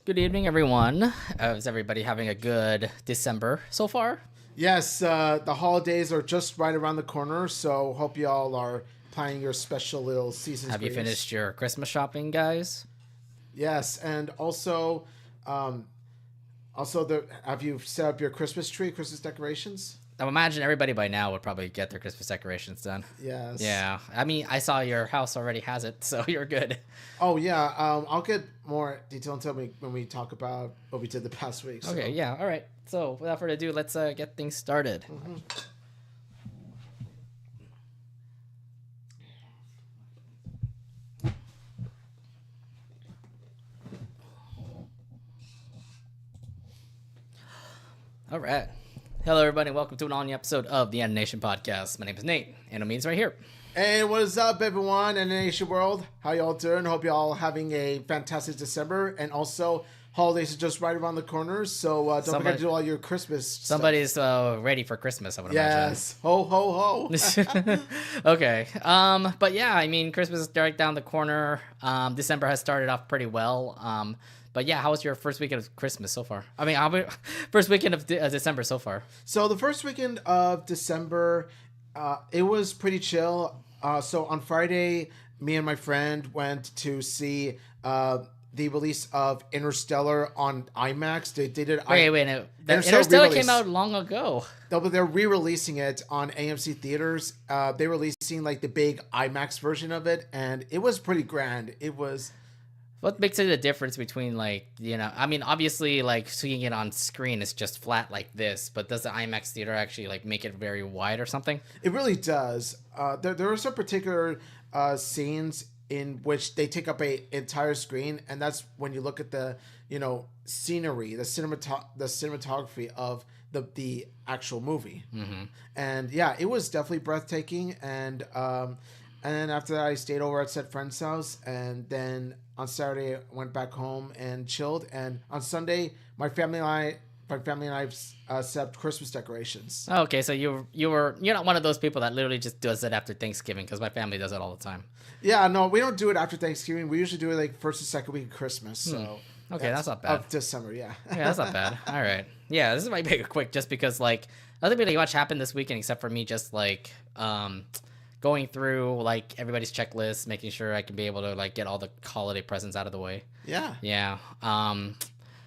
Good evening, everyone. Is everybody having a good December so far? Yes, the holidays are just right around the corner, so hope you all are planning your special little season's Have you greetings. finished your Christmas shopping, guys? Yes, and um, have you set up your Christmas tree, Christmas decorations? I imagine everybody by now would probably get their Christmas decorations done. Yes. Yeah, I mean, I saw your house already has it, so you're good. Oh yeah. I'll get more detail until when we talk about what we did the past week. So. Okay, yeah, all right. So without further ado, let's get things started. All right. Hello, everybody. Welcome to an all-new episode of the Animation Podcast. My name is Nate, and nominees right here. Hey, what is up, everyone, in the Anination world? How y'all doing? Hope y'all having a fantastic December, and also holidays are just right around the corner, so don't forget to do all your Christmas Somebody's ready for Christmas, I would imagine. Yes. Ho, ho, ho. Okay. But yeah, I mean, Christmas is right down the corner. December has started off pretty well. But yeah, how was your first weekend of Christmas so far? I mean, first weekend of December so far. So the first weekend of December, it was pretty chill. So on Friday, me and my friend went to see the release of Interstellar on IMAX. They did it. Wait. Interstellar came out long ago. No, but they're re-releasing it on AMC theaters. They're releasing like the big IMAX version of it, and it was pretty grand. It was. What makes it a difference between I mean, obviously like seeing it on screen is just flat like this, but does the IMAX theater actually like make it very wide or something? It really does. There are some particular scenes in which they take up a entire screen, and that's when you look at the scenery, the cinematography of the actual movie. Mm-hmm. And yeah, it was definitely breathtaking. And then after that, I stayed over at said friend's house, and then on Saturday I went back home and chilled. And on Sunday, my family and I set up Christmas decorations. Oh, okay, so you're not one of those people that literally just does it after Thanksgiving, because my family does it all the time. Yeah, no, we don't do it after Thanksgiving. We usually do it like first or second week of Christmas. So okay, that's not bad. Of December, yeah. Yeah, that's not bad. All right. Yeah, this might be quick just because like nothing really much happened this weekend except for me just like going through like everybody's checklist, making sure I can be able to like get all the holiday presents out of the way. Yeah. Yeah.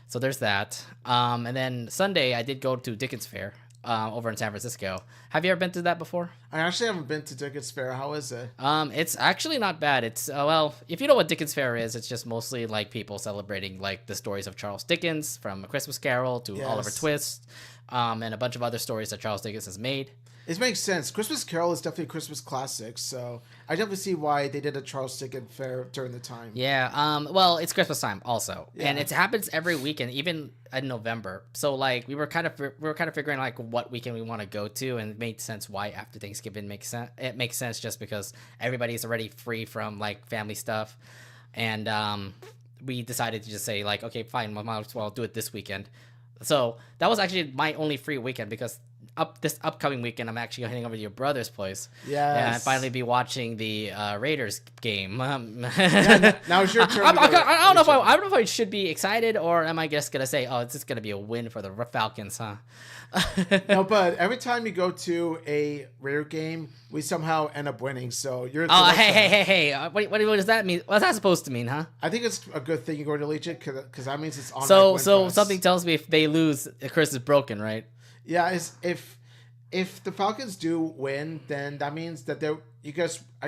So there's that. And then Sunday I did go to Dickens Fair over in San Francisco. Have you ever been to that before? I actually haven't been to Dickens Fair. How is it? It's actually not bad. It's well, if you know what Dickens Fair is, it's just mostly like people celebrating like the stories of Charles Dickens, from A Christmas Carol to Oliver Twist, and a bunch of other stories that Charles Dickens has made. It makes sense. Christmas Carol is definitely a Christmas classic, so I definitely see why they did a Charles Dickens Fair during the time. Yeah. Well, it's Christmas time also, and it happens every weekend, even in November. So like we were kind of figuring like what weekend we want to go to, and it made sense why after Thanksgiving makes sense. It makes sense just because everybody's already free from like family stuff, and we decided to just say like, okay, fine, we might as well do it this weekend. So that was actually my only free weekend because this upcoming weekend I'm actually heading over to your brother's place. Yeah, and finally be watching the Raiders game. Yeah, now it's your turn. I don't know if I should be excited, or am I just gonna say, oh, it's just gonna be a win for the Falcons, huh? No, but every time you go to a Raider game, we somehow end up winning. So you're. Oh, hey! What does that mean? What's that supposed to mean, huh? I think it's a good thing you go to Allegiant because that means it's on. So something tells me if they lose, the curse is broken, right? Yeah, if the Falcons do win, then that means that they're. I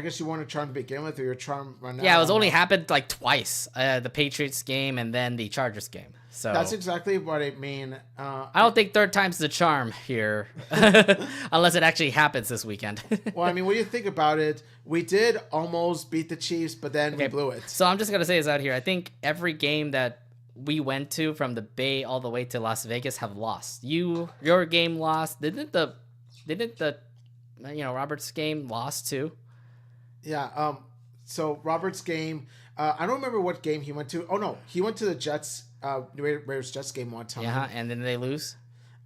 guess you weren't a charm to begin with, or your charm run out. Yeah, it was only happened like twice. The Patriots game and then the Chargers game. So that's exactly what I mean. I don't think third time's the charm here, unless it actually happens this weekend. Well, I mean, when you think about it, we did almost beat the Chiefs, but then we blew it. So I'm just gonna say this out here. I think every game that we went to from the Bay all the way to Las Vegas have lost. Your game lost. Didn't the Robert's game lost too? Yeah. So Robert's game. I don't remember what game he went to. Oh no, he went to the Jets. Raiders Jets game one time. Yeah, and then they lose.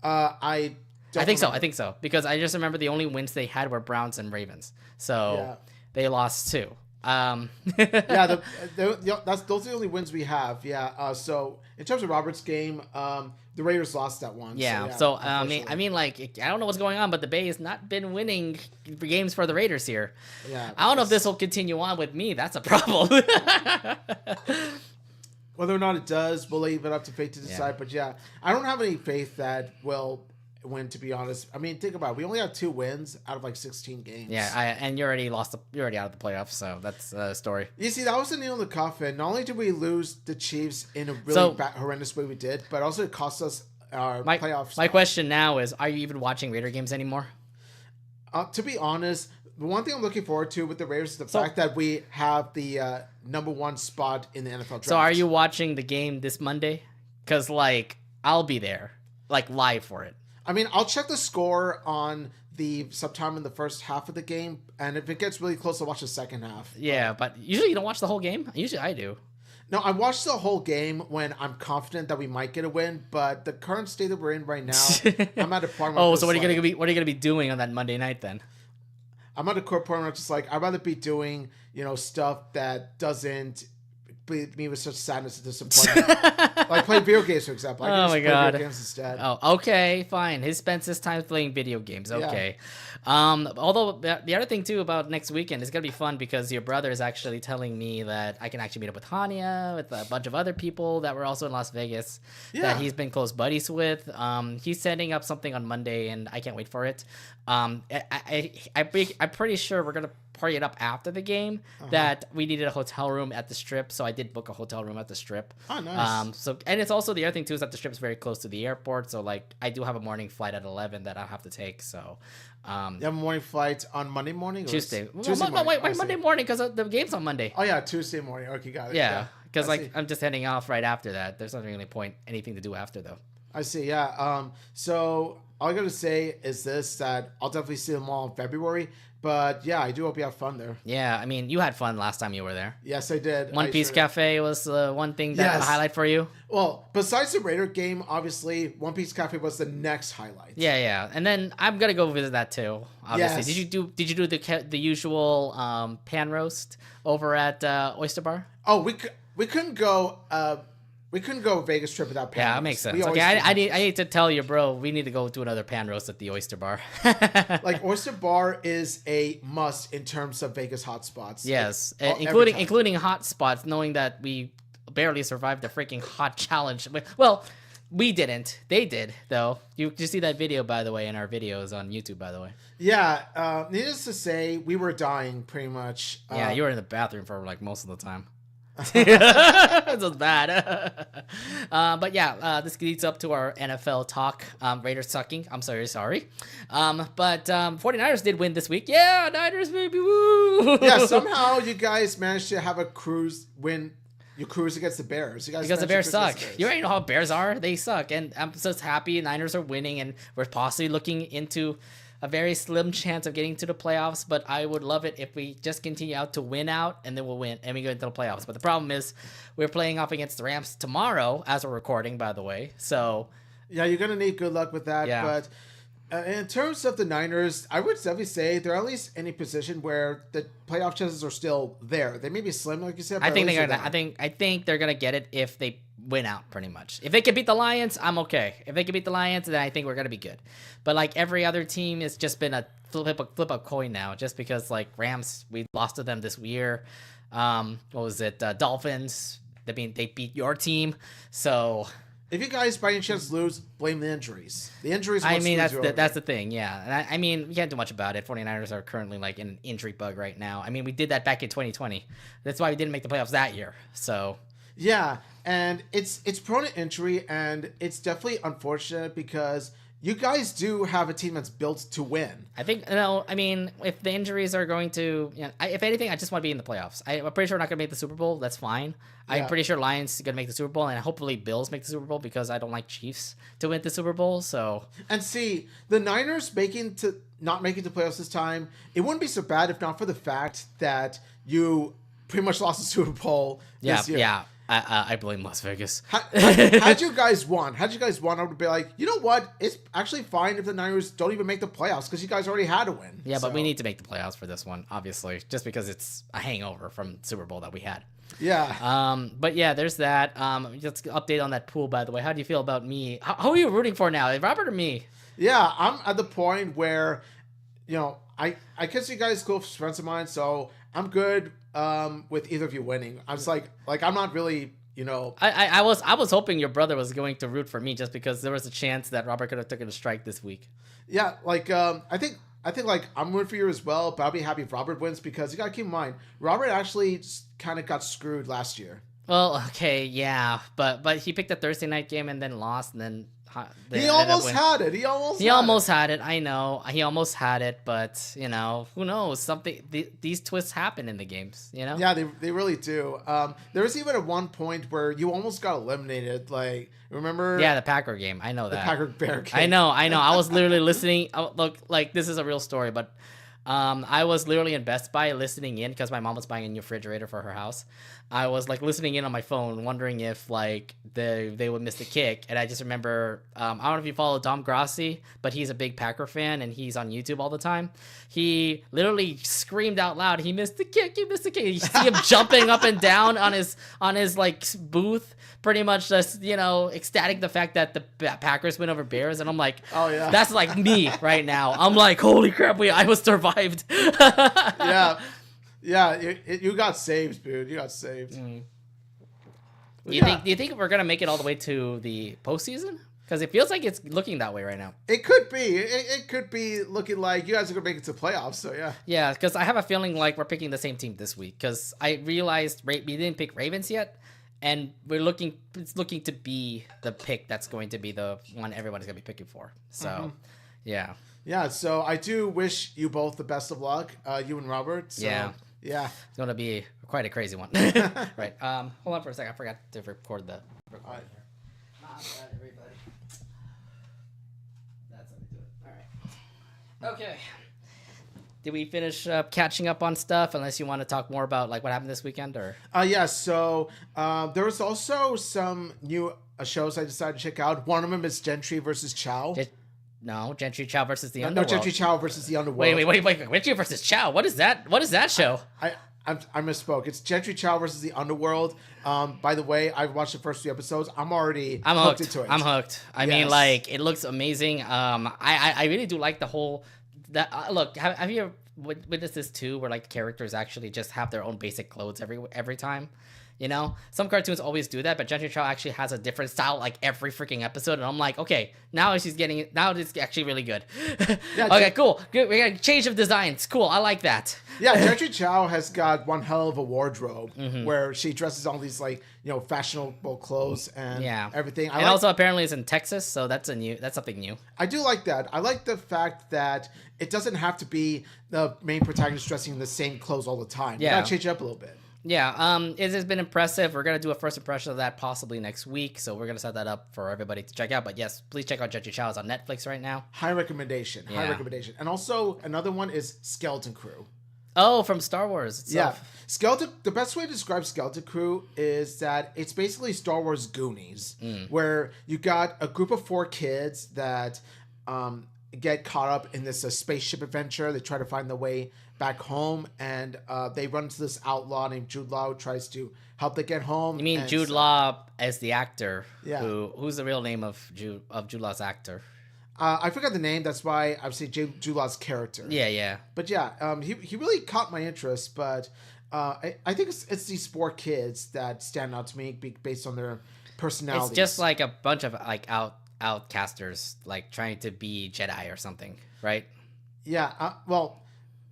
I think so because I just remember the only wins they had were Browns and Ravens. So they lost too. Yeah, those are the only wins we have. Yeah. So in terms of Robert's game, the Raiders lost that one. Yeah. So I mean, like, I don't know what's going on, but the Bay has not been winning games for the Raiders here. Yeah. I don't know if this will continue on with me. That's a problem. Whether or not it does, we'll leave it up to fate to decide. But yeah, I don't have any faith that we'll win, to be honest. I mean, think about it. We only have 2 wins out of like 16 games. Yeah, and you already lost. You're already out of the playoffs, so that's a story. You see, that was the nail in the coffin. Not only did we lose the Chiefs in a really horrendous way we did, but also it cost us our playoffs. My question now is: are you even watching Raider games anymore? To be honest, the one thing I'm looking forward to with the Raiders is the fact that we have the number 1 spot in the NFL draft. So, are you watching the game this Monday? Because like I'll be there, like live for it. I mean, I'll check the score on the sometime in the first half of the game, and if it gets really close, I'll watch the second half. Yeah, but usually you don't watch the whole game. Usually I do. No, I watch the whole game when I'm confident that we might get a win, but the current state that we're in right now, I'm at a point where so what are you gonna be doing on that Monday night then? I'm at a core point where I'm just like, I'd rather be doing, stuff that doesn't leave me with such sadness and disappointment. Like play video games, for example. I can just play video games instead. Oh, okay, fine. He spends his time playing video games. Okay. Yeah. Although the other thing too about next weekend is gonna be fun because your brother is actually telling me that I can actually meet up with Hania, with a bunch of other people that were also in Las Vegas that he's been close buddies with. He's setting up something on Monday, and I can't wait for it. I'm pretty sure we're gonna party it up after the game. That we needed a hotel room at the Strip, so I did book a hotel room at the Strip. Oh, nice. And it's also the other thing too is that the Strip's very close to the airport, so like I do have a morning flight at 11 that I'll have to take. So you have a morning flight on Monday morning? Or Tuesday. Why Monday morning? Because the game's on Monday. Oh yeah, Tuesday morning. Okay, got it. Yeah, because I'm just heading off right after that. There's not really anything to do after though. I see. Yeah. So all I gotta say is this: that I'll definitely see them all in February. But yeah, I do hope you have fun there. Yeah, I mean, you had fun last time you were there. Yes, I did. One Piece Cafe was one thing that a highlight for you. Well, besides the Raider game, obviously, One Piece Cafe was the next highlight. Yeah, and then I'm gonna go visit that too. Obviously, did you do the usual pan roast over at Oyster Bar? Oh, we couldn't go. We couldn't go Vegas trip without pan roast. Yeah, that makes sense. Okay, I need to tell you, bro. We need to go do another pan roast at the Oyster Bar. Like Oyster Bar is a must in terms of Vegas hotspots. Yes, including hot spots. Knowing that we barely survived the freaking hot challenge. Well, we didn't. They did though. You see that video, by the way, in our videos on YouTube, by the way. Yeah. Needless to say, we were dying pretty much. Yeah, you were in the bathroom for like most of the time. This was bad. But yeah, this leads up to our NFL talk. Raiders sucking. I'm sorry. But 49ers did win this week. Yeah, Niners, baby, woo! Yeah, somehow you guys managed to have a win. You cruise against the Bears. Because the Bears suck. You already know how Bears are. They suck. And I'm just happy Niners are winning, and we're possibly looking into a very slim chance of getting to the playoffs, but I would love it if we just continue to win out, and then we'll win, and we go into the playoffs. But the problem is we're playing off against the Rams tomorrow, as we're recording, by the way. So yeah, you're going to need good luck with that. Yeah. But in terms of the Niners, I would definitely say they're at least in a position where the playoff chances are still there. They may be slim, like you said. I think they're gonna get it if they win out, pretty much. If they can beat the Lions, I'm okay. If they can beat the Lions, then I think we're gonna be good. But like every other team, it's just been a flip a coin now. Just because like Rams, we lost to them this year. What was it? Dolphins. I mean, they beat your team, so. If you guys by any chance lose, blame the injuries. The injuries. I mean, that's the thing. Yeah, and I mean, we can't do much about it. 49ers are currently like in an injury bug right now. I mean, we did that back in 2020. That's why we didn't make the playoffs that year. So. Yeah, and it's prone to injury, and it's definitely unfortunate because you guys do have a team that's built to win. I think, I mean, if the injuries are going to, if anything, I just want to be in the playoffs. I'm pretty sure we're not going to make the Super Bowl. That's fine. Yeah. I'm pretty sure Lions are going to make the Super Bowl, and hopefully Bills make the Super Bowl because I don't like Chiefs to win the Super Bowl. So. And see, the Niners not making the playoffs this time, it wouldn't be so bad if not for the fact that you pretty much lost the Super Bowl this year. Yeah. I blame Las Vegas. Had you guys won, I would be like, you know what? It's actually fine if the Niners don't even make the playoffs because you guys already had a win. Yeah, but we need to make the playoffs for this one, obviously, just because it's a hangover from Super Bowl that we had. Yeah. But yeah, there's that. Just update on that pool, by the way. How do you feel about me? How are you rooting for now, Robert or me? Yeah, I'm at the point where, I guess you guys close friends of mine, so I'm good with either of you winning. I was like I'm not really, I was hoping your brother was going to root for me just because there was a chance that Robert could have taken a strike this week. Yeah, I think like I'm rooting for you as well, but I'll be happy if Robert wins because you gotta keep in mind Robert actually kind of got screwed last year. Well, okay, yeah, but he picked a Thursday night game and then lost, and then he almost had it. He almost had it. I know he almost had it, but who knows? These twists happen in the games. Yeah, they really do. There was even at one point where you almost got eliminated. Like, remember? Yeah, the Packer game. I know that. The Packer Bear game. I know. I was literally listening. Look, like this is a real story, but I was literally in Best Buy listening in because my mom was buying a new refrigerator for her house. I was like listening in on my phone, wondering if like they would miss the kick. And I just remember, I don't know if you follow Dom Grassi, but he's a big Packer fan and he's on YouTube all the time. He literally screamed out loud, "He missed the kick! He missed the kick!" You see him jumping up and down on his like booth, pretty much just ecstatic the fact that the Packers win over Bears. And I'm like, oh yeah, that's like me right now. I'm like, holy crap, I was survived. Yeah, you got saved, dude. You got saved. Do you think we're gonna make it all the way to the postseason? Because it feels like it's looking that way right now. It could be. It could be looking like you guys are gonna make it to playoffs. So yeah. Yeah, because I have a feeling like we're picking the same team this week. Because I realized we didn't pick Ravens yet, and it's looking to be the pick that's going to be the one everyone's gonna be picking for. So, yeah. Yeah. So I do wish you both the best of luck, you and Robert. So, yeah. Yeah. It's going to be quite a crazy one. Right. Hold on for a second. I forgot to record the recording here. Not bad, everybody. That's how we do it. All right. Okay. Did we finish catching up on stuff? Unless you want to talk more about like what happened this weekend, or? Yeah. So there was also some new shows I decided to check out. One of them is Gentry versus Chow. No, Gentry Chow versus the Underworld. No, Gentry Chow versus the Underworld. Wait. Gentry versus Chow. What is that? What is that show? I misspoke. It's Gentry Chow versus the Underworld. By the way, I've watched the first 3 episodes. I'm hooked into it. I'm hooked. I mean, like, it looks amazing. I really do like the whole. Look, have you witnessed this too, where like characters actually just have their own basic clothes every time? Some cartoons always do that, but Gentry Chow actually has a different style like every freaking episode, and I'm like, okay, now it's actually really good. Yeah, okay, cool. Good. We got a change of designs. Cool. I like that. Yeah, Gentry Chow has got one hell of a wardrobe where she dresses all these like fashionable clothes and everything. And also apparently it's in Texas, so that's something new. I do like that. I like the fact that it doesn't have to be the main protagonist dressing in the same clothes all the time. Yeah, you gotta change it up a little bit. Yeah, it has been impressive. We're going to do a first impression of that possibly next week, so we're going to set that up for everybody to check out. But yes, please check out Gentry Chow. It's on Netflix right now. High recommendation. High recommendation. And also, another one is Skeleton Crew. Oh, from Star Wars itself. Yeah. The best way to describe Skeleton Crew is that it's basically Star Wars Goonies, where you got a group of 4 kids that get caught up in this spaceship adventure. They try to find the way back home, and they run into this outlaw named Jude Law who tries to help them get home. You mean Jude Law as the actor? Yeah. Who's the real name of Jude Law's actor? I forgot the name. That's why I would say Jude Law's character. Yeah. But yeah, he really caught my interest. But I think it's these 4 kids that stand out to me based on their personalities. It's just like a bunch of like outcasters like trying to be Jedi or something, right? Yeah.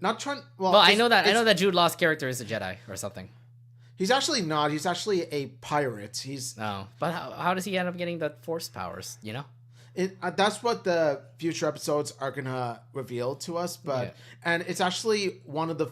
Not trying. Well, I know that Jude Law's character is a Jedi or something. He's actually not. He's actually a pirate. But how does he end up getting the Force powers? That's what the future episodes are gonna reveal to us. And it's actually one of the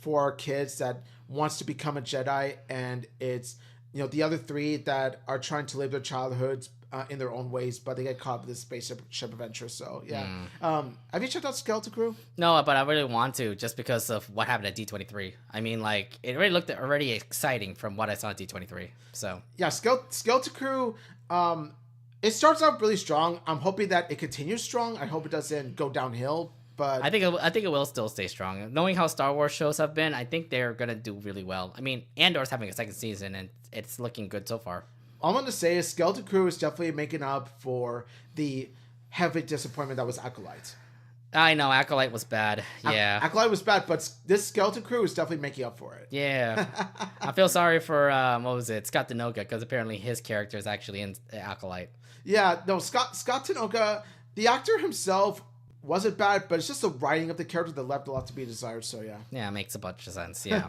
4 kids that wants to become a Jedi, and it's the other 3 that are trying to live their childhoods in their own ways, but they get caught with this spaceship adventure. So yeah. Have you checked out Skeleton Crew? No, but I really want to, just because of what happened at D23. I mean, like, it already looked already exciting from what I saw at D23. So yeah, Skeleton Crew. It starts out really strong. I'm hoping that it continues strong. I hope it doesn't go downhill. But I think it will still stay strong. Knowing how Star Wars shows have been, I think they're gonna do really well. I mean, Andor's having a second season, and it's looking good so far. All I'm going to say is Skeleton Crew is definitely making up for the heavy disappointment that was Acolyte. I know, Acolyte was bad. Yeah. Acolyte was bad, but this Skeleton Crew is definitely making up for it. Yeah. I feel sorry for, what was it, Scott Denoga, because apparently his character is actually in Acolyte. Yeah, no, Scott Denoga, the actor himself wasn't bad, but it's just the writing of the character that left a lot to be desired, so yeah. Yeah, it makes a bunch of sense. Yeah.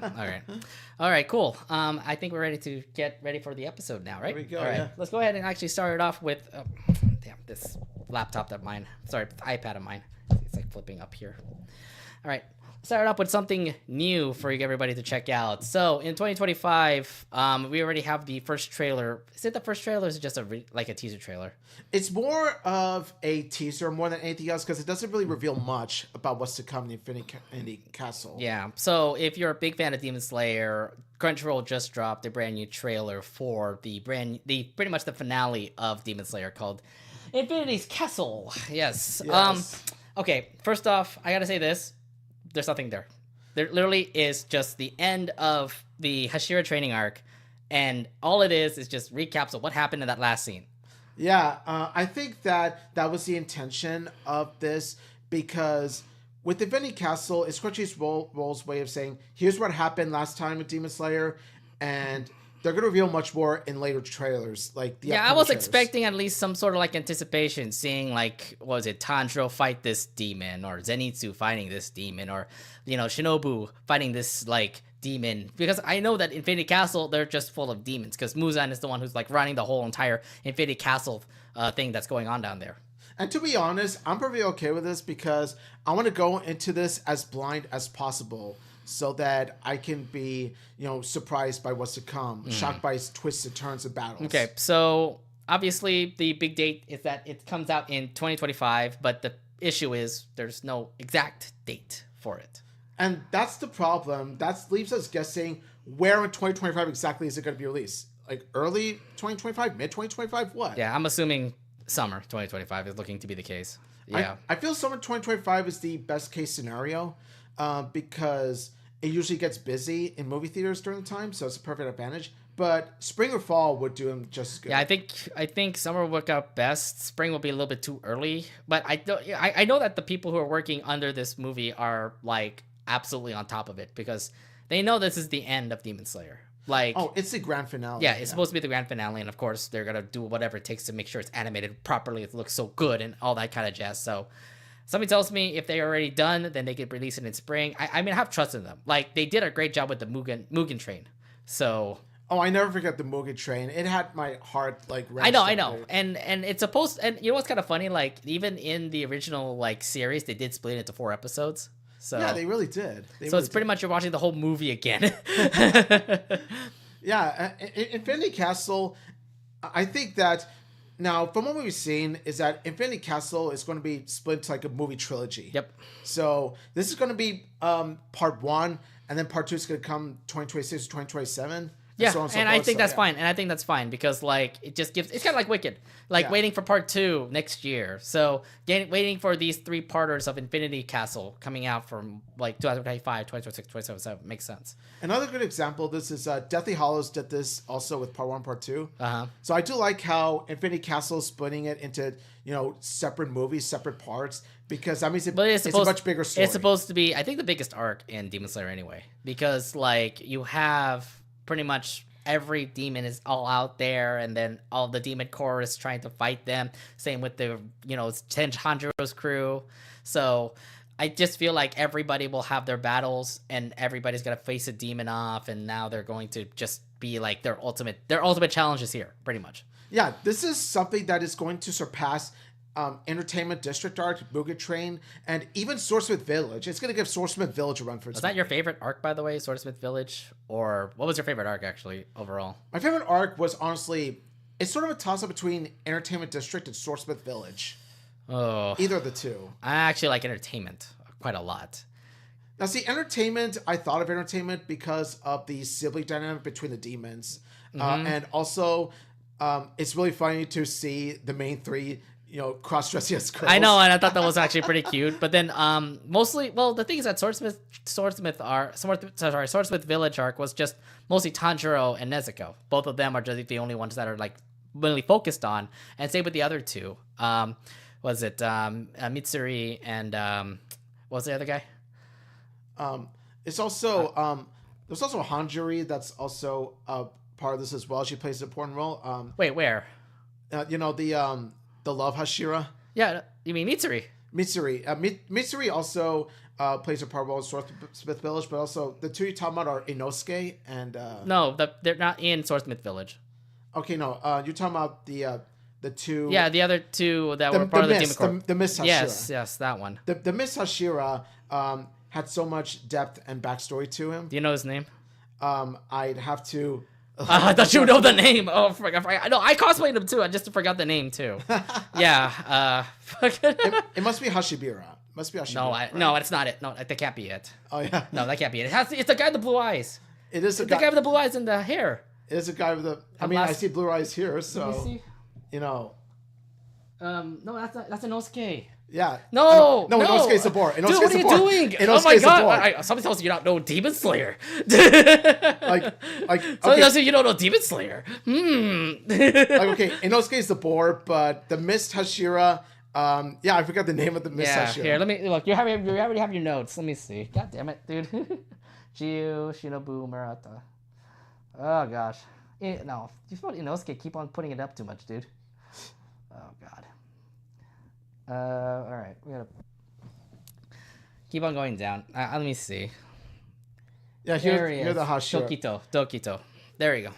All right, cool. I think we're ready to get ready for the episode now, right? There we go, All right, yeah. let's go ahead and actually start it off with, this laptop of mine. Sorry, iPad of mine. It's like flipping up here. All right. Start off with something new for everybody to check out. So in 2025, we already have the first trailer. Is it the first trailer, or is it just like a teaser trailer? It's more of a teaser more than anything else because it doesn't really reveal much about what's to come in Infinity Castle. Yeah. So if you're a big fan of Demon Slayer, Crunchyroll just dropped a brand new trailer for the pretty much the finale of Demon Slayer called Infinity's Castle. Yes. Okay. First off, I gotta say this. There's nothing there. There literally is just the end of the Hashira training arc, and all it is just recaps of what happened in that last scene. Yeah, I think that was the intention of this because with Infinity Castle, it's Crunchyroll's way of saying, here's what happened last time with Demon Slayer, and they're going to reveal much more in later trailers. I was expecting at least some sort of like anticipation, seeing like, what was it, Tanjiro fight this demon, or Zenitsu fighting this demon, or, Shinobu fighting this like demon. Because I know that Infinity Castle, they're just full of demons, because Muzan is the one who's like running the whole entire Infinity Castle thing that's going on down there. And to be honest, I'm perfectly okay with this because I want to go into this as blind as possible, so that I can be, surprised by what's to come, shocked by its twists and turns and battles. Okay, so obviously the big date is that it comes out in 2025, but the issue is there's no exact date for it. And that's the problem. That leaves us guessing where in 2025 exactly is it going to be released? Like early 2025, mid 2025, what? Yeah, I'm assuming summer 2025 is looking to be the case. Yeah. I feel summer 2025 is the best case scenario because it usually gets busy in movie theaters during the time, so it's a perfect advantage. But spring or fall would do them just as good. Yeah, I think summer will work out best. Spring will be a little bit too early, but I know that the people who are working under this movie are like absolutely on top of it because they know this is the end of Demon Slayer. It's the grand finale. Yeah, it's supposed to be the grand finale, and of course they're gonna do whatever it takes to make sure it's animated properly, it looks so good, and all that kind of jazz. So somebody tells me if they're already done, then they could release it in spring. I mean, I have trust in them. Like, they did a great job with the Mugen Train. So... Oh, I never forget the Mugen Train. It had my heart, I know. And it's supposed... And you know what's kind of funny? Like, even in the original, series, they did split it into 4 episodes. So yeah, they really did. It's pretty much you're watching the whole movie again. Yeah, Infinity Castle, I think that... Now, from what we've seen, is that Infinity Castle is going to be split into a movie trilogy. Yep. So this is going to be part 1, and then part 2 is going to come 2026 to 2027. Yeah, and I think that's fine. And I think that's fine because it just gives... It's kind of like Wicked. Waiting for part 2 next year. So waiting for these 3-parters of Infinity Castle coming out from 2025, 2026, 2027 makes sense. Another good example of this is Deathly Hallows did this also with part 1, part 2. Uh-huh. So I do like how Infinity Castle is splitting it into, separate movies, separate parts, because that means it's a much bigger story. It's supposed to be, I think, the biggest arc in Demon Slayer anyway. Because, you have... pretty much every demon is all out there, and then all the demon core is trying to fight them. Same with the, Tanjiro's crew. So I just feel like everybody will have their battles, and everybody's gonna face a demon off, and now they're going to just be their ultimate challenges here, pretty much. Yeah, this is something that is going to surpass Entertainment District Arc, Mugen Train, and even Swordsmith Village. It's going to give Swordsmith Village a run for its money. Was that your favorite arc, by the way, Swordsmith Village? Or what was your favorite arc, actually, overall? My favorite arc was honestly it's sort of a toss-up between Entertainment District and Swordsmith Village. Oh, Either of the two. I actually like Entertainment quite a lot. Now, see, Entertainment, I thought of Entertainment because of the sibling dynamic between the demons. And also, it's really funny to see the main three, cross-dressing as girls. I know, and I thought that was actually pretty cute. But then, mostly, well, the thing is that Swordsmith Village arc was just mostly Tanjiro and Nezuko. Both of them are just the only ones that are like really focused on. And same with the other two. Was it Mitsuri and what was the other guy? It's also there's also Hanjiri that's also part of this as well. She plays an important role. Wait, where? The love Hashira. Yeah, you mean Mitsuri? Mitsuri. Mitsuri also plays a part role in Swordsmith Village, but also the two you're talking about are Inosuke and No, they're not in Swordsmith Village. Okay, no, you're talking about the two. Yeah, the other two that were part of the Demon Corps. The Miss Hashira. Yes, that one. The Miss Hashira had so much depth and backstory to him. Do you know his name? I'd have to. I thought you know the name. Oh, I forgot. No, I cosplayed him too. I just forgot the name too. Yeah. It must be Hashibira. Must be Hashibira. No, it's not it. No, that can't be it. Oh yeah. No, that can't be it. It's the guy with the blue eyes. It is the guy with the blue eyes and the hair. It is a guy with the. I see blue eyes here, so. Let me see. No, that's Inosuke. Yeah. No. Inosuke's the boar. Dude, what are you doing? Oh my god! Somebody tells you don't know Demon Slayer. Okay. Somebody tells you don't know Demon Slayer. Okay, Inosuke's the boar, but the Mist Hashira. I forgot the name of the Mist Hashira. Here, let me look. You already have your notes. Let me see. God damn it, dude. Jiu Shinobu Murata. Oh gosh. No, you spelled Inosuke. Keep on putting it up too much, dude. Oh god. All right, we gotta keep on going down. Let me see. Yeah, here the Hashira. Tokito. There you go.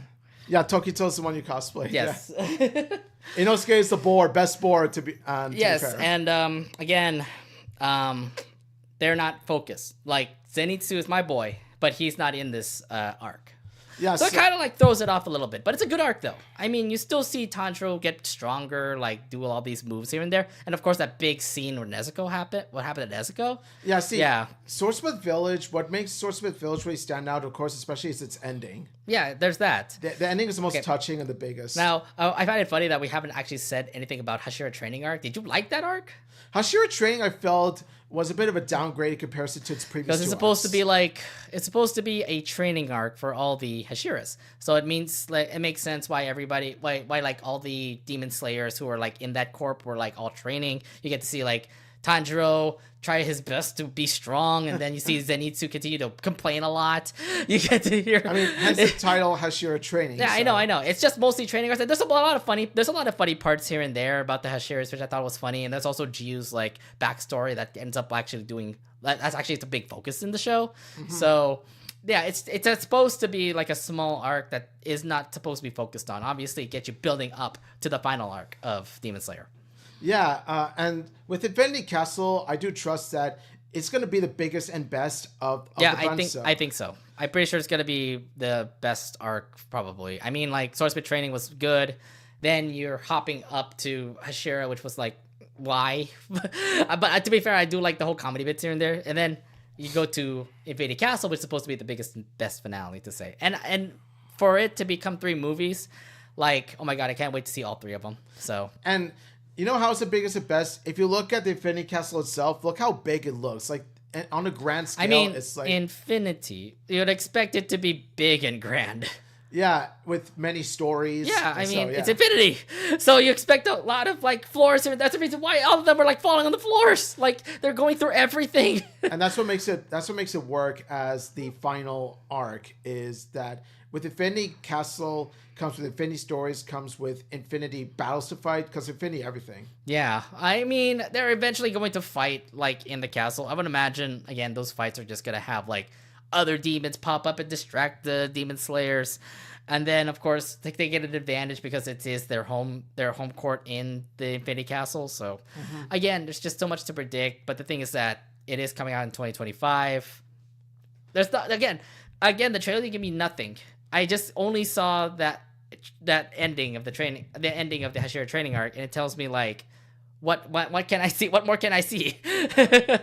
Yeah, Tokito's the one you cosplay. Yes. Yeah. Inosuke is the boar, best boar to be. Yes, to be fair. and again, they're not focused. Like Zenitsu is my boy, but he's not in this arc. Yeah, so it kind of like throws it off a little bit, but it's a good arc though. I mean, you still see Tanjiro get stronger, like do all these moves here and there, and of course that big scene where Nezuko happened. What happened to Nezuko? Yeah, see, Swordsmith Village. What makes Swordsmith Village really stand out, of course, especially is its ending. Yeah, there's that. The ending is the most touching and the biggest. Now, I find it funny that we haven't actually said anything about Hashira training arc. Did you like that arc? Hashira training, I felt, was a bit of a downgrade in comparison to its previous. Because it's supposed to be a training arc for all the Hashiras. So it means like it makes sense why everybody why like all the demon slayers who are like in that corp were like all training. You get to see like Tanjiro try his best to be strong, and then you see Zenitsu continue to complain a lot. You get to hear. I mean, hence the title Hashira training. Yeah, so. I know. It's just mostly training arcs. There's a lot of funny parts here and there about the Hashiras, which I thought was funny, and there's also Jiu's like backstory that ends up actually doing. That's actually it's a big focus in the show. Mm-hmm. So. Yeah, it's supposed to be like a small arc that is not supposed to be focused on. Obviously, it gets you building up to the final arc of Demon Slayer. Yeah, and with Infinity Castle, I do trust that it's going to be the biggest and best of the bunch. I think so. I'm pretty sure it's going to be the best arc, probably. I mean, like, Swordsmith Training was good. Then you're hopping up to Hashira, which was like, why? But to be fair, I do like the whole comedy bits here and there. And then you go to Infinity Castle, which is supposed to be the biggest and best finale to say. And for it to become 3 movies, like, oh my god, I can't wait to see all 3 of them. So. And you know how it's the biggest and best? If you look at the Infinity Castle itself, look how big it looks. Like, on a grand scale, I mean, it's like... Infinity. You'd expect it to be big and grand. Yeah, with many stories. Yeah, I mean, it's Infinity. So you expect a lot of, like, floors. That's the reason why all of them are, like, falling on the floors. Like, they're going through everything. And that's what makes it work as the final arc, is that with Infinity Castle comes with Infinity Stories, comes with Infinity battles to fight, because Infinity everything. Yeah, I mean, they're eventually going to fight, like, in the castle. I would imagine, again, those fights are just going to have, like, other demons pop up and distract the demon slayers, and then of course they get an advantage because it is their home court in the Infinity Castle. So again, there's just so much to predict, but the thing is that it is coming out in 2025. There's not again the trailer didn't give me nothing. I just only saw that ending of the ending of the Hashira training arc, and it tells me like, what can I see? What more can I see?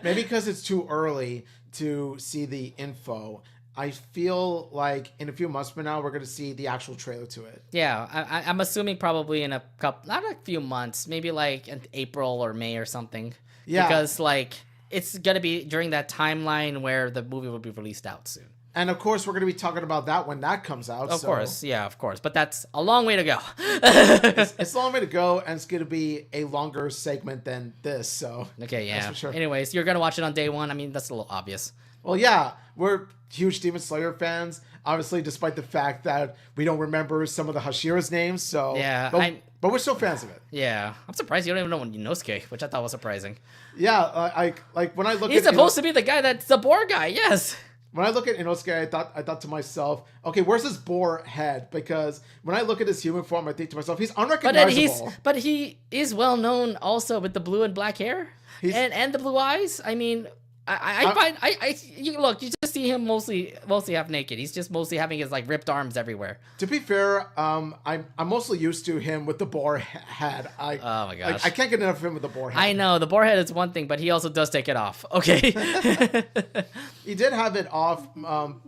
Maybe because it's too early to see the info. I feel like in a few months from now, we're going to see the actual trailer to it. Yeah, I'm assuming probably in a couple, not a few months, maybe like in April or May or something. Yeah. Because like it's going to be during that timeline where the movie will be released out soon. And of course, we're going to be talking about that when that comes out. Of course, yeah, of course. But that's a long way to go. It's a long way to go, and it's going to be a longer segment than this. So okay, yeah. That's for sure. Anyways, you're going to watch it on day one. I mean, that's a little obvious. Well, yeah, we're huge Demon Slayer fans, obviously, despite the fact that we don't remember some of the Hashira's names. So yeah, but we're still fans of it. Yeah, I'm surprised you don't even know Inosuke, which I thought was surprising. Yeah, I like when I look. He's supposed to be the guy that's the boar guy. Yes. When I look at Inosuke, I thought to myself, okay, where's his boar head? Because when I look at his human form, I think to myself, he's unrecognizable. But he is well known also with the blue and black hair and the blue eyes. I mean, you just see him mostly half naked. He's just mostly having his like ripped arms everywhere. To be fair, I'm mostly used to him with the boar head. Oh my gosh, I can't get enough of him with the boar head. I know the boar head is one thing, but he also does take it off. Okay. He did have it off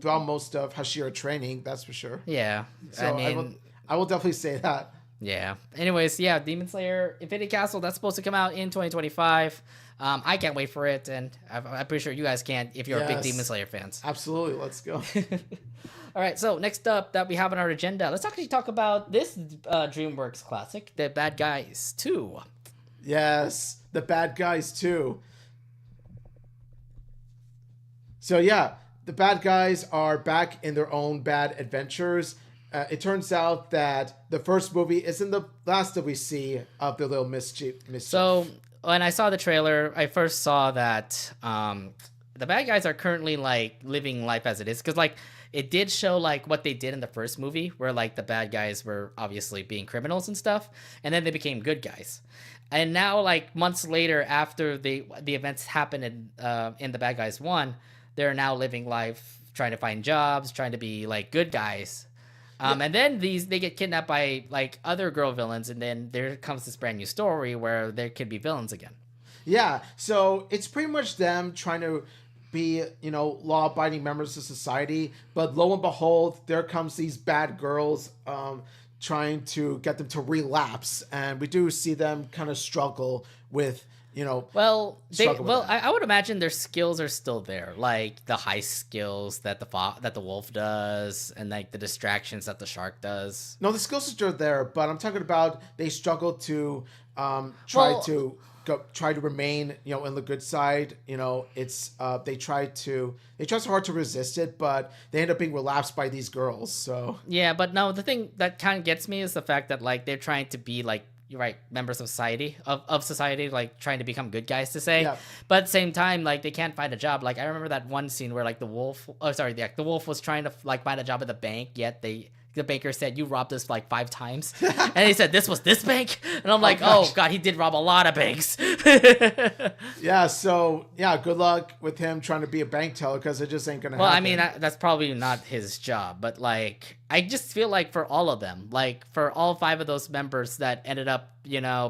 throughout most of Hashira training, that's for sure. Yeah, so I mean, I will definitely say that. Yeah. Anyways, yeah, Demon Slayer Infinity Castle, that's supposed to come out in 2025. I can't wait for it, and I'm pretty sure you guys can if you're big Demon Slayer fans. Absolutely, let's go. All right, so next up that we have on our agenda, let's actually talk about this DreamWorks classic, The Bad Guys 2. Yes, The Bad Guys 2. So yeah, the bad guys are back in their own bad adventures. It turns out that the first movie isn't the last that we see of the little mischief. So when I saw the trailer, I first saw that the bad guys are currently like living life as it is, because like it did show like what they did in the first movie, where like the bad guys were obviously being criminals and stuff, and then they became good guys. And now, like months later, after the events happened in the Bad Guys 1, they're now living life, trying to find jobs, trying to be like good guys. And then they get kidnapped by like other girl villains, and then there comes this brand new story where there could be villains again. Yeah, so it's pretty much them trying to be, law-abiding members of society, but lo and behold, there comes these bad girls trying to get them to relapse, and we do see them kind of struggle with. I would imagine their skills are still there, like the heist skills that the wolf does, and like the distractions that the shark does. No, the skills are still there, but I'm talking about they struggle to try to remain, in the good side. It's they try so hard to resist it, but they end up being relapsed by these girls. So yeah, but no, the thing that kind of gets me is the fact that like they're trying to be like, you're right, members of society, like trying to become good guys to say. Yeah. But at the same time, like they can't find a job. Like I remember that one scene where like the wolf was trying to like find a job at the bank, yet the banker said, "You robbed us like 5 times." And he said, "This was this bank?" And I'm like, oh god, he did rob a lot of banks. Yeah, so good luck with him trying to be a bank teller, because it just ain't gonna happen. Well, I mean, that's probably not his job, but like I just feel like for all of them, like for all 5 of those members that ended up,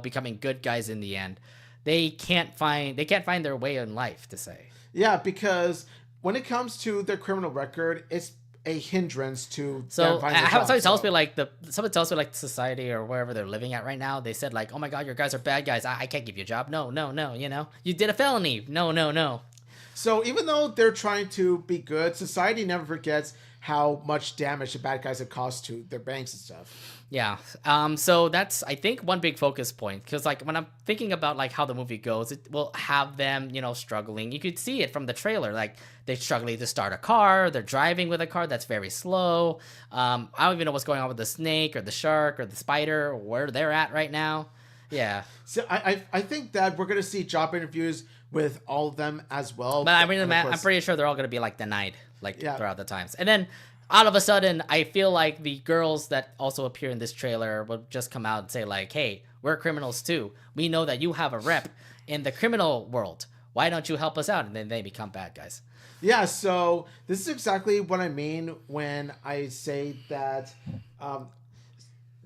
becoming good guys in the end, they can't find their way in life to say. Yeah, because when it comes to their criminal record, it's a hindrance to somebody tells me like society or wherever they're living at right now, they said like, oh my god, your guys are bad guys, I can't give you a job. No, you did a felony. No. So even though they're trying to be good, society never forgets how much damage the bad guys have caused to their banks and stuff. Yeah. So that's, I think, one big focus point, because like when I'm thinking about like how the movie goes, it will have them, struggling. You could see it from the trailer. Like they're struggling to start a car. They're driving with a car that's very slow. I don't even know what's going on with the snake or the shark or the spider, or where they're at right now. Yeah. So I think that we're gonna see job interviews with all of them as well. But I'm pretty sure they're all gonna be like denied throughout the times. And then all of a sudden, I feel like the girls that also appear in this trailer will just come out and say like, hey, we're criminals too. We know that you have a rep in the criminal world. Why don't you help us out? And then they become bad guys. Yeah, so this is exactly what I mean when I say that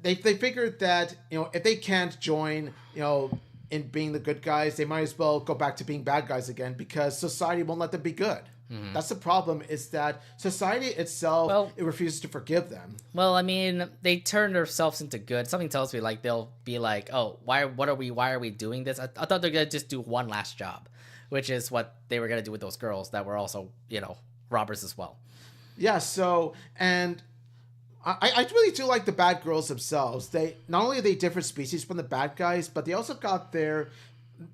they figured that if they can't join in being the good guys, they might as well go back to being bad guys again because society won't let them be good. That's the problem, is that society itself, it refuses to forgive them. Well, I mean, they turn themselves into good. Something tells me like they'll be like, oh, why are we doing this? I thought they're gonna just do one last job, which is what they were gonna do with those girls that were also robbers as well. Yeah. So, and I really do like the bad girls themselves. They not only are they different species from the bad guys, but they also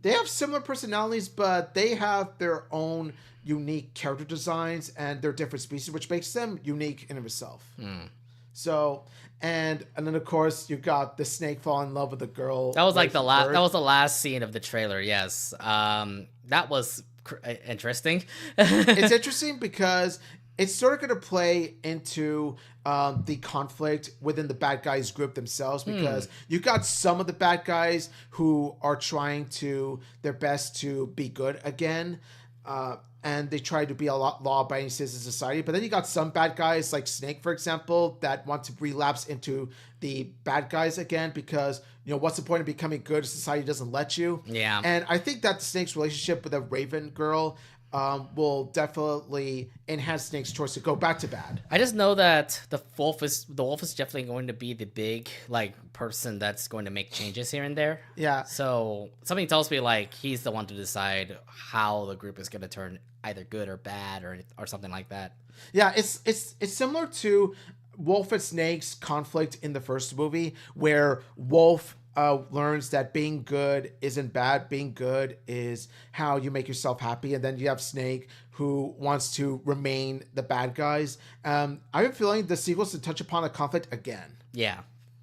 they have similar personalities, but they have their own unique character designs and they're different species, which makes them unique in of itself. So, and then of course you got the snake fall in love with the girl. That was like the last. That was the last scene of the trailer. Yes, that was interesting. It's interesting because it's sort of going to play into the conflict within the bad guys group themselves, because you got some of the bad guys who are trying their best to be good again. And they try to be a law-abiding citizen society. But then you got some bad guys, like Snake, for example, that want to relapse into the bad guys again because, what's the point of becoming good if society doesn't let you? Yeah. And I think that Snake's relationship with the Raven girl will definitely enhance Snake's choice to go back to bad. I just know that the wolf is definitely going to be the big person that's going to make changes here and there. Yeah. So something tells me he's the one to decide how the group is going to turn either good or bad or something like that. Yeah, it's similar to Wolf and Snake's conflict in the first movie, where Wolf learns that being good isn't bad. Being good is how you make yourself happy. And then you have Snake, who wants to remain the bad guys. I have a feeling the sequels to touch upon the conflict again. Yeah.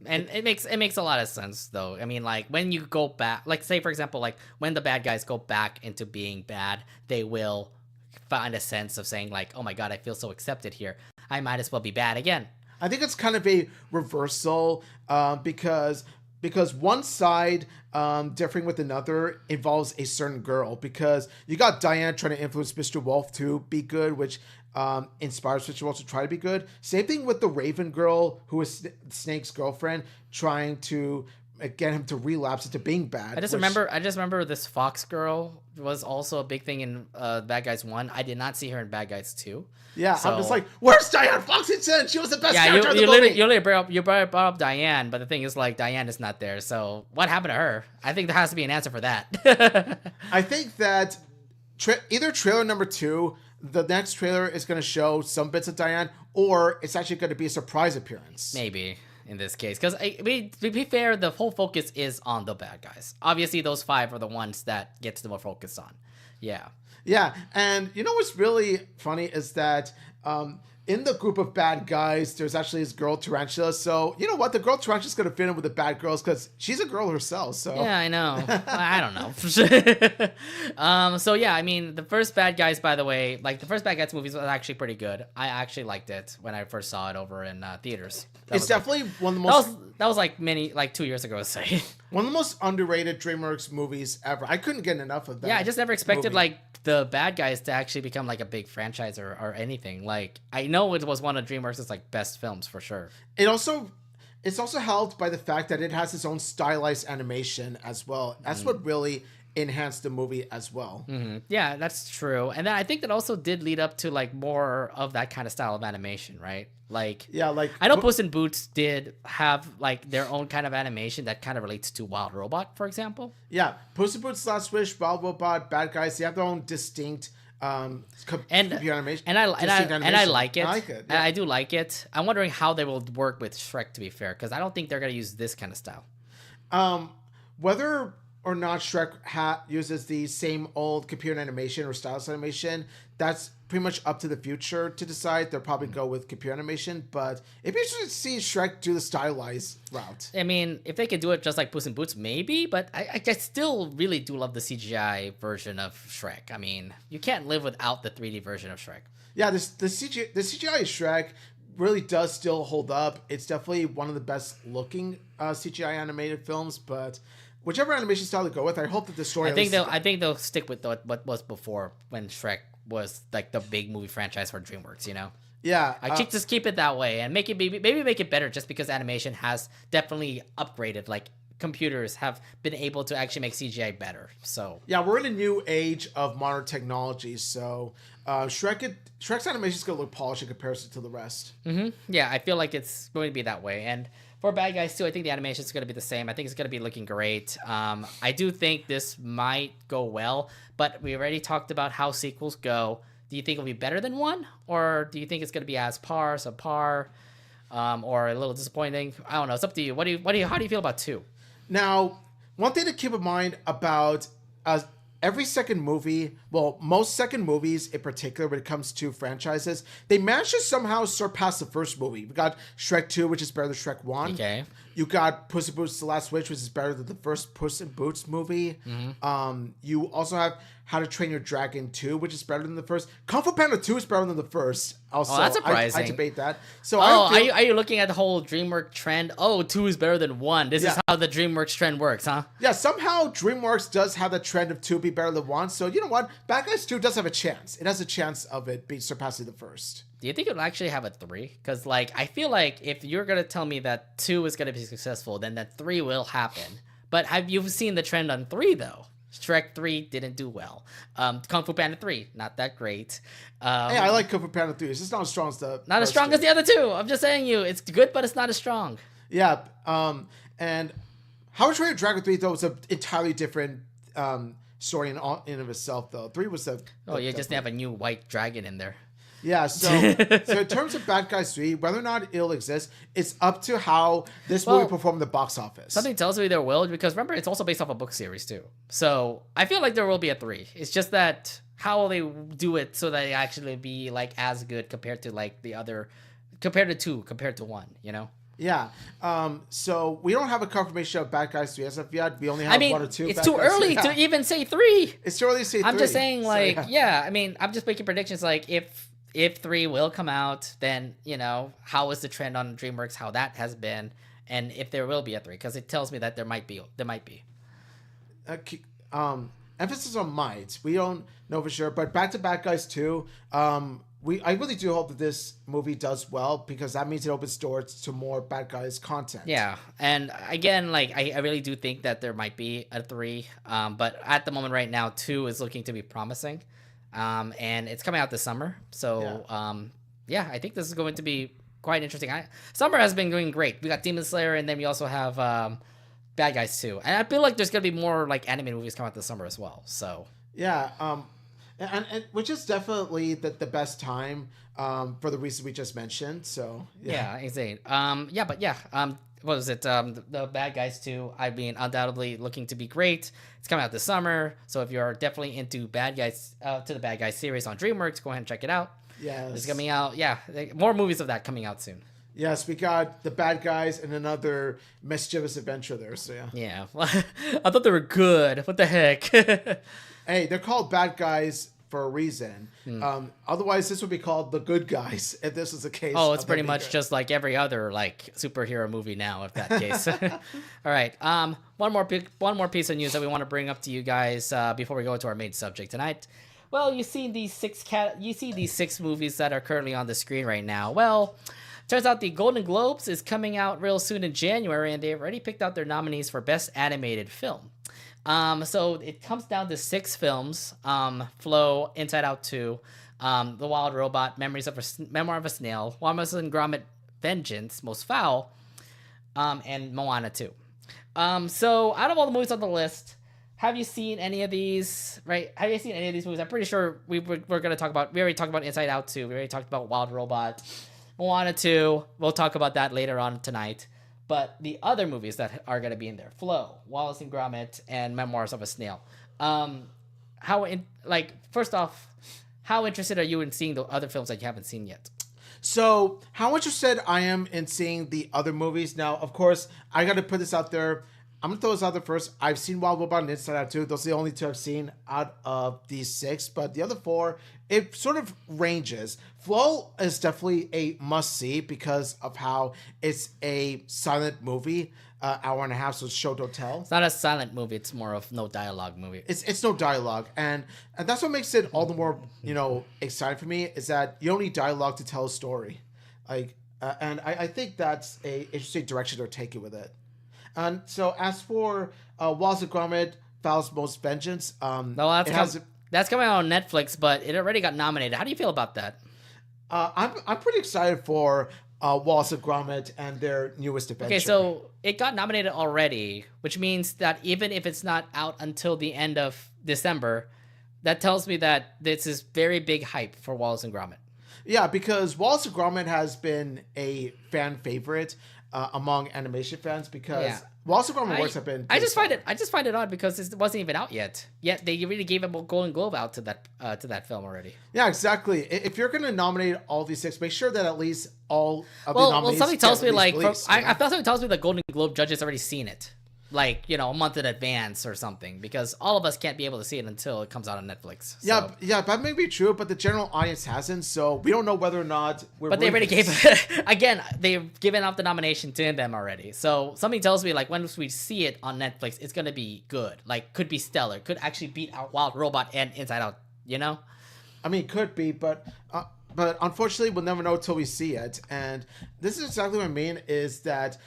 And it makes a lot of sense, though. I mean, when you go back, say, for example, when the bad guys go back into being bad, they will find a sense of saying, oh my God, I feel so accepted here. I might as well be bad again. I think it's kind of a reversal because one side differing with another involves a certain girl, because you got Diane trying to influence Mr. Wolf to be good, which inspires Mr. Wolf to try to be good. Same thing with the Raven girl, who is Snake's girlfriend, trying to get him to relapse into being bad. I just remember this Fox girl was also a big thing in Bad Guys 1. I did not see her in Bad Guys 2. Yeah, so, I'm just like, where's Diane Fox? She was the best character in the movie. You brought up Diane, but the thing is, Diane is not there. So what happened to her? I think there has to be an answer for that. I think that either trailer number 2, the next trailer is going to show some bits of Diane, or it's actually going to be a surprise appearance. Maybe. In this case, because to be fair, the whole focus is on the bad guys. Obviously, those 5 are the ones that gets the more focus on. Yeah, and what's really funny is that in the group of bad guys, there's actually this girl tarantula. So you know what, the girl tarantula's gonna fit in with the bad girls because she's a girl herself. So yeah, I know. I don't know. So yeah, I mean, the first Bad Guys, by the way, the first Bad Guys movies was actually pretty good. I actually liked it when I first saw it over in theaters. It's definitely one of the most. That was 2 years ago, say. One of the most underrated DreamWorks movies ever. I couldn't get enough of that. Yeah, I just never expected the Bad Guys to actually become a big franchise or anything. I know it was one of DreamWorks' best films for sure. It's also helped by the fact that it has its own stylized animation as well. That's what really enhanced the movie as well. Mm-hmm. Yeah, that's true. And then I think that also did lead up to more of that kind of style of animation, right? I know Puss in Boots did have their own kind of animation that kind of relates to Wild Robot, for example. Yeah, Puss in Boots, Last Wish, Wild Robot, Bad Guys, they have their own distinct animation. And I like it. I like it. Yeah. And I do like it. I'm wondering how they will work with Shrek, to be fair, because I don't think they're going to use this kind of style. Whether or not Shrek uses the same old computer animation or stylus animation, that's pretty much up to the future to decide. They'll probably go with computer animation, but it'd be interesting to see Shrek do the stylized route. I mean, if they could do it just like Puss in Boots, maybe, but I still really do love the CGI version of Shrek. I mean, you can't live without the 3D version of Shrek. Yeah, the CGI Shrek really does still hold up. It's definitely one of the best looking CGI animated films, but whichever animation style they go with, I hope that the story. I think they'll stick with what was before, when Shrek was the big movie franchise for DreamWorks. Yeah, Like just keep it that way and make it maybe make it better, just because animation has definitely upgraded. Like computers have been able to actually make CGI better. So yeah, we're in a new age of modern technology. So Shrek's animation is gonna look polished in comparison to the rest. yeah, I feel like it's going to be that way. And for Bad Guys too, I think the animation is going to be the same. I think it's going to be looking great. I do think this might go well, but we already talked about how sequels go. Do you think it'll be better than one, or do you think it's going to be as par, subpar, or a little disappointing? I don't know. It's up to you. How do you feel about two? Now, one thing to keep in mind about every second movie, well, most second movies in particular, when it comes to franchises, they manage to somehow surpass the first movie. We got Shrek 2, which is better than Shrek 1. Okay. You got Puss in Boots: The Last Wish, which is better than the first Puss in Boots movie. You also have How to Train Your Dragon 2, which is better than the first. Kung Fu Panda 2 is better than the first. Also, that's surprising. I debate that. So, are you looking at the whole DreamWorks trend? Oh, 2 is better than 1. This is how the DreamWorks trend works, huh? Yeah, somehow DreamWorks does have the trend of 2 be better than 1. So, you know what? Bad Guys 2 does have a chance. It has a chance of it being surpassing the first. Do you think it'll actually have a 3? Because, like, I feel like if you're going to tell me that 2 is going to be successful, then that 3 will happen. But have you seen the trend on 3, though? Shrek 3 didn't do well. Kung Fu Panda 3, not that great. Hey, I like Kung Fu Panda 3. It's just not as strong as the Not as strong as the other 2. I'm just saying it's good, but it's not as strong. Yeah, and How to Train Your Dragon 3, though, was an entirely different story in of itself, though. 3 was the you just have a new white dragon in there. Yeah, so in terms of Bad Guys 3, whether or not it'll exist, it's up to how this movie performed at the box office. Something tells me there will, because remember, it's also based off a book series too. So I feel like there will be a 3. It's just that how will they do it so that it actually be like as good compared to like the other, compared to 2, compared to 1, you know? Yeah. So we don't have a confirmation of Bad Guys 3 as of yet. We only have 1 or 2. It's too early to even say 3. It's too early to say 3. I'm just saying, like, I mean, I'm just making predictions. Like, if 3 will come out, then, you know, how is the trend on DreamWorks, how that has been, and if there will be a 3, because it tells me that there might be. Emphasis on might. We don't know for sure, but back to Bad Guys 2, I really do hope that this movie does well, because that means it opens doors to more Bad Guys content. Yeah, and again, like, I really do think that there might be a 3, but at the moment right now, 2 is looking to be promising. And it's coming out this summer. So, I think this is going to be quite interesting. Summer has been going great. We got Demon Slayer, and then we also have Bad Guys 2. And I feel like there's going to be more, like, animated movies coming out this summer as well. So, yeah, and which is definitely the best time for the reasons we just mentioned. So, yeah, insane. What was it? The Bad Guys 2, I mean, undoubtedly looking to be great. It's coming out this summer, so if you're definitely into Bad Guys, to the Bad Guys series on DreamWorks, go ahead and check it out. Yes. It's coming out, more movies of that coming out soon. Yes, we got the Bad Guys and another mischievous adventure there, so yeah. Yeah, I thought they were good. What the heck? Hey, they're called Bad Guys for a reason. Otherwise, this would be called The Good Guys if this was the case. Oh, it's pretty much just like every other like superhero movie now, if that case. All right. One more piece of news that we want to bring up to you guys before we go into our main subject tonight. Well, you see these 6 movies that are currently on the screen right now. Well, turns out the Golden Globes is coming out real soon in January, and they've already picked out their nominees for Best Animated Film. So it comes down to 6 films: Flow, Inside Out 2, The Wild Robot, Memoir of a Snail, Wallace and Gromit: Vengeance, Most Foul, and Moana 2. So out of all the movies on the list, have you seen any of these? Right? Have you seen any of these movies? I'm pretty sure we're going to talk about. We already talked about Inside Out 2. We already talked about Wild Robot, Moana 2. We'll talk about that later on tonight. But the other movies that are going to be in there: Flow, Wallace and Gromit, and Memoirs of a Snail. First off, how interested are you in seeing the other films that you haven't seen yet? So, how interested I am in seeing the other movies. Now, of course, I got to put this out there. I'm gonna throw this out there first. I've seen Wild Robot and Inside Out 2. Those are the only two I've seen out of these 6. But the other 4, it sort of ranges. Flow is definitely a must-see because of how it's a silent movie, hour and a half, so it's show don't tell. It's not a silent movie. It's more of no dialogue movie. It's no dialogue, and that's what makes it all the more exciting for me. Is that you don't need dialogue to tell a story, and I think that's a interesting direction they're taking with it. And so as for Wallace and Gromit, Fowl's Most Vengeance, that's coming out on Netflix, but it already got nominated. How do you feel about that? I'm pretty excited for Wallace and Gromit and their newest adventure. Okay, so it got nominated already, which means that even if it's not out until the end of December, that tells me that this is very big hype for Wallace and Gromit. Yeah, because Wallace and Gromit has been a fan favorite among animation fans because Wallace and Gromit works have been. I just find it odd because it wasn't even out yet. Yet they really gave him a Golden Globe out to that film already. Yeah, exactly. If you're going to nominate all these 6, make sure that at least all of the nominees. Well, something tells me released, I thought something tells me the Golden Globe judges already seen it. A month in advance or something, because all of us can't be able to see it until it comes out on Netflix. So. Yeah, that may be true, but the general audience hasn't, so we don't know whether or not But they already gave again. They've given out the nomination to them already. So something tells me once we see it on Netflix, it's gonna be good. Could be stellar. Could actually beat out Wild Robot and Inside Out. I mean, it could be, but unfortunately, we'll never know until we see it. And this is exactly what I mean: is that.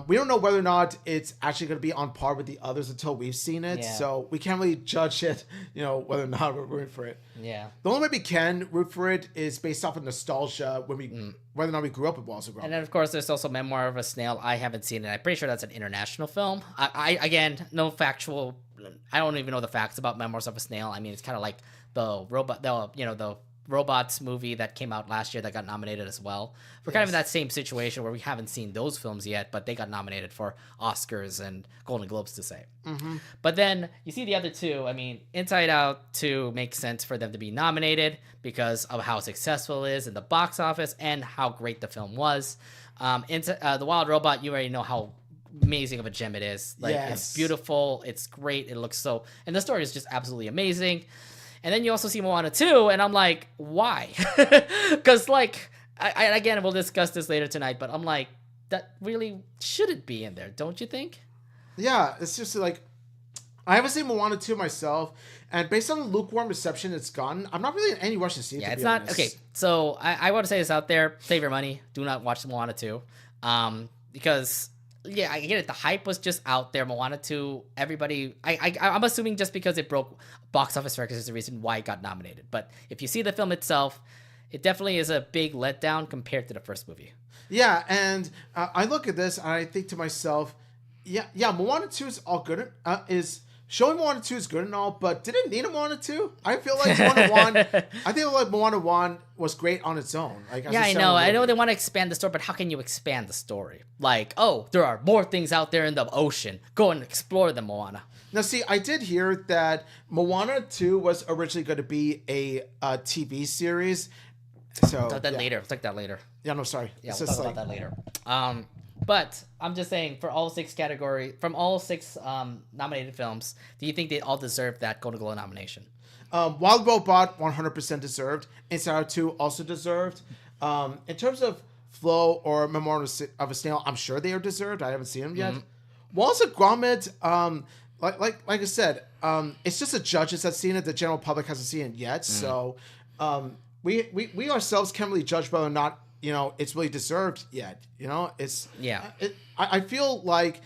We don't know whether or not it's actually going to be on par with the others until we've seen it. Yeah. So we can't really judge it, whether or not we're rooting for it. Yeah. The only way we can root for it is based off of nostalgia whether or not we grew up with Wallace and Gromit. And then, of course, there's also Memoir of a Snail. I haven't seen it. I'm pretty sure that's an international film. I again, no factual. I don't even know the facts about Memoirs of a Snail. I mean, it's kind of like the robot, the Robots movie that came out last year that got nominated as well. We're kind of in that same situation where we haven't seen those films yet, but they got nominated for Oscars and Golden Globes to say. Mm-hmm. But then you see the other two. I mean, Inside Out 2 makes sense for them to be nominated because of how successful it is in the box office and how great the film was. The Wild Robot, you already know how amazing of a gem it is. It's beautiful, it's great, it looks so, and the story is just absolutely amazing. And then you also see Moana 2, and I'm like, why? Because, again, we'll discuss this later tonight, but I'm like, that really shouldn't be in there, don't you think? Yeah, it's just I haven't seen Moana 2 myself, and based on the lukewarm reception it's gotten, I'm not really in any rush to see it. Yeah, it's not. Okay, so I want to say this out there: save your money. Do not watch Moana 2, because. Yeah, I get it. The hype was just out there. Moana 2, everybody... I'm assuming just because it broke box office records is the reason why it got nominated. But if you see the film itself, it definitely is a big letdown compared to the first movie. Yeah, and I look at this and I think to myself, Moana 2 is all good. Showing Moana 2 is good and all, but did it need a Moana 2? I feel like Moana 1 was great on its own. I know. I know they want to expand the story, but how can you expand the story? There are more things out there in the ocean. Go and explore them, Moana. Now, see, I did hear that Moana 2 was originally going to be a TV series. So talk that later. Let's talk that later. Yeah, no, sorry. Yeah, we'll talk about that later. But I'm just saying, from all 6 nominated films, do you think they all deserve that Golden Globe nomination? Wild Robot, 100% deserved. Inside Out 2 also deserved. In terms of Flow or Memoir of a Snail, I'm sure they are deserved. I haven't seen them yet. Wallace and Gromit, like I said, it's just the judges that's seen it. The general public hasn't seen it yet. So we ourselves can't really judge whether or not it's really deserved yet. I feel like,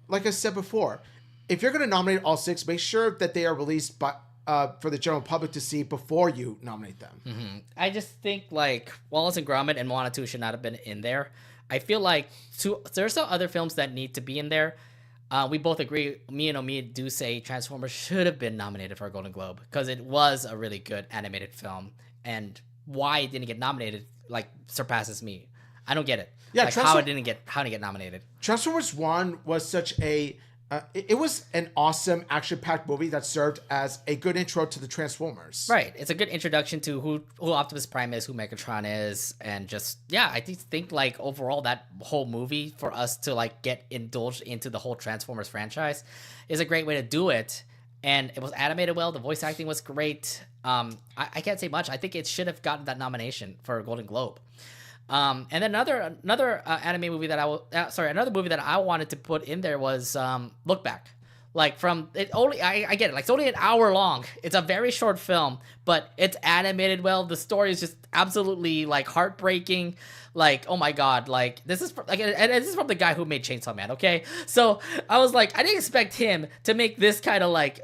like I said before, if you're going to nominate all 6, make sure that they are released for the general public to see before you nominate them. Mm-hmm. I just think Wallace and Gromit and Moana 2 should not have been in there. I feel like there's some other films that need to be in there. We both agree. Me and Omid do say Transformers should have been nominated for a Golden Globe because it was a really good animated film, and why it didn't get nominated surpasses me. I don't get it. Yeah, how it didn't get nominated. Transformers 1 was such a It was an awesome action-packed movie that served as a good intro to the Transformers. Right. It's a good introduction to who Optimus Prime is, who Megatron is, and just I think like overall that whole movie for us to like get indulged into the whole Transformers franchise is a great way to do it. And it was animated well. The voice acting was great. I can't say much. I think it should have gotten that nomination for a Golden Globe. And then another anime movie that another movie that I wanted to put in there was Look Back. Like from it only, I get it. Like it's only an hour long. It's a very short film, but it's animated well. The story is just absolutely like heartbreaking. Like, oh my god, like this is like, and this is from the guy who made Chainsaw Man. Okay, so I was like, I didn't expect him to make this kind of like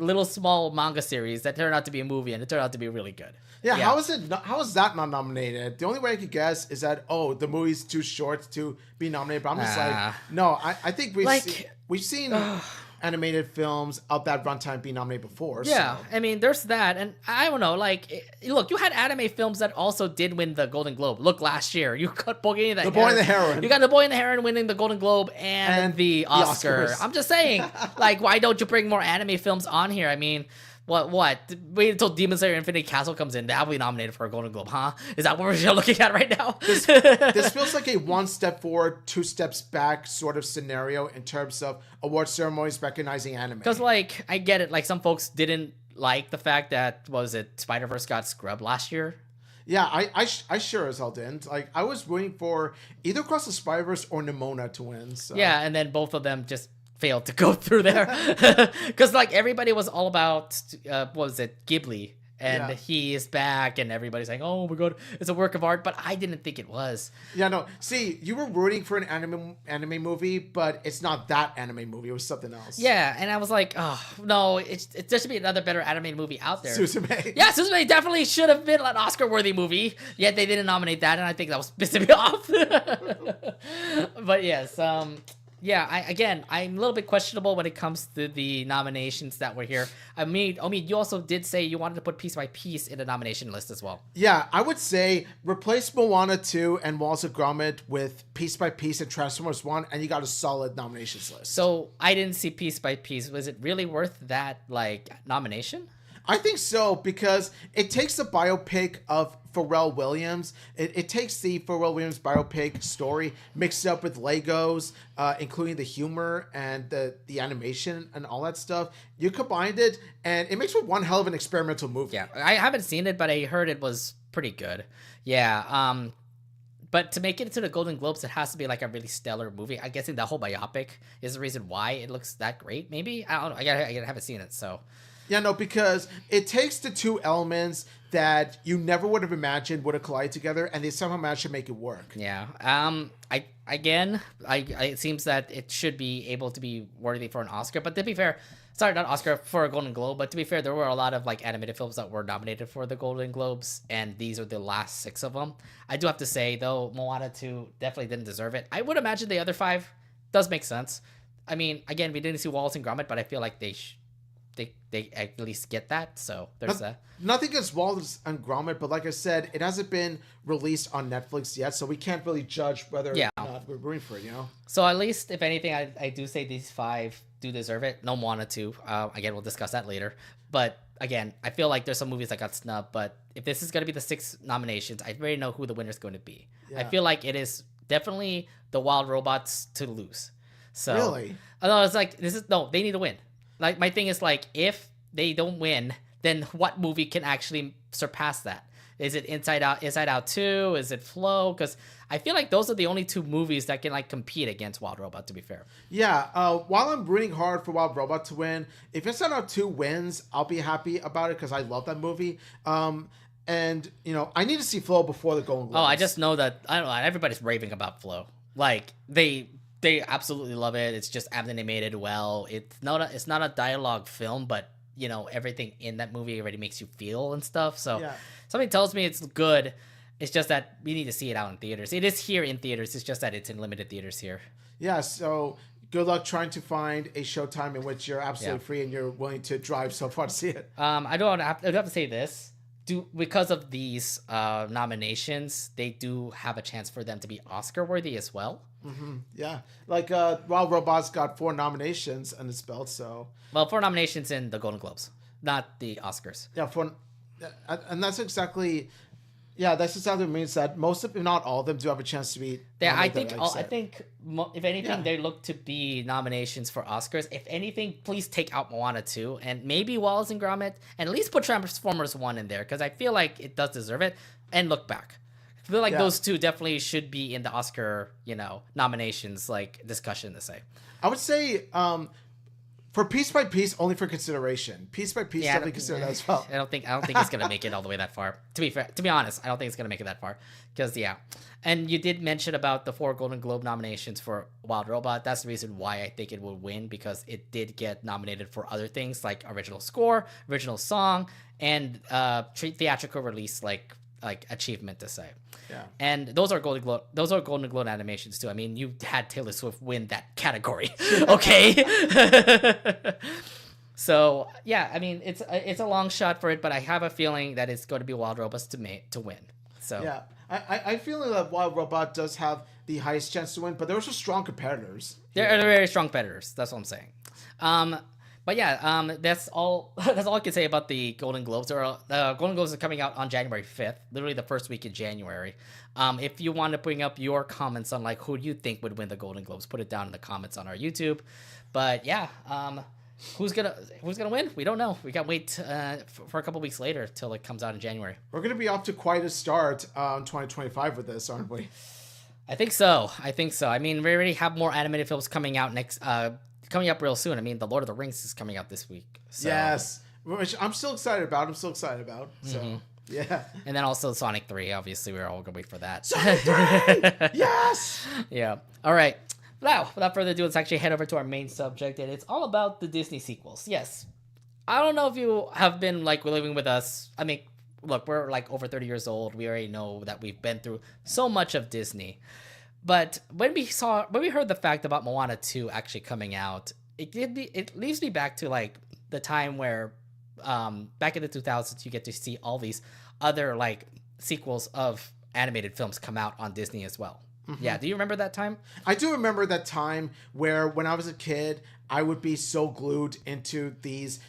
little small manga series that turned out to be a movie, and it turned out to be really good. Yeah, how is that not nominated? The only way I could guess is that the movie's too short to be nominated. But I'm just like, no, I think we've seen animated films of that runtime be nominated before. Yeah, so. I mean, there's that, and I don't know. Like, look, you had anime films that also did win the Golden Globe. Look, last year you got The Boy and the Heron. You got The Boy and the Heron winning the Golden Globe and the Oscar. I'm just saying, like, why don't you bring more anime films on here? I mean. What? Wait until Demon Slayer Infinite Castle comes in. That'll be nominated for a Golden Globe, huh? Is that what we're looking at right now? This feels like a one step forward, two steps back sort of scenario in terms of award ceremonies recognizing anime. Because, like, I get it. Like, some folks didn't like the fact that, Spider-Verse got scrubbed last year. Yeah, I sure as hell didn't. Like, I was rooting for either Across the Spider-Verse or Moana to win. So. Yeah, and then both of them just failed to go through there because like everybody was all about Ghibli, and he is back, and everybody's like, oh my god, it's a work of art, but I didn't think it was. Yeah, no, see, you were rooting for an anime movie, but it's not that anime movie. It was something else. Yeah, and I was like, oh no, there should be another better anime movie out there. Suzume. Yeah, Suzume definitely should have been an Oscar worthy movie, yet they didn't nominate that, and I think that was pissing me off. But yes, yeah, I'm a little bit questionable when it comes to the nominations that were here. I mean, you also did say you wanted to put Piece by Piece in the nomination list as well. Yeah, I would say replace Moana 2 and Walls of Gromit with Piece by Piece and Transformers 1, and you got a solid nominations list. So I didn't see Piece by Piece. Was it really worth that, like, nomination? I think so, because it takes the biopic of Pharrell Williams. It takes the Pharrell Williams biopic story, mixed it up with Legos, including the humor and the animation and all that stuff. You combined it, and it makes for one hell of an experimental movie. Yeah, I haven't seen it, but I heard it was pretty good. Yeah, but to make it into the Golden Globes, it has to be like a really stellar movie. I'm guessing the whole biopic is the reason why it looks that great, maybe? I don't know. I haven't seen it, so... Yeah, no, because it takes the two elements that you never would have imagined would have collided together, and they somehow managed to make it work. Yeah. It seems that it should be able to be worthy for an Oscar, but to be fair, sorry, not Oscar, for a Golden Globe, but to be fair, there were a lot of like animated films that were nominated for the Golden Globes, and these are the last 6 of them. I do have to say, though, Moana 2 definitely didn't deserve it. I would imagine the other 5 does make sense. I mean, again, we didn't see Wallace and Gromit, but I feel like they at least get that, so there's that. Nothing against Wallace and Gromit, but like I said, it hasn't been released on Netflix yet, so we can't really judge whether or not we're rooting for it, you know? So at least, if anything, I do say these 5 do deserve it. No Moana 2. Again, we'll discuss that later. But again, I feel like there's some movies that got snubbed, but if this is going to be the 6 nominations, I already know who the winner's going to be. Yeah. I feel like it is definitely the Wild Robots to lose. So, really? No, it's like, they need to win. Like, my thing is, like, if they don't win, then what movie can actually surpass that? Is it Inside Out 2? Is it Flow? Because I feel like those are the only 2 movies that can, like, compete against Wild Robot, to be fair. Yeah, while I'm rooting hard for Wild Robot to win, if Inside Out 2 wins, I'll be happy about it because I love that movie. And, you know, I need to see Flow before the Golden Globes. Oh, I just know that, I don't know, everybody's raving about Flow. Like, they absolutely love it. It's just animated well. It's not a dialogue film, but you know, everything in that movie already makes you feel and stuff. So something tells me it's good. It's just that we need to see it out in theaters. It is here in theaters. It's just that it's in limited theaters here. Yeah. So good luck trying to find a showtime in which you're absolutely free and you're willing to drive so far to see it. I do have to say this. because of these nominations, they do have a chance for them to be Oscar worthy as well. Yeah, like Wild Robots got 4 nominations on its belt, so Well, 4 nominations in the Golden Globes, not the Oscars. yeah, and that's exactly. Yeah, that's exactly what it means that most of, if not all of them, do have a chance to be. Yeah, I nominated, think like you I said. think if anything, Yeah. they look to be nominations for Oscars. If anything, please take out Moana 2 and maybe Wallace and Gromit, and at least put Transformers 1 in there because I feel like it does deserve it. And Look Back. I feel like Yeah. those two definitely should be in the Oscar, nominations discussion to say. I would say for Piece by Piece, only for consideration. Piece by Piece, definitely consider that as well. I don't think it's gonna make it all the way that far. To be honest, I don't think it's gonna make it that far. Because and you did mention about the 4 Golden Globe nominations for Wild Robot. That's the reason why I think it will win, because it did get nominated for other things like original score, original song, and theatrical release like achievement to say. Yeah. And those are Golden Globe animations too. I mean, you had Taylor Swift win that category. Okay. So yeah, I mean, it's a long shot for it, but I have a feeling that it's going to be Wild Robots to win. So Yeah, I feel that Wild Robot does have the highest chance to win, but there are also strong competitors. they're very strong competitors. That's what I'm saying. But yeah, that's all. That's all I can say about the Golden Globes. The Golden Globes are coming out on January 5th, literally the first week in January. If you want to bring up your comments on who do you think would win the Golden Globes, put it down in the comments on our YouTube. But yeah, who's gonna win? We don't know. We got to wait for a couple weeks later till it comes out in January. We're going to be off to quite a start 2025 with this, aren't we? I think so. I mean, we already have more animated films coming out coming up real soon. I mean, The Lord of the Rings is coming out this week. So. Yes, which I'm still excited about. So, yeah. And then also Sonic 3. Obviously, we're all going to wait for that. Sonic 3! Yes! Yeah. All right. Now, without further ado, let's actually head over to our main subject, and it's all about the Disney sequels. Yes. I don't know if you have been living with us. I mean, look, we're over 30 years old. We already know that we've been through so much of Disney. But when we heard the fact about Moana 2 actually coming out, it leaves me back to the time where back in the 2000s you get to see all these other sequels of animated films come out on Disney as well. Mm-hmm. Yeah, do you remember that time? I do remember that time where when I was a kid, I would be so glued into these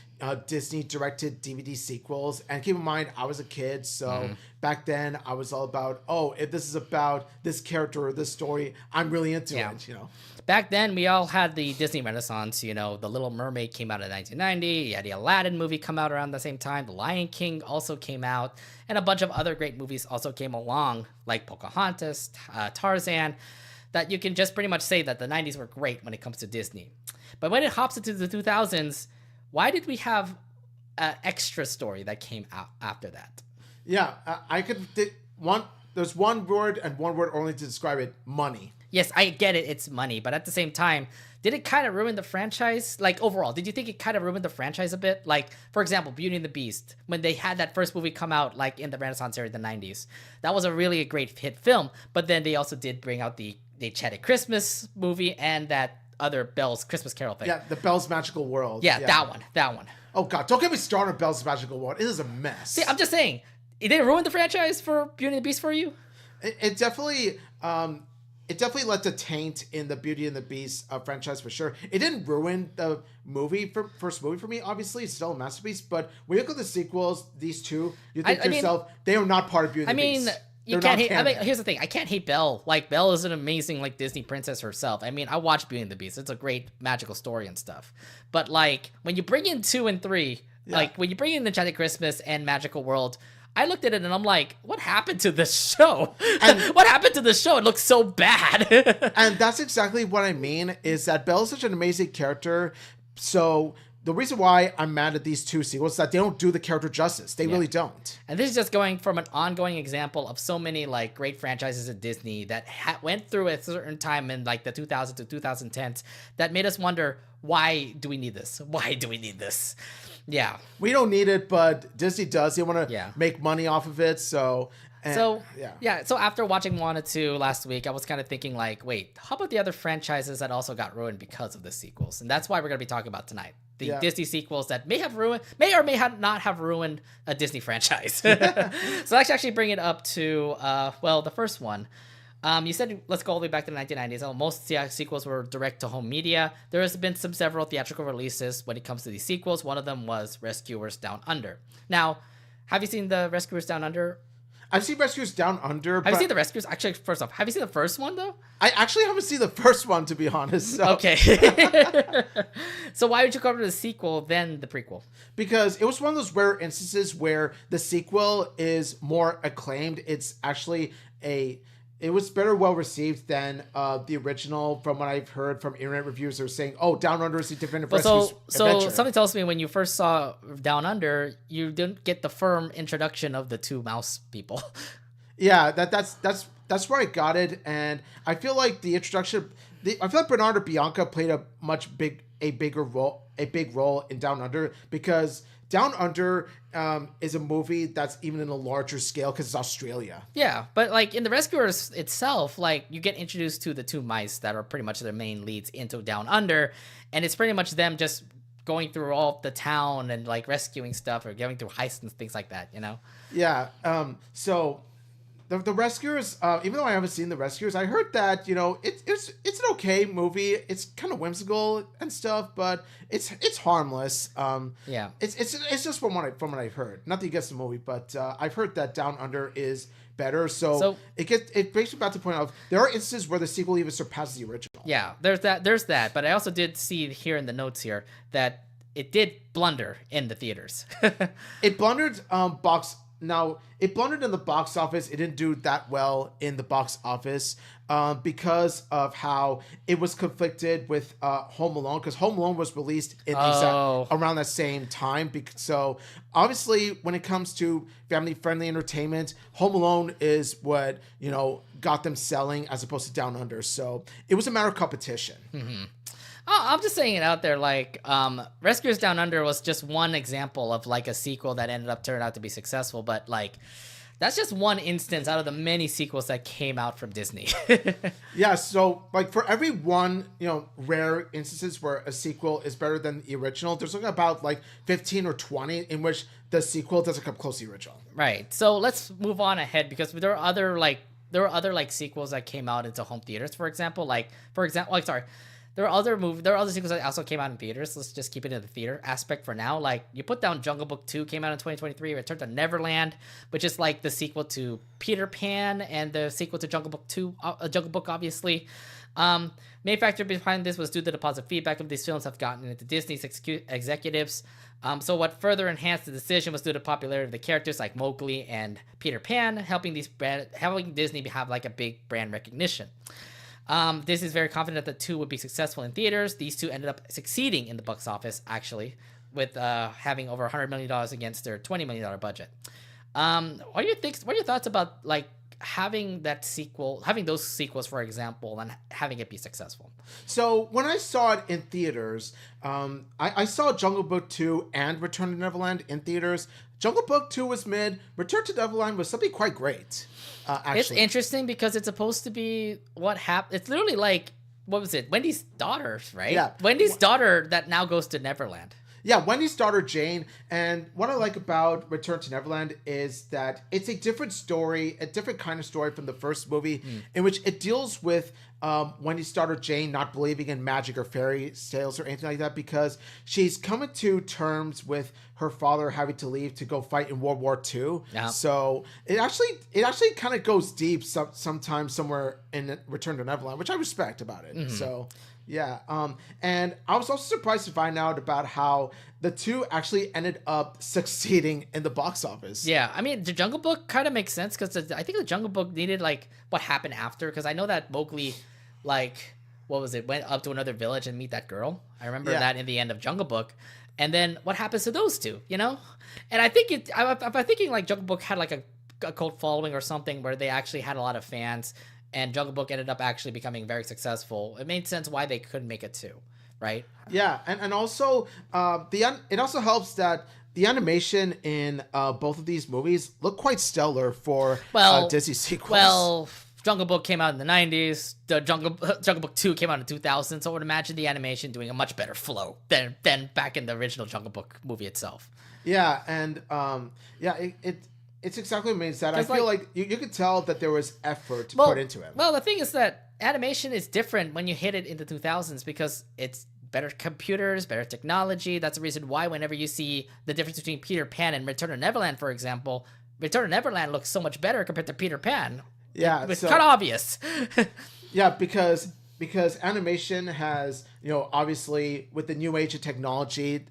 Disney directed DVD sequels. And keep in mind, I was a kid, so back then I was all about, if this is about this character or this story, I'm really into it, Back then, we all had the Disney Renaissance. The Little Mermaid came out in 1990. You had the Aladdin movie come out around the same time. The Lion King also came out. And a bunch of other great movies also came along, like Pocahontas, Tarzan, that you can just pretty much say that the 90s were great when it comes to Disney. But when it hops into the 2000s, why did we have an extra story that came out after that? Yeah, I could... There's one word and one word only to describe it: money. Yes, I get it. It's money. But at the same time, did it kind of ruin the franchise? Overall, did you think it kind of ruined the franchise a bit? For example, Beauty and the Beast, when they had that first movie come out, in the Renaissance era in the 90s. That was a really great hit film. But then they also did bring out the Enchanted Christmas movie and that other Belle's Christmas Carol thing. Yeah, the Belle's Magical World. Yeah, that one. Oh, God, don't get me started on Belle's Magical World. It is a mess. See, I'm just saying, did it ruin the franchise for Beauty and the Beast for you? It definitely left a taint in the Beauty and the Beast franchise for sure. It didn't ruin the first movie for me. Obviously, it's still a masterpiece. But when you look at the sequels, these two, you think to yourself, they are not part of Beauty and the Beast. You can't hate. Here's the thing. I can't hate Belle. Belle is an amazing Disney princess herself. I mean, I watched Beauty and the Beast. It's a great magical story and stuff. But when you bring in 2 and 3, when you bring in Enchanted Christmas and Magical World, I looked at it and I'm like, what happened to this show? And what happened to the show? It looks so bad. And that's exactly what I mean, is that Belle is such an amazing character. So the reason why I'm mad at these 2 sequels is that they don't do the character justice. They really don't. And this is just going from an ongoing example of so many great franchises at Disney that went through a certain time in the 2000s to 2010s that made us wonder, why do we need this? Why do we need this? Yeah. We don't need it, but Disney does. They want to make money off of it, so... So after watching Moana 2 last week, I was kind of thinking wait, how about the other franchises that also got ruined because of the sequels? And that's why we're going to be talking about tonight. the Disney sequels that may or may not have ruined a Disney franchise. So let's actually bring it up to the first one. You said let's go all the way back to the 1990s. Most sequels were direct-to-home media. There has been several theatrical releases when it comes to these sequels. One of them was Rescuers Down Under. Now, have you seen the Rescuers Down Under? I've seen Rescuers Down Under. Have you seen the Rescuers? Actually, first off, have you seen the first one, though? I actually haven't seen the first one, to be honest. So. Okay. So why would you cover the sequel then the prequel? Because it was one of those rare instances where the sequel is more acclaimed. It's actually it was better well received than the original. From what I've heard from internet reviews, they're saying, "Oh, Down Under is a different Rescuers adventure." So something tells me when you first saw Down Under, you didn't get the firm introduction of the two mouse people. Yeah, that's where I got it, and I feel like the introduction. I feel like Bernardo Bianca played a big role in Down Under, because Down Under is a movie that's even in a larger scale because it's Australia. Yeah, but like in the Rescuers itself, like you get introduced to the two mice that are pretty much their main leads into Down Under, and it's pretty much them just going through all the town and like rescuing stuff or going through heists and things like that, you know? Yeah. So the Rescuers, even though I haven't seen the Rescuers, I heard that it's an okay movie. It's kind of whimsical and stuff, but it's harmless. Yeah. It's just from what I've heard. Nothing against the movie, but I've heard that Down Under is better. So it brings me back to the point of there are instances where the sequel even surpasses the original. Yeah, there's that. But I also did see here in the notes here that it did blunder in the theaters. It blundered Now, it blundered in the box office. It didn't do that well in the box office because of how it was conflicted with Home Alone, because Home Alone was released around that same time. So, obviously, when it comes to family-friendly entertainment, Home Alone is what, got them selling as opposed to Down Under. So, it was a matter of competition. Mm-hmm. I'm just saying it out there, like, Rescuers Down Under was just one example of, like, a sequel that turned out to be successful, but, like, that's just one instance out of the many sequels that came out from Disney. Yeah, so, like, for every one, rare instances where a sequel is better than the original, there's like about, like, 15 or 20 in which the sequel doesn't come close to the original. Right, so let's move on ahead, because there were other sequels that came out into home theaters, There are other sequels that also came out in theaters. Let's just keep it in the theater aspect for now. Like, you put down Jungle Book 2 came out in 2023, Return to Neverland, which is like the sequel to Peter Pan and the sequel to Jungle Book 2, Jungle Book, obviously. Main factor behind this was due to the positive feedback of these films have gotten into Disney's executives. So what further enhanced the decision was due to the popularity of the characters like Mowgli and Peter Pan, helping Disney have like a big brand recognition. Disney is very confident that the two would be successful in theaters. These two ended up succeeding in the box office, actually, with having over $100 million against their $20 million budget. What are your thoughts about like having those sequels, for example, and having it be successful? So when I saw it in theaters, I saw Jungle Book 2 and Return to Neverland in theaters. Jungle Book 2 was mid. Return to Neverland was something quite great. Actually. It's interesting because it's supposed to be what happened. It's literally like, what was it? Wendy's daughter, right? Yeah. Wendy's daughter that now goes to Neverland. Yeah, Wendy's daughter, Jane. And what I like about Return to Neverland is that it's a different story, a different kind of story from the first movie, in which it deals with Wendy's daughter, Jane, not believing in magic or fairy tales or anything like that, because she's coming to terms with her father having to leave to go fight in World War II. Yeah. So it actually kind of goes deep sometimes somewhere in Return to Neverland, which I respect about it. Mm-hmm. So... yeah, and I was also surprised to find out about how the two actually ended up succeeding in the box office. Yeah, I mean, the Jungle Book kind of makes sense because I think the Jungle Book needed, like, what happened after, because I know that Mowgli, like, went up to another village and meet that girl. I remember that in the end of Jungle Book. And then what happens to those two, And I think I'm thinking, like, Jungle Book had, like, a cult following or something where they actually had a lot of fans, and Jungle Book ended up actually becoming very successful. It made sense why they couldn't make it too, right? Yeah, and also it also helps that the animation in both of these movies look quite stellar for Disney sequels. Well, Jungle Book came out in the 90s. The Jungle Book 2 came out in 2000. So I would imagine the animation doing a much better flow than back in the original Jungle Book movie itself. Yeah, and it's exactly what means that I feel like you could tell that there was effort put into it. Well, the thing is that animation is different when you hit it in the 2000s because it's better computers, better technology. That's the reason why whenever you see the difference between Peter Pan and Return to Neverland, for example, Return to Neverland looks so much better compared to Peter Pan. Yeah, it's kind of obvious. Yeah, because animation has, obviously with the new age of technology,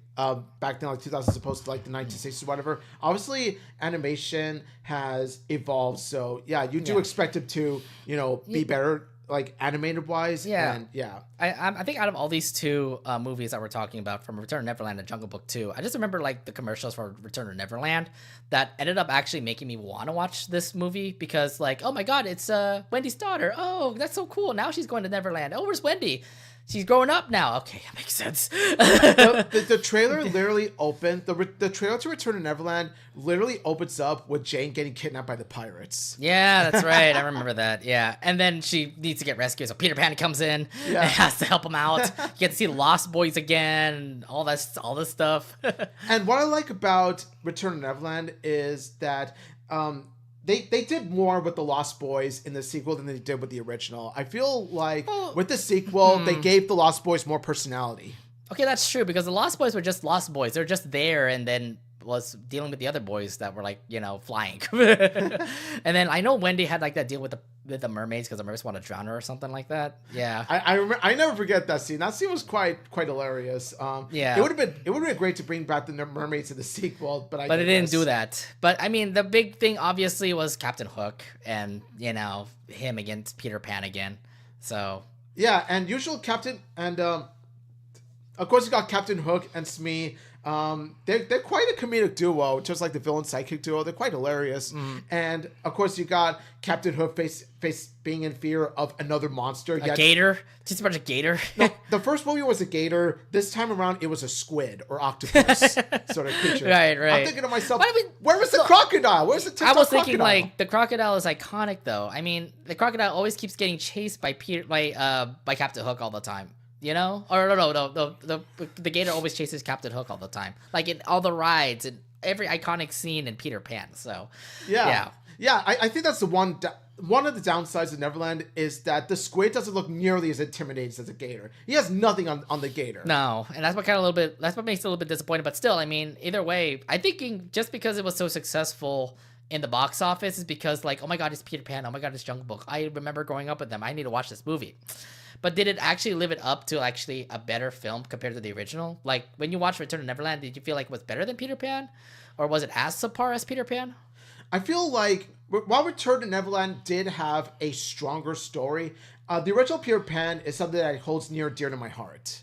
back then like 2000 as opposed to like the 1960s or whatever, obviously animation has evolved. So yeah, you do expect it to, be better, like animated wise. Yeah. And yeah. I think out of all these two movies that we're talking about, from Return to Neverland and Jungle Book 2, I just remember like the commercials for Return to Neverland that ended up actually making me want to watch this movie because like, oh my God, it's Wendy's daughter. Oh, that's so cool. Now she's going to Neverland. Oh, where's Wendy? She's growing up now. Okay, that makes sense. the trailer literally opened. The trailer to Return to Neverland literally opens up with Jane getting kidnapped by the pirates. Yeah, that's right. I remember that. Yeah, and then she needs to get rescued, so Peter Pan comes in and has to help him out. You get to see Lost Boys again, all this stuff. And what I like about Return to Neverland is that They did more with the Lost Boys in the sequel than they did with the original. I feel like with the sequel, they gave the Lost Boys more personality. Okay, that's true, because the Lost Boys were just Lost Boys. They're just there and then was dealing with the other boys that were like, flying. And then I know Wendy had like that deal with the mermaids because the mermaids want to drown her or something like that. Yeah. I remember, I never forget that scene. That scene was quite hilarious. Yeah. It would have been great to bring back the mermaids in the sequel, but it didn't do that. But I mean, the big thing obviously was Captain Hook and, him against Peter Pan again. So yeah, and usual Captain and of course you got Captain Hook and Smee. They're quite a comedic duo, just like the villain sidekick duo. They're quite hilarious. And of course you got Captain Hook face being in fear of another monster. A gator? Just a bunch of gator? No, the first movie was a gator. This time around it was a squid or octopus sort of creature. Right. I'm thinking to myself, where was the crocodile? Where's the TikTok I was thinking crocodile? like the crocodile is iconic though. I mean, the crocodile always keeps getting chased by Captain Hook all the time. Or no, the gator always chases Captain Hook all the time, like in all the rides and every iconic scene in Peter Pan. So yeah. I think that's the one of the downsides of Neverland is that the squid doesn't look nearly as intimidating as a gator. He has nothing on the gator. No, and that's what makes it a little bit disappointing. But still, I mean, either way, I think just because it was so successful in the box office is because like, oh my God, it's Peter Pan. Oh my God, it's Jungle Book. I remember growing up with them. I need to watch this movie. But did it actually live it up to actually a better film compared to the original? Like, when you watched Return to Neverland, did you feel like it was better than Peter Pan? Or was it as subpar as Peter Pan? I feel like while Return to Neverland did have a stronger story, the original Peter Pan is something that holds near and dear to my heart.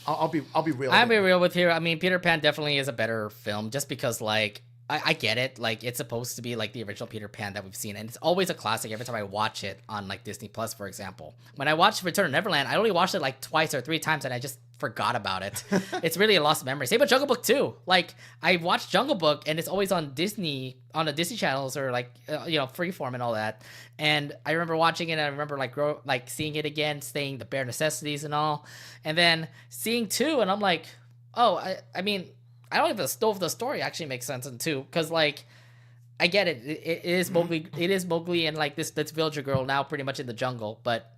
I'll be real. I'll be real with you. I mean, Peter Pan definitely is a better film just because, like, I get it. Like, it's supposed to be like the original Peter Pan that we've seen, and it's always a classic every time I watch it on like Disney Plus, for example. When I watched Return to Neverland, I only watched it like twice or three times, and I just forgot about it. It's really a lost memory. Same with Jungle Book too. Like, I watched Jungle Book, and it's always on Disney, on the Disney channels or like Freeform and all that. And I remember watching it, and I remember like seeing it again, saying the bare necessities and all, and then seeing 2, and I'm like, oh, I mean. I don't even know if the story actually makes sense in 2, because like I get it. It is Mowgli. It is Mowgli and like this villager girl now pretty much in the jungle, but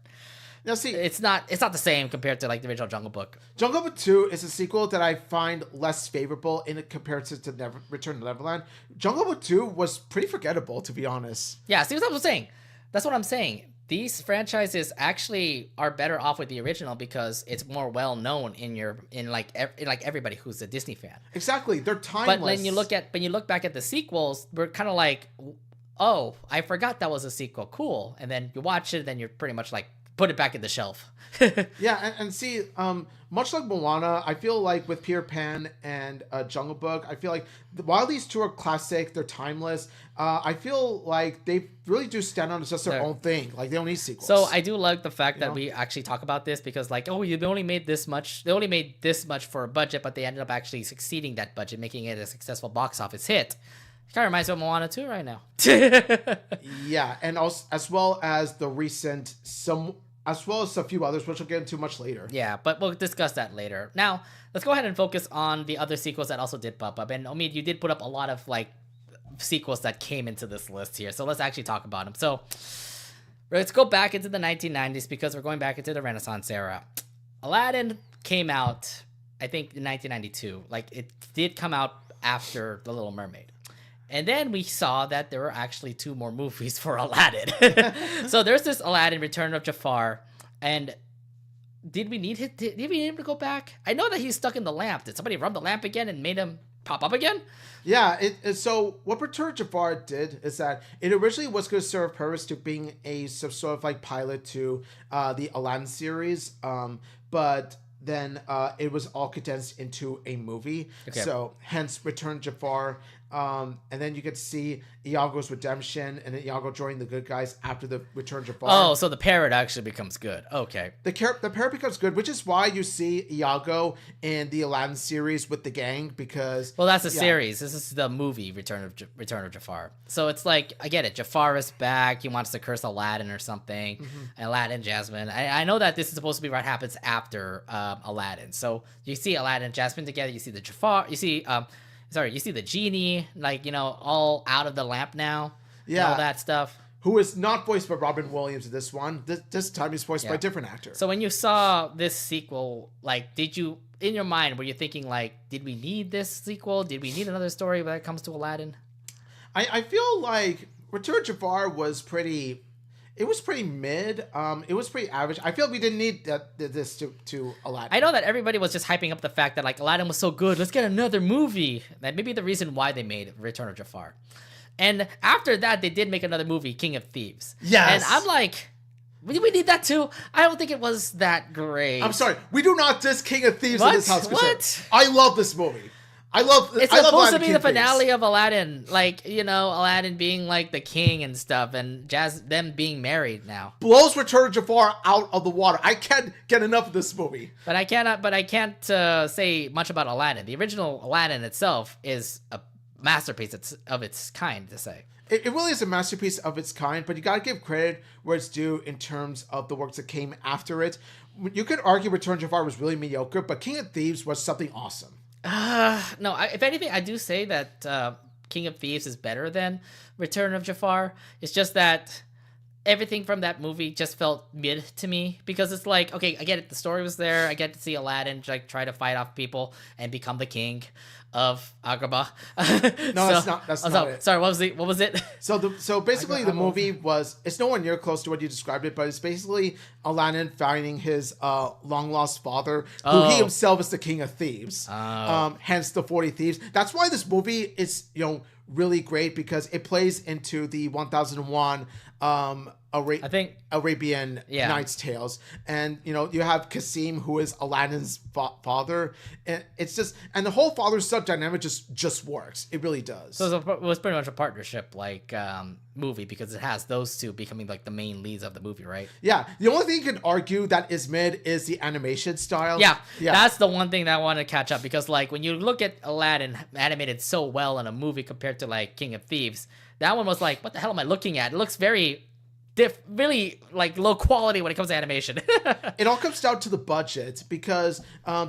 now see, it's not the same compared to like the original Jungle Book. Jungle Book 2 is a sequel that I find less favorable in comparison to Return to Neverland. Jungle Book 2 was pretty forgettable, to be honest. Yeah, see what I'm saying? That's what I'm saying. These franchises actually are better off with the original because it's more well known in everybody who's a Disney fan. Exactly, they're timeless. But when you look back at the sequels, we're kind of like, oh, I forgot that was a sequel. Cool, and then you watch it, then you're pretty much like put it back in the shelf. Yeah, and see, much like Moana, I feel like with Peter Pan and Jungle Book, I feel like while these two are classic, they're timeless. I feel like they really do stand on as just their own thing. Like, they don't need sequels. So I do like the fact that we actually talk about this because, like, oh, they only made this much for a budget, but they ended up actually succeeding that budget, making it a successful box office hit. Kind of reminds me of Moana too right now. Yeah, and also as well as the recent as well as a few others, which we'll get into much later. Yeah, but we'll discuss that later. Now, let's go ahead and focus on the other sequels that also did pop up. And Omid, you did put up a lot of like sequels that came into this list here. So let's actually talk about them. So let's go back into the 1990s because we're going back into the Renaissance era. Aladdin came out, I think, in 1992. Like, it did come out after The Little Mermaid. And then we saw that there were actually 2 more movies for Aladdin. So there's this Aladdin, Return of Jafar. And did we need him to go back? I know that he's stuck in the lamp. Did somebody rub the lamp again and made him pop up again? Yeah, so what Return of Jafar did is that it originally was going to serve purpose to being a sort of like pilot to the Aladdin series, but then it was all condensed into a movie. Okay. So hence Return of Jafar. And then you get to see Iago's redemption, and then Iago joining the good guys after the Return of Jafar. Oh, so the parrot actually becomes good. Okay. The parrot becomes good, which is why you see Iago in the Aladdin series with the gang, because... Well, that's a series. This is the movie, Return of Jafar. So it's like, I get it. Jafar is back. He wants to curse Aladdin or something. Mm-hmm. Aladdin, Jasmine. I know that this is supposed to be what happens after Aladdin. So you see Aladdin and Jasmine together. You see the Jafar. You see... you see the genie, like, you know, all out of the lamp now. Yeah. All that stuff. Who is not voiced by Robin Williams in this one. This time he's voiced by a different actor. So when you saw this sequel, like, did you, in your mind, were you thinking, like, did we need this sequel? Did we need another story when it comes to Aladdin? I feel like Return of Jafar was pretty... It was pretty mid. It was pretty average. I feel like we didn't need this to Aladdin. I know that everybody was just hyping up the fact that like Aladdin was so good. Let's get another movie. That may be the reason why they made Return of Jafar. And after that, they did make another movie, King of Thieves. Yes. And I'm like, do we need that too? I don't think it was that great. I'm sorry. We do not diss King of Thieves in this house. What? I love this movie. It's supposed to be the finale of Aladdin, like, you know, Aladdin being like the king and stuff, and them being married now. Blows Return of Jafar out of the water. I can't get enough of this movie. But I can't say much about Aladdin. The original Aladdin itself is a masterpiece of its kind, to say. It really is a masterpiece of its kind, but you gotta give credit where it's due in terms of the works that came after it. You could argue Return of Jafar was really mediocre, but King of Thieves was something awesome. No, if anything, I do say that King of Thieves is better than Return of Jafar. It's just that everything from that movie just felt mid to me, because it's like, okay, I get it, the story was there, I get to see Aladdin like try to fight off people and become the king of Agrabah. No, that's not it. Sorry, what was it? So basically the movie was, it's nowhere near close to what you described it, but it's basically Aladdin finding his long lost father, who he himself is the king of thieves. Hence the 40 Thieves. That's why this movie is, you know, really great, because it plays into the 1001 Arabian Nights Tales, and you know, you have Kasim, who is Aladdin's father, and it's just, and the whole father son dynamic just works. It really does. So it was pretty much a partnership like movie, because it has those two becoming like the main leads of the movie, right? Yeah. The only thing you can argue that is mid is the animation style. Yeah. That's the one thing that I want to catch up, because like when you look at Aladdin animated so well in a movie compared to like King of Thieves, that one was like, what the hell am I looking at? It looks very really like low quality when it comes to animation. It all comes down to the budget, because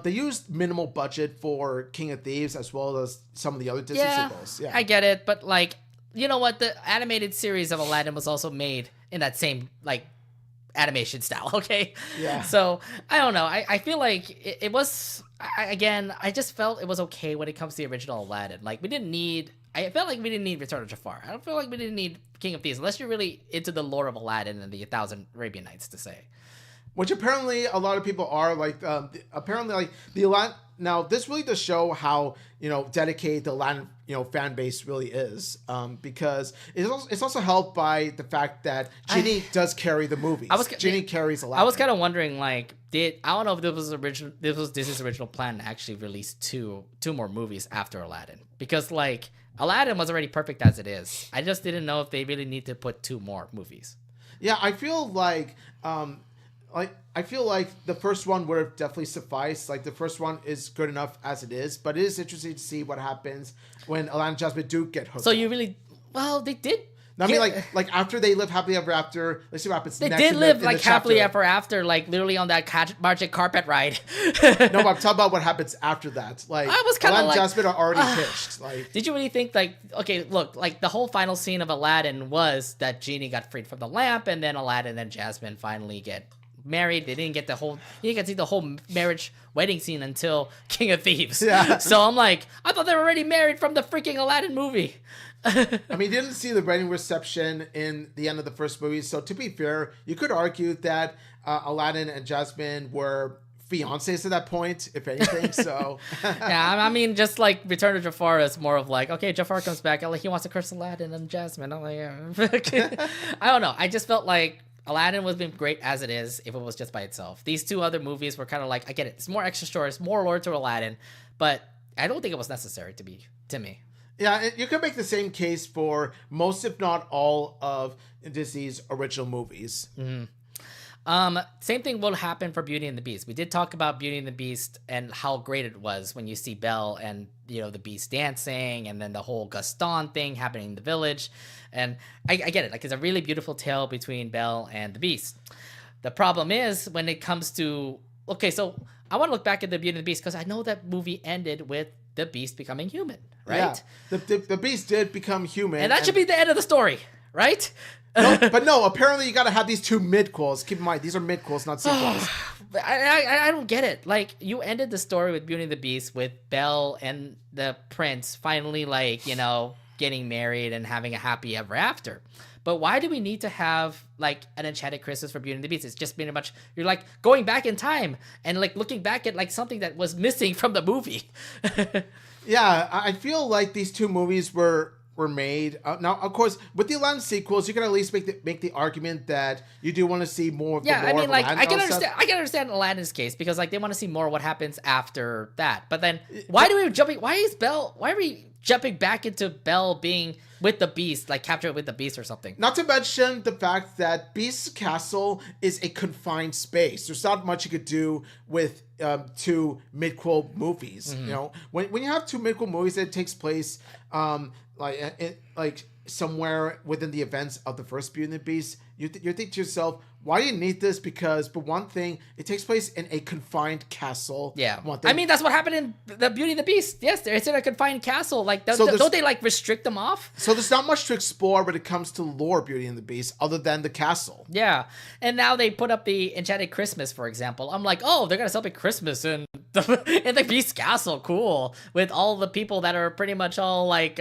they used minimal budget for King of Thieves as well as some of the other Disney sequels. Yeah, I get it, but like, you know what? The animated series of Aladdin was also made in that same like animation style. Okay. Yeah. So I don't know. I feel like it was. I just felt it was okay when it comes to the original Aladdin. Like I felt like we didn't need Return of Jafar. I don't feel like we didn't need King of Thieves, unless you're really into the lore of Aladdin and the 1,000 Arabian Nights, to say. Which apparently a lot of people are, like, apparently like the Aladdin. Now this really does show how, you know, dedicated the Aladdin, you know, fan base really is, because it's also helped by the fact that Genie does carry the movies. Genie carries Aladdin. I was kind of wondering, like, I don't know if this was Disney's original plan to actually release two more movies after Aladdin, because like Aladdin was already perfect as it is. I just didn't know if they really need to put 2 more movies. Yeah, I feel like like I feel like the first one would have definitely sufficed. Like the first one is good enough as it is, but it is interesting to see what happens when Aladdin and Jasmine do get hooked. So you really, well, they did. I mean, like after they live happily ever after. Let's see what happens. They next did in live the like chapter. happily ever after, like literally on that magic carpet ride. No, but I'm talking about what happens after that. Like I was kind of Aladdin like, and Jasmine are already pitched. Like, did you really think like, okay, look, like the whole final scene of Aladdin was that Genie got freed from the lamp, and then Aladdin and Jasmine finally get married. They didn't get the whole, you didn't get to see the whole marriage wedding scene until King of Thieves. Yeah. So I'm like, I thought they were already married from the freaking Aladdin movie. I mean, you didn't see the wedding reception in the end of the first movie. So to be fair, you could argue that Aladdin and Jasmine were fiancés at that point, if anything. So yeah, I mean, just like Return of Jafar is more of like, okay, Jafar comes back, like he wants to curse Aladdin and Jasmine. I'm like, yeah. I don't know. I just felt like Aladdin would have been great as it is if it was just by itself. These two other movies were kind of like, I get it, it's more extra stories, more lore to Aladdin, but I don't think it was necessary to me. Yeah, you can make the same case for most, if not all, of Disney's original movies. Mm-hmm. Same thing will happen for Beauty and the Beast. We did talk about Beauty and the Beast and how great it was when you see Belle and, you know, the Beast dancing, and then the whole Gaston thing happening in the village. And I get it. Like, it's a really beautiful tale between Belle and the Beast. The problem is when it comes to, okay, so I want to look back at the Beauty and the Beast because I know that movie ended with the Beast becoming human, right? Yeah, the Beast did become human. And that should be the end of the story, right? No, apparently you got to have these two midquels. Keep in mind, these are midquels, not sequels. I don't get it. Like, you ended the story with Beauty and the Beast with Belle and the prince finally, like, you know, getting married and having a happy ever after. But why do we need to have like an Enchanted Christmas for Beauty and the Beast? It's just pretty much, you're like going back in time and like looking back at like something that was missing from the movie. Yeah, I feel like these two movies were made. Now, of course, with the Aladdin sequels, you can at least make the argument that you do want to see more of the lore. I mean, like, I can understand Aladdin's case because like they want to see more what happens after that. But then why are we jumping back into Belle being with the Beast, like captured with the Beast or something? Not to mention the fact that Beast's castle is a confined space. There's not much you could do with two midquel movies. Mm-hmm. You know, when you have two midquel movies that takes place like somewhere within the events of the first Beauty and the Beast, you think to yourself, why do you need this? Because, for one thing, it takes place in a confined castle. Yeah. I mean, that's what happened in the Beauty and the Beast. Yes, it's in a confined castle. Like, don't they, like, restrict them off? So there's not much to explore when it comes to lore Beauty and the Beast other than the castle. Yeah. And now they put up the Enchanted Christmas, for example. I'm like, oh, they're going to celebrate Christmas in the Beast castle. Cool. With all the people that are pretty much all, like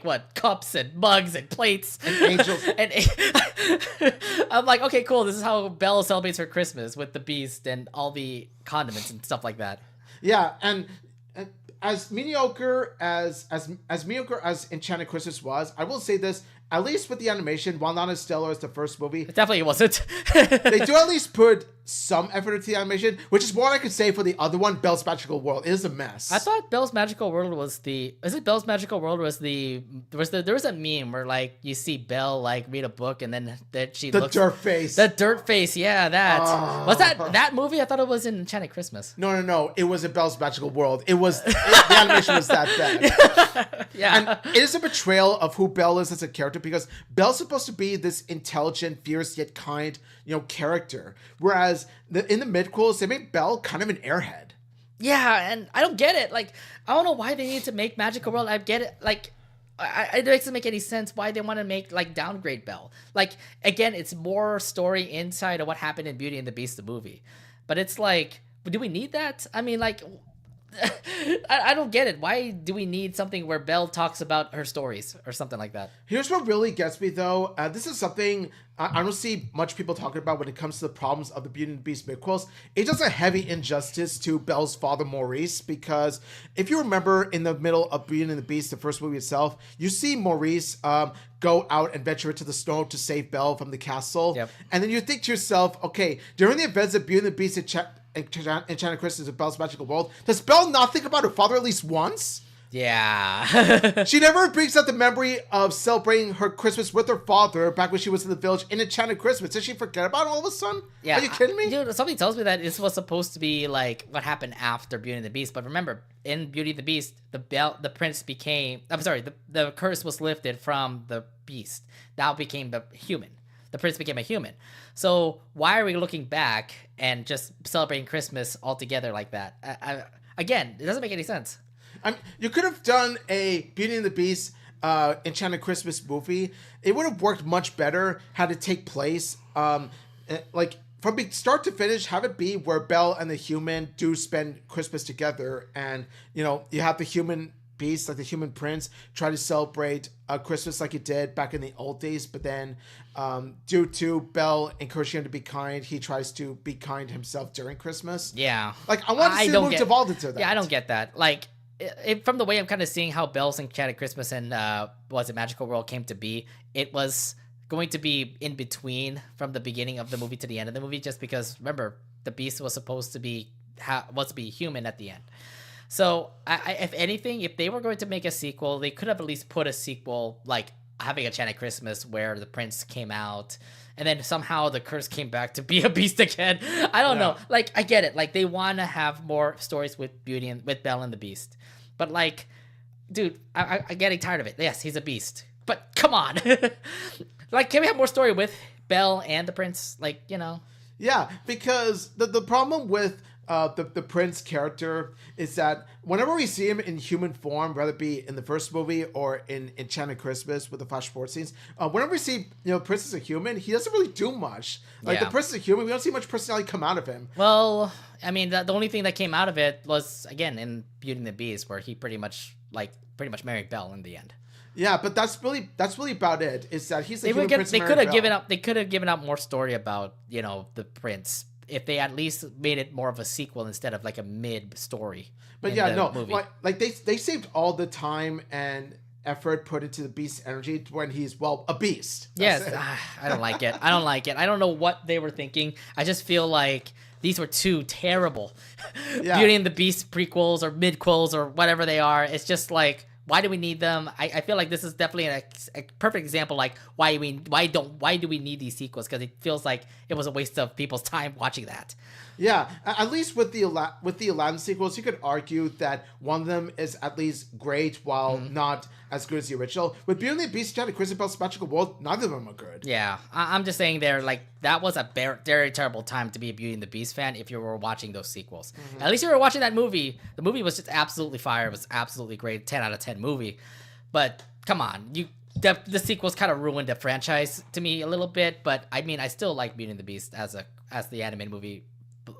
what? Cups and mugs and plates. And angels. And I'm like, okay, cool. This is how Belle celebrates her Christmas with the Beast and all the condiments and stuff like that. Yeah, and as mediocre as mediocre as Enchanted Christmas was, I will say this: at least with the animation, while not as stellar as the first movie, it definitely wasn't. They do at least put some effort into the animation, which is what I could say for the other one, Belle's Magical World. It is a mess. I thought Belle's Magical World was Belle's Magical World there was a meme where like you see Belle like read a book and then that she looks dirt face. The dirt face, yeah, that. Was that movie? I thought it was in Enchanted Christmas. No. It was in Belle's Magical World. The animation was that bad. Yeah. And it is a betrayal of who Belle is as a character because Belle's supposed to be this intelligent, fierce yet kind, character. Whereas in the midquels, they make Belle kind of an airhead. Yeah, and I don't get it. Like, I don't know why they need to make Magical World. I get it. Like, it doesn't make any sense why they want to make, like, downgrade Belle. Like, again, it's more story inside of what happened in Beauty and the Beast, the movie. But it's like, do we need that? I mean, like, I don't get it. Why do we need something where Belle talks about her stories or something like that? Here's what really gets me, though. This is something I don't see much people talking about when it comes to the problems of the Beauty and the Beast midquels. It does a heavy injustice to Belle's father, Maurice, because if you remember in the middle of Beauty and the Beast, the first movie itself, you see Maurice go out and venture into the snow to save Belle from the castle. Yep. And then you think to yourself, okay, during the events of Beauty and the Beast Enchanted Christmas of Belle's Magical World, does Belle not think about her father at least once? Yeah. She never brings up the memory of celebrating her Christmas with her father back when she was in the village in Enchanted Christmas. Did she forget about it all of a sudden? Yeah. Are you kidding me? Dude, something tells me that this was supposed to be like what happened after Beauty and the Beast. But remember, in Beauty and the Beast, the prince became. I'm sorry, the curse was lifted from the beast. Now became the human. The prince became a human. So why are we looking back and just celebrating Christmas all together like that? Again, it doesn't make any sense. You could have done a Beauty and the Beast Enchanted Christmas movie. It would have worked much better had it take place like from start to finish. Have it be where Belle and the human do spend Christmas together, and you have the human beast, like the human prince, try to celebrate Christmas like he did back in the old days, but then due to Belle encouraging him to be kind, he tries to be kind himself during Christmas. Yeah, like I want to see the movie evolve into that. Yeah, I don't get that. Like from the way I'm kind of seeing how Belle's Enchanted Christmas and was it Magical World came to be, it was going to be in between from the beginning of the movie to the end of the movie, just because remember the beast was supposed to be human at the end. So, if anything, if they were going to make a sequel, they could have at least put a sequel, like having a Enchanted Christmas where the prince came out, and then somehow the curse came back to be a beast again. I don't know. Like, I get it. Like, they want to have more stories with Beauty and with Belle and the Beast. But, like, dude, I'm getting tired of it. Yes, he's a beast. But, come on. Like, can we have more story with Belle and the prince? Like, Yeah, because the problem with the prince character is that whenever we see him in human form, whether it be in the first movie or in Enchanted Christmas with the flash forward scenes, whenever we see Prince as a human, he doesn't really do much. Like the Prince is a human, we don't see much personality come out of him. Well, I mean, the only thing that came out of it was again in Beauty and the Beast, where he pretty much married Belle in the end. Yeah, but that's really about it. Is that he's the human prince? They could have given up. They could have given up more story about the prince if they at least made it more of a sequel instead of like a mid story. But movie. Like they saved all the time and effort put into the beast's energy when he's a beast. Yes, I don't like it. I don't know what they were thinking. I just feel like these were two terrible Beauty and the Beast prequels or midquels or whatever they are. It's just like, why do we need them? I feel like this is definitely a perfect example. Like, why do we need these sequels? Because it feels like it was a waste of people's time watching that. Yeah, at least with the Aladdin sequels, you could argue that one of them is at least great while not as good as the original. With Beauty and the Beast, Enchanted Christmas, Belle's Magical World, neither of them are good. Yeah, I'm just saying that was a very terrible time to be a Beauty and the Beast fan if you were watching those sequels. At least you were watching that movie. The movie was just absolutely fire. It was absolutely great, 10 out of 10 movie. But come on, the sequels kind of ruined the franchise to me a little bit. But I mean, I still like Beauty and the Beast as the animated movie.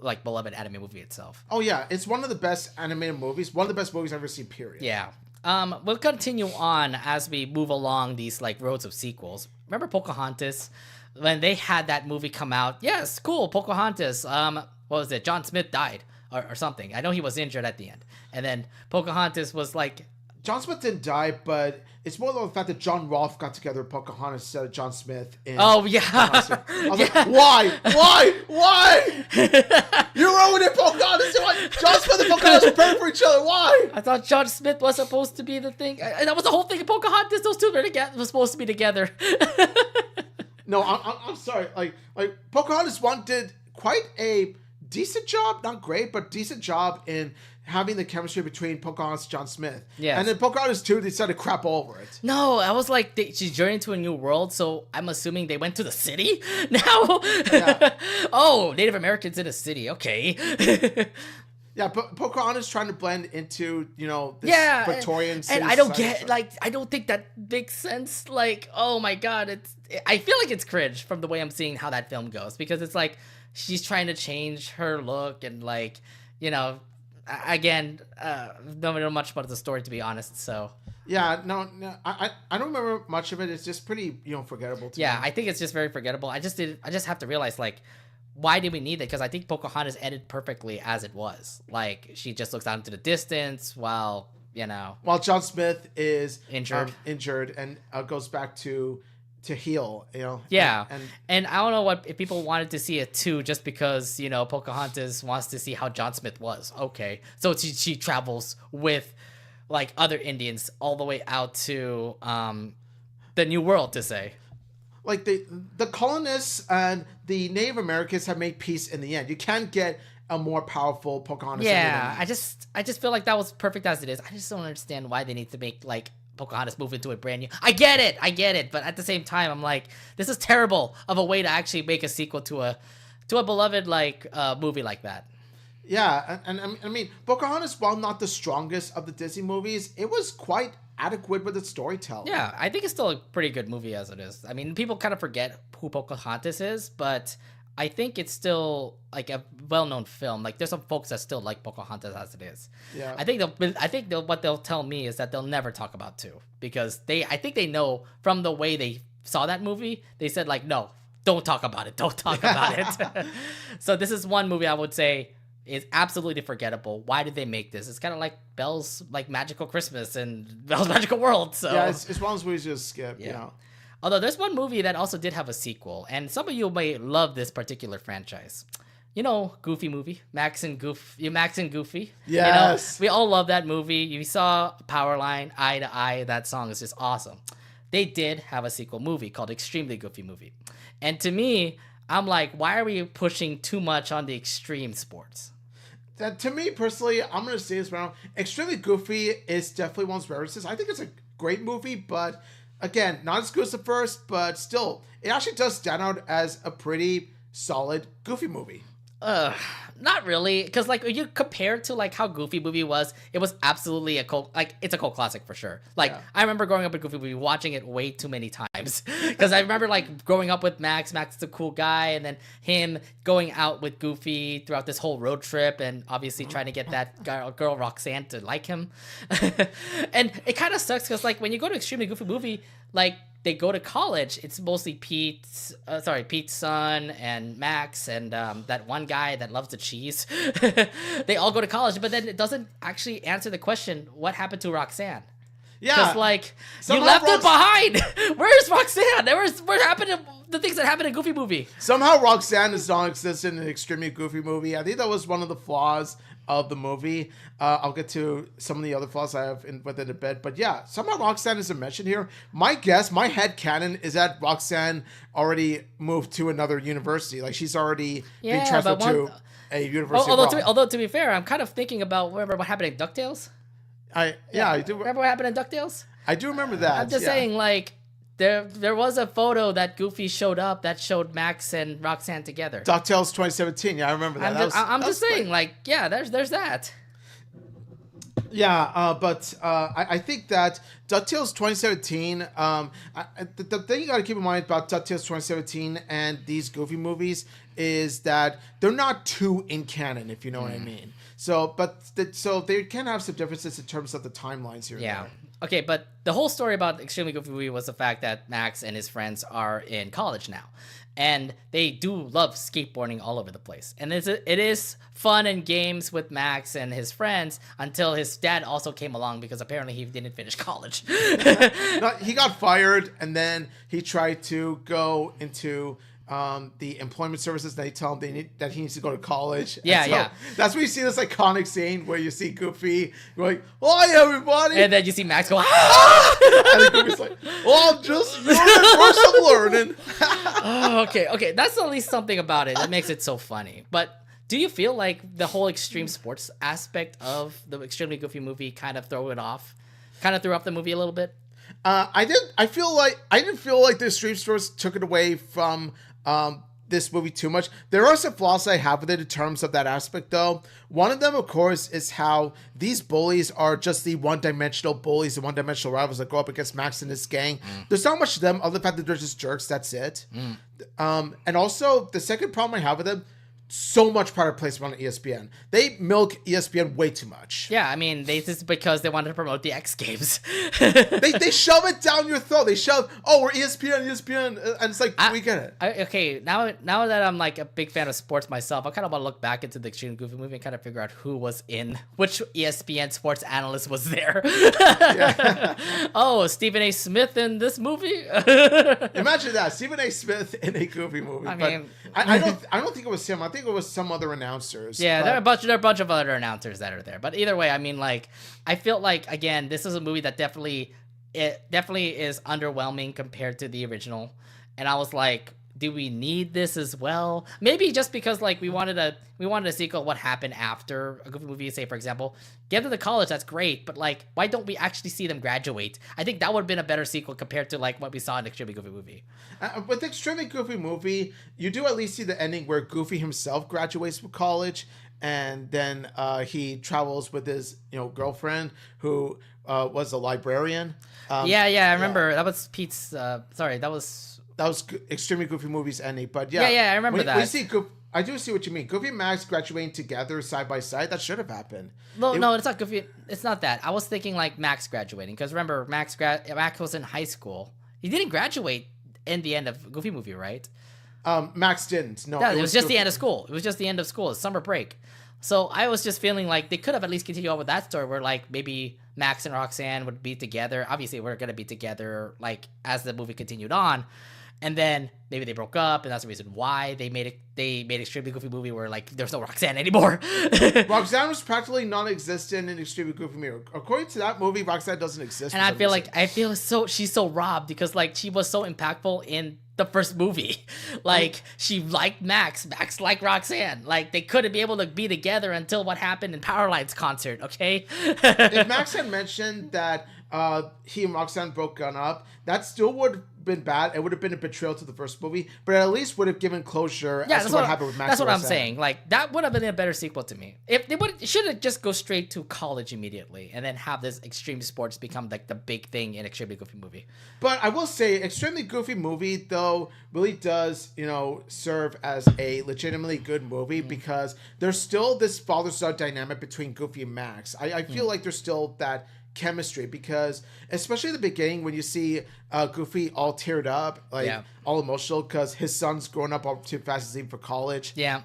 Like beloved anime movie itself. Oh yeah, it's one of the best animated movies. One of the best movies I've ever seen. Period. Yeah. We'll continue on as we move along these like roads of sequels. Remember Pocahontas when they had that movie come out? Yes, cool. Pocahontas. What was it? John Smith died or something. I know he was injured at the end, and then Pocahontas was like. John Smith didn't die, but it's more the fact that John Rolfe got together with Pocahontas instead of John Smith. Oh, yeah. I was like, why? You ruined it, Pocahontas. John Smith and Pocahontas were perfect for each other. Why? I thought John Smith was supposed to be the thing. And that was the whole thing of Pocahontas. Those two were supposed to be together. No, I'm sorry. Like Pocahontas did quite a decent job. Not great, but decent job in having the chemistry between Pocahontas and John Smith. Yeah. And then Pocahontas 2, they started to crap all over it. No, I was like, she's journeying to a new world, so I'm assuming they went to the city now? Yeah. Oh, Native Americans in a city. Okay. Yeah, but Pocahontas trying to blend into, this Victorian city. And I don't I don't think that makes sense. Like, oh my God, I feel like it's cringe from the way I'm seeing how that film goes, because it's like, she's trying to change her look and again, don't know much about the story, to be honest. So yeah, no, I don't remember much of it. It's just pretty forgettable to me. I think it's just very forgettable. I just have to realize, like, why did we need it? Because I think Pocahontas ended perfectly as it was. Like, she just looks out into the distance while John Smith is injured and goes back to heal, Yeah, and I don't know if people wanted to see it too, just because Pocahontas wants to see how John Smith was. Okay, so she travels with like other Indians all the way out to the New World to say. Like the colonists and the Native Americans have made peace in the end. You can't get a more powerful Pocahontas. Yeah, I just feel like that was perfect as it is. I just don't understand why they need to make like Pocahontas move into a brand new. I get it, but at the same time, I'm like, this is terrible of a way to actually make a sequel to a beloved like movie like that. Yeah, and I mean, Pocahontas, while not the strongest of the Disney movies, it was quite adequate with its storytelling. Yeah, I think it's still a pretty good movie as it is. I mean, people kind of forget who Pocahontas is, but I think it's still like a well-known film. Like, there's some folks that still like Pocahontas as it is. Yeah. I think what they'll tell me is that they'll never talk about 2 because I think they know from the way they saw that movie. They said like, no, don't talk about it. Don't talk about it. So this is one movie I would say is absolutely forgettable. Why did they make this? It's kind of like Belle's like Magical Christmas and Belle's Magical World. So yeah, it's one of those movies you just skip. Yeah. You know. Although there's one movie that also did have a sequel, and some of you may love this particular franchise. You know, Goofy movie, Max and Goofy. Yes. You know, we all love that movie. You saw Powerline, Eye to Eye. That song is just awesome. They did have a sequel movie called Extremely Goofy Movie. And to me, I'm like, why are we pushing too much on the extreme sports? That, to me personally, I'm going to say this right now. Extremely Goofy is definitely one of those references. I think it's a great movie, but again, not as good as the first, but still, it actually does stand out as a pretty solid Goofy movie. Not really, because like when you compare it to like how Goofy movie was, it was absolutely it's a cult classic for sure. Like yeah. I remember growing up with Goofy movie, watching it way too many times because I remember like growing up with Max is a cool guy, and then him going out with Goofy throughout this whole road trip, and obviously trying to get that girl Roxanne to like him. And it kind of sucks because like when you go to Extremely Goofy Movie, like they go to college, it's mostly Pete's son and Max and that one guy that loves the cheese. They all go to college, but then it doesn't actually answer the question, what happened to Roxanne? Yeah. Because, like, you left it behind. Where's Roxanne? What happened to the things that happened in Goofy Movie? Somehow Roxanne is non-existent in an Extremely Goofy Movie. I think that was one of the flaws of the movie. I'll get to some of the other flaws I have within a bit. But yeah, somehow Roxanne isn't mentioned here. My guess, my head canon is that Roxanne already moved to another university. Like, she's already been transferred to a university. Although to be fair, I'm kind of thinking about, remember what happened in DuckTales? I do. Remember what happened in DuckTales? I do remember that. I'm just saying, like, there was a photo that Goofy showed up that showed Max and Roxanne together. DuckTales 2017. Yeah, I remember that. I'm just saying, like, yeah, there's that. Yeah, but I think that DuckTales 2017, the thing you got to keep in mind about DuckTales 2017 and these Goofy movies is that they're not too in canon, if you know what I mean. So they can have some differences in terms of the timelines here. Yeah. Okay, but the whole story about Extremely Goofy Movie was the fact that Max and his friends are in college now. And they do love skateboarding all over the place. And it is fun and games with Max and his friends until his dad also came along because apparently he didn't finish college. He got fired, and then he tried to go into the employment services. They tell him that he needs to go to college. Yeah. That's where you see this iconic scene where you see Goofy going, "Hi, everybody," and then you see Max go, "Ah!" And then Goofy's like, "Well, I'm just for some learning." Okay. That's at least something about it that makes it so funny. But do you feel like the whole extreme sports aspect of the Extremely Goofy Movie kind of threw off the movie a little bit? I didn't feel like the extreme sports took it away from this movie too much. There are some flaws I have with it in terms of that aspect, though. One of them, of course, is how these bullies are just the one-dimensional bullies, the one-dimensional rivals that go up against Max and his gang. There's not much to them other than the fact that they're just jerks. That's it. And also, the second problem I have with them, so much product placement on ESPN. They milk ESPN way too much. Yeah, I mean, this is because they wanted to promote the X Games. they shove it down your throat. They shove, we're ESPN, and it's like, we get it. Okay, now that I'm like a big fan of sports myself, I kind of want to look back into the Extreme Goofy Movie and kind of figure out who was in, which ESPN sports analyst was there. Oh, Stephen A. Smith in this movie? Imagine that, Stephen A. Smith in a Goofy movie. I mean, I don't think it was him. I think it was some other announcers. Yeah, but... there are a bunch of other announcers that are there. But either way, I mean, like, I feel like, again, this is a movie that definitely is underwhelming compared to the original. And I was like, do we need this as well? Maybe just because, like, we wanted a sequel. What happened after a Goofy movie? Say, for example, Get to the College. That's great, but like, why don't we actually see them graduate? I think that would have been a better sequel compared to like what we saw in Extremely Goofy Movie. With the Extremely Goofy Movie, you do at least see the ending where Goofy himself graduates from college, and then he travels with his girlfriend who was a librarian. I remember that was Pete's. That was Extremely Goofy Movie's ending, but yeah, I remember that. I do see what you mean. Goofy and Max graduating together side by side. That should have happened. No, it's not Goofy. It's not that. I was thinking like Max graduating, because remember Max was in high school. He didn't graduate in the end of Goofy Movie, right? Max didn't. No, yeah, it was just the end of school. It was just the end of school. It's summer break. So I was just feeling like they could have at least continued on with that story, where like maybe Max and Roxanne would be together. Obviously, we're gonna be together like as the movie continued on. And then maybe they broke up, and that's the reason why they made Extremely Goofy Movie, where like there's no Roxanne anymore. Roxanne was practically non-existent in Extremely Goofy Movie. According to that movie, Roxanne doesn't exist. And I feel she's so robbed, because like she was so impactful in the first movie. Like she liked Max liked Roxanne. Like they couldn't be able to be together until what happened in Powerline's concert. Okay. If Max had mentioned that he and Roxanne broke up, that still would have been bad. It would have been a betrayal to the first movie, but at least would have given closure as to what happened with Max. That's what I'm saying. Like that would have been a better sequel to me. If they should have just go straight to college immediately, and then have this extreme sports become like the big thing in Extremely Goofy Movie. But I will say, Extremely Goofy Movie though really does serve as a legitimately good movie, because there's still this father-son dynamic between Goofy and Max. I feel like there's still that chemistry, because especially at the beginning when you see Goofy all teared up, all emotional because his son's growing up all too fast to leave for college. Yeah,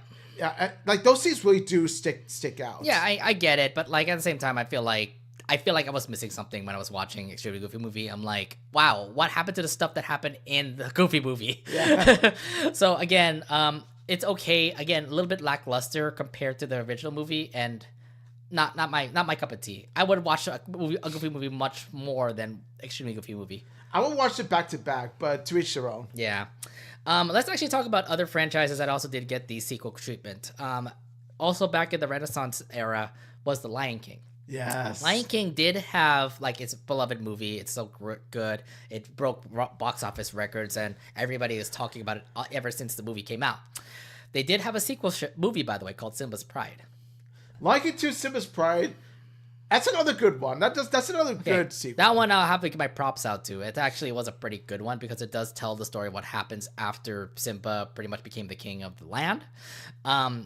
like those scenes really do stick out. Yeah, I get it, but like at the same time, I feel like I was missing something when I was watching Extremely Goofy Movie. I'm like, wow, what happened to the stuff that happened in the Goofy Movie? Yeah. So again, it's okay. Again, a little bit lackluster compared to the original movie, and not my cup of tea. I would watch a Goofy movie much more than Extremely Goofy Movie. I would watch it back to back, but to each their own. Yeah. Let's actually talk about other franchises that also did get the sequel treatment. Also back in the Renaissance era was The Lion King. Yes. Lion King did have like its beloved movie. It's so good. It broke box office records, and everybody is talking about it ever since the movie came out. They did have a sequel movie, by the way, called Simba's Pride. Lion King 2, Simba's Pride. That's another good one. That's another good sequel. That one I'll have to give my props out to. It actually was a pretty good one, because it does tell the story of what happens after Simba pretty much became the king of the land.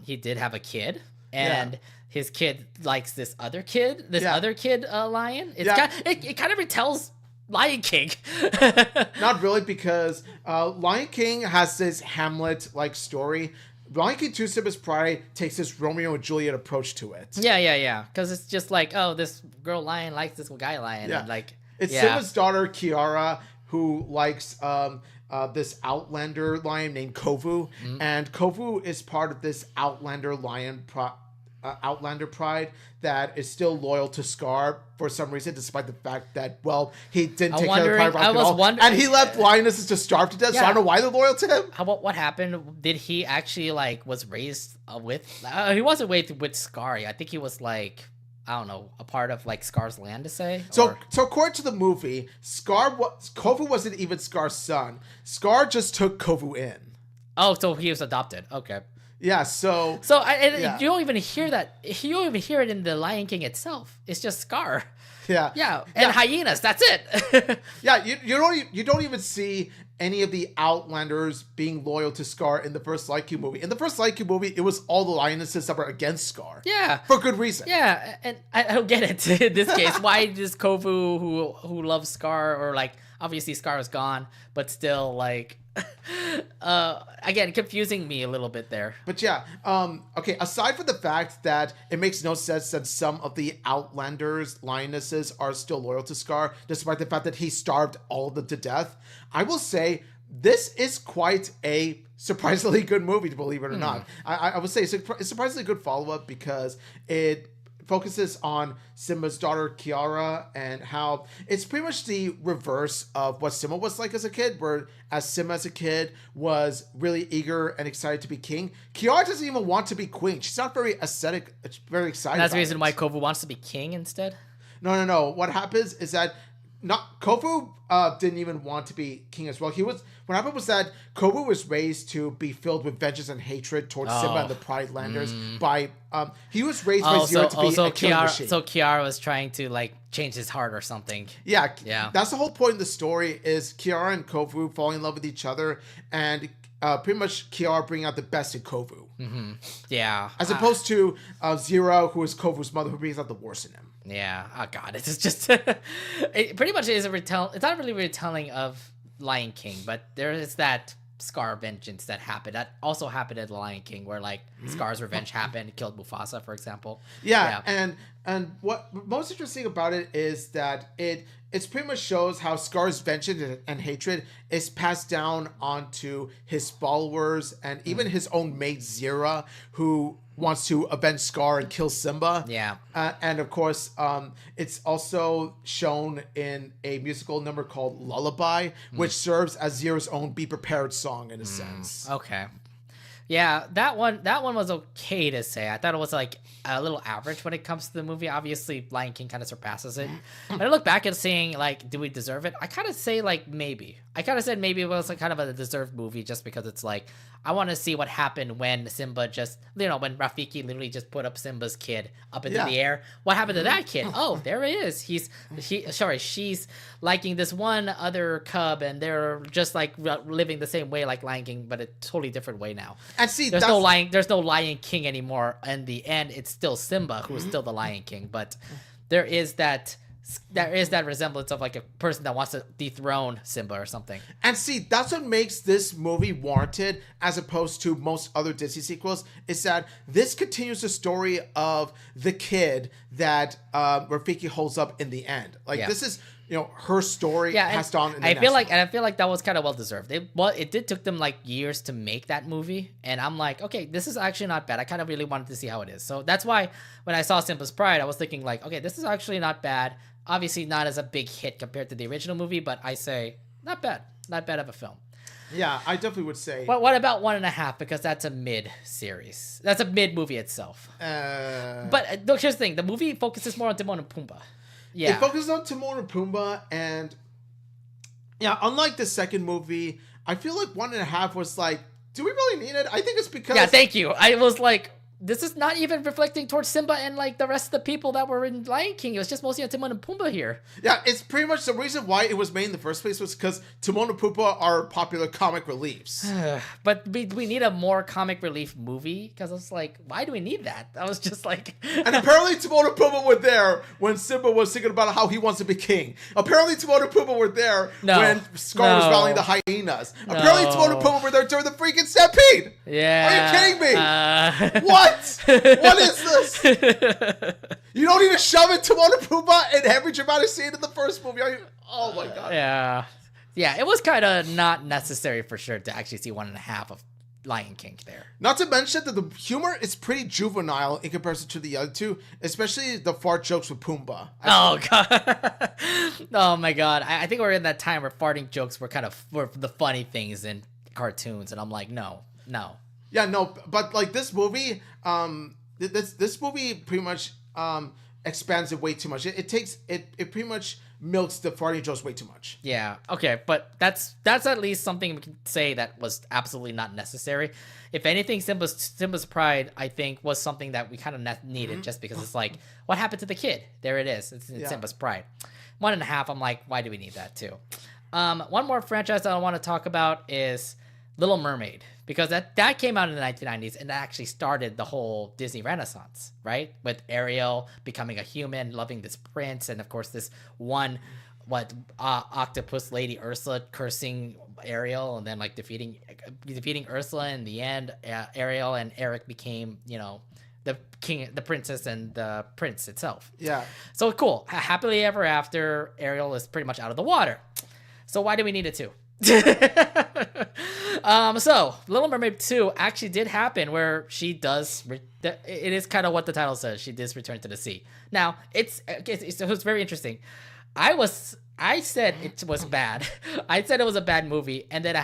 He did have a kid, and his kid likes this other kid lion. It kind of retells Lion King. Not really, because Lion King has this Hamlet-like story. Lion King 2, Simba's Pride takes this Romeo and Juliet approach to it. Yeah. Because it's just like, oh, this girl lion likes this guy lion. Yeah. And like, it's Simba's daughter, Kiara, who likes this Outlander lion named Kovu. Mm-hmm. And Kovu is part of this Outlander Outlander pride that is still loyal to Scar for some reason, despite the fact that, he didn't take care of Pride Rock at all. And he left lionesses to starve to death, so I don't know why they're loyal to him. What happened? Did he actually, was raised with... he wasn't raised with Scar. I think he was, I don't know, a part of, Scar's land, to say? So according to the movie, Kovu wasn't even Scar's son. Scar just took Kovu in. Oh, so he was adopted. Okay. Yeah, so you don't even hear that. You don't even hear it in the Lion King itself. It's just Scar. Yeah, and hyenas. That's it. Yeah, you don't even see any of the Outlanders being loyal to Scar in the first Lion King movie. In the first Lion King movie, it was all the lionesses that were against Scar. Yeah, for good reason. Yeah, and I don't get it in this case. Why does Kovu, who loves Scar, or obviously Scar is gone, but still again, confusing me a little bit there. But okay, aside from the fact that it makes no sense that some of the Outlanders lionesses are still loyal to Scar, despite the fact that he starved all of them to death, I will say this is quite a surprisingly good movie, believe it or not. I would say it's a surprisingly good follow-up because it focuses on Simba's daughter Kiara and how it's pretty much the reverse of what Simba was like as a kid, where as Simba as a kid was really eager and excited to be king, Kiara doesn't even want to be queen. She's not very aesthetic, very excited. And that's the reason why Kovu wants to be king instead? No. What happens is that Kovu didn't even want to be king as well. What happened was that Kovu was raised to be filled with vengeance and hatred towards Simba and the Pride Landers by he was raised by Zero to be a killing machine. So Kiara was trying to like change his heart or something. Yeah. That's the whole point of the story is Kiara and Kovu falling in love with each other and pretty much Kiara bringing out the best in Kovu. Mm-hmm. Yeah. As opposed to Zero, who is Kovu's mother, who brings out the worst in him. Yeah. Oh God, it's just it pretty much is a retelling. It's not really a retelling of Lion King, but there is that Scar vengeance that happened. That also happened in The Lion King, where like Scar's revenge happened, killed Mufasa, for example. Yeah. And what most interesting about it is that it's pretty much shows how Scar's vengeance and hatred is passed down onto his followers and even his own mate Zira, who wants to avenge Scar and kill Simba. Yeah. And of course, it's also shown in a musical number called Lullaby, which serves as Zira's own Be Prepared song in a sense. Okay. Yeah, that one was okay to say. I thought it was like a little average when it comes to the movie. Obviously, Lion King kind of surpasses it. When I look back at saying like, do we deserve it? I kind of say like maybe. I kind of said maybe it was like kind of a deserved movie just because it's like I want to see what happened when Simba just when Rafiki literally just put up Simba's kid up into the air. What happened to that kid? Oh, there he is. She's liking this one other cub, and they're just like living the same way like Lion King, but a totally different way now. And see, there's no Lion King anymore. In the end, it's still Simba who is still the Lion King, but there is that resemblance of like a person that wants to dethrone Simba or something. And see, that's what makes this movie warranted as opposed to most other Disney sequels, is that this continues the story of the kid that Rafiki holds up in the end. Like this is her story passed on. I feel like that was kind of well deserved. It did took them like years to make that movie, and I'm like, okay, this is actually not bad. I kind of really wanted to see how it is. So that's why when I saw Simba's Pride, I was thinking like, okay, this is actually not bad. Obviously not as a big hit compared to the original movie, but I say not bad of a film. Yeah, I definitely would say. But what about 1.5? Because that's a mid-series. That's a mid-movie itself. But look, here's the thing. The movie focuses more on Timon and Pumbaa. Yeah. It focuses on Timon and Pumbaa, and unlike the second movie, I feel like 1.5 was like, do we really need it? I think it's because... Yeah, thank you. I was like... This is not even reflecting towards Simba and like the rest of the people that were in Lion King. It was just mostly on Timon and Pumbaa here. Yeah, it's pretty much the reason why it was made in the first place was because Timon and Pumbaa are popular comic reliefs. But we need a more comic relief movie because I was like, why do we need that? I was just like... And apparently Timon and Pumbaa were there when Simba was thinking about how he wants to be king. Apparently Timon and Pumbaa were there when Scar was rallying the hyenas. Apparently Timon and Pumbaa were there during the freaking stampede. Yeah. Are you kidding me? What? What is this? You don't even shove it Timon and Pumbaa in every dramatic scene in the first movie. Oh my god. Yeah. It was kind of not necessary for sure to actually see 1.5 of Lion King there. Not to mention that the humor is pretty juvenile in comparison to the other two, especially the fart jokes with Pumbaa. Oh god. Oh my god. I think we're in that time where farting jokes were the funny things in cartoons, and I'm like, no. Yeah, no, but like this movie, this movie pretty much expands it way too much. It pretty much milks the farting jokes way too much. Yeah, okay, but that's at least something we can say that was absolutely not necessary. If anything, Simba's Pride, I think, was something that we kind of needed just because it's like, what happened to the kid? There it is. It's Simba's Pride. 1.5, I'm like, why do we need that too? One more franchise that I want to talk about is Little Mermaid, because that came out in the 1990s and that actually started the whole Disney Renaissance, right? With Ariel becoming a human, loving this prince, and of course this one octopus lady Ursula cursing Ariel, and then like defeating Ursula in the end. Ariel and Eric became, the king, the princess, and the prince itself. Yeah. So cool. Happily ever after, Ariel is pretty much out of the water. So why do we need it to? So Little Mermaid 2 actually did happen, where she does. It is kind of what the title says. She does return to the sea. Now it was very interesting. I said it was bad. I said it was a bad movie, and then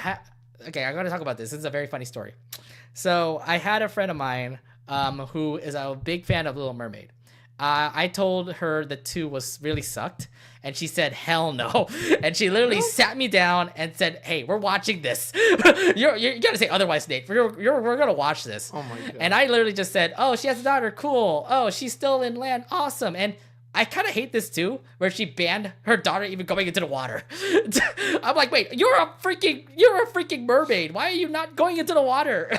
okay, I'm gonna talk about this. This is a very funny story. So I had a friend of mine who is a big fan of Little Mermaid. I told her the 2 was really sucked, and she said, hell no. And she literally sat me down and said, hey, we're watching this. You gotta say otherwise, Nate. We're gonna watch this. Oh my God. And I literally just said, oh, she has a daughter, cool. Oh, she's still in land, awesome. And I kind of hate this too, where she banned her daughter even going into the water. I'm like, wait, you're a freaking mermaid. Why are you not going into the water?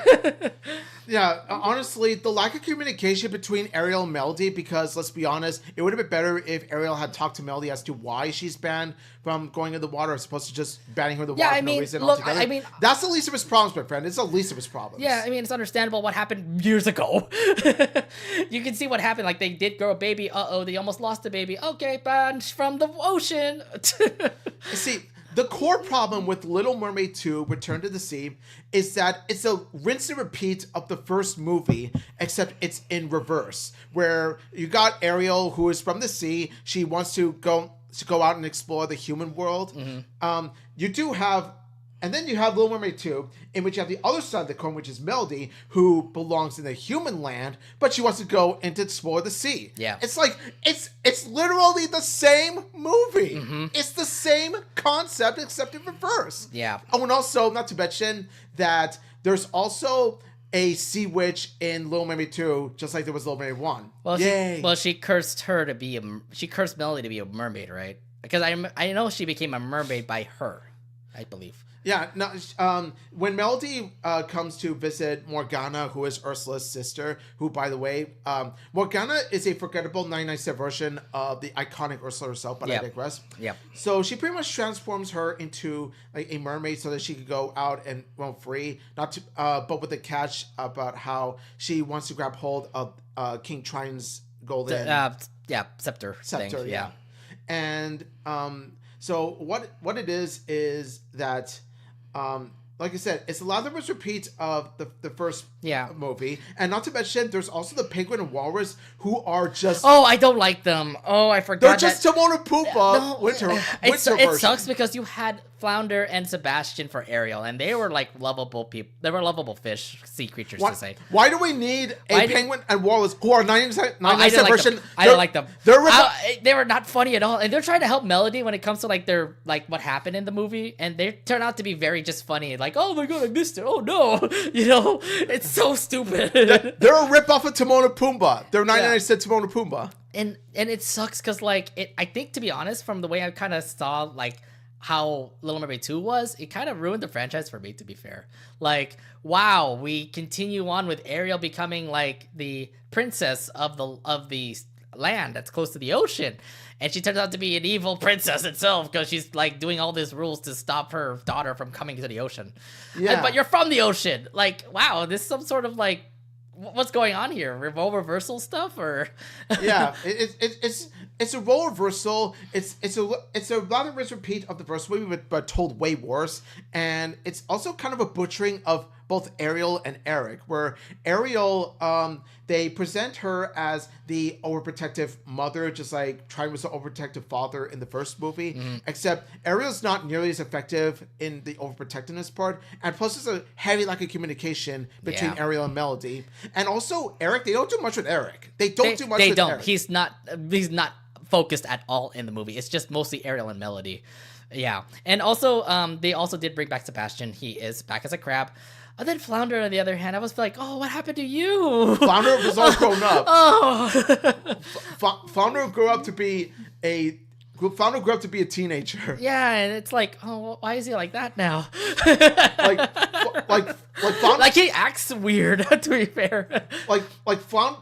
Yeah, honestly, the lack of communication between Ariel and Melody, because let's be honest, it would have been better if Ariel had talked to Melody as to why she's banned from going in the water as opposed to just banning her in the water for no reason altogether. I mean, that's the least of his problems, my friend. It's the least of his problems. Yeah, I mean, it's understandable what happened years ago. You can see what happened. Like, they did grow a baby. Uh-oh, they almost lost the baby. Okay, banned from the ocean. See, the core problem with Little Mermaid 2, Return to the Sea, is that it's a rinse and repeat of the first movie, except it's in reverse, where you got Ariel, who is from the sea. She wants to go out and explore the human world. Mm-hmm. You do have... And then you have Little Mermaid 2, in which you have the other side of the coin, which is Melody, who belongs in the human land, but she wants to go and to explore the sea. Yeah. It's like, it's literally the same movie. Mm-hmm. It's the same concept, except in reverse. Yeah. Oh, and also, not to mention that there's also a sea witch in Little Mermaid 2, just like there was Little Mermaid 1. Well, Yay. She cursed she cursed Melody to be a mermaid, right? Because I know she became a mermaid by her, I believe. Yeah, no. When Melody comes to visit Morgana, who is Ursula's sister, who, by the way, Morgana is a forgettable 99-cent version of the iconic Ursula herself, but I digress. Yeah. So she pretty much transforms her into like a mermaid so that she could go out and roam free, but with a catch about how she wants to grab hold of King Triton's golden scepter thing. Yeah. And so what it is that. Like I said, it's a lot of us repeats of the first movie. And not to mention, there's also the penguin and walrus who are just... Oh, I don't like them. Oh, I forgot. They're just Timon and Pumbaa winter version. It sucks because you had Flounder and Sebastian for Ariel, and they were like lovable people. They were lovable fish, sea creatures to say. Why do we need penguin and walrus who are 99% version? I don't like them. They were not funny at all, and they're trying to help Melody when it comes to like their like what happened in the movie, and they turn out to be very just funny. Like, oh my god, I missed it. Oh no, it's so stupid. They're a ripoff of Timon and Pumbaa. They're 99% Timon and Pumbaa. And it sucks because like I think, to be honest, from the way I kind of saw like how Little Mermaid 2 was, it kind of ruined the franchise for me, to be fair. Like, wow, we continue on with Ariel becoming like the princess of the land that's close to the ocean, and she turns out to be an evil princess itself because she's like doing all these rules to stop her daughter from coming to the ocean. Yeah. But you're from the ocean. Like, wow, this is some sort of like, what's going on here? Role reversal stuff, or? Yeah, it's a role reversal. It's a lot of repeat of the first movie, but told way worse. And it's also kind of a butchering of both Ariel and Eric, where Ariel, they present her as the overprotective mother, just like Triton was the overprotective father in the first movie, except Ariel's not nearly as effective in the overprotectiveness part, and plus there's a heavy lack of communication between Ariel and Melody. And also Eric, they don't do much with Eric. They don't do much with Eric. He's not focused at all in the movie. It's just mostly Ariel and Melody. Yeah. And also, they also did bring back Sebastian. He is back as a crab. And then Flounder, on the other hand, I was like, oh, what happened to you? Flounder was all grown up. Oh. Flounder grew up to be a teenager. Yeah, and it's like, oh, why is he like that now? Flounder, he acts weird, to be fair.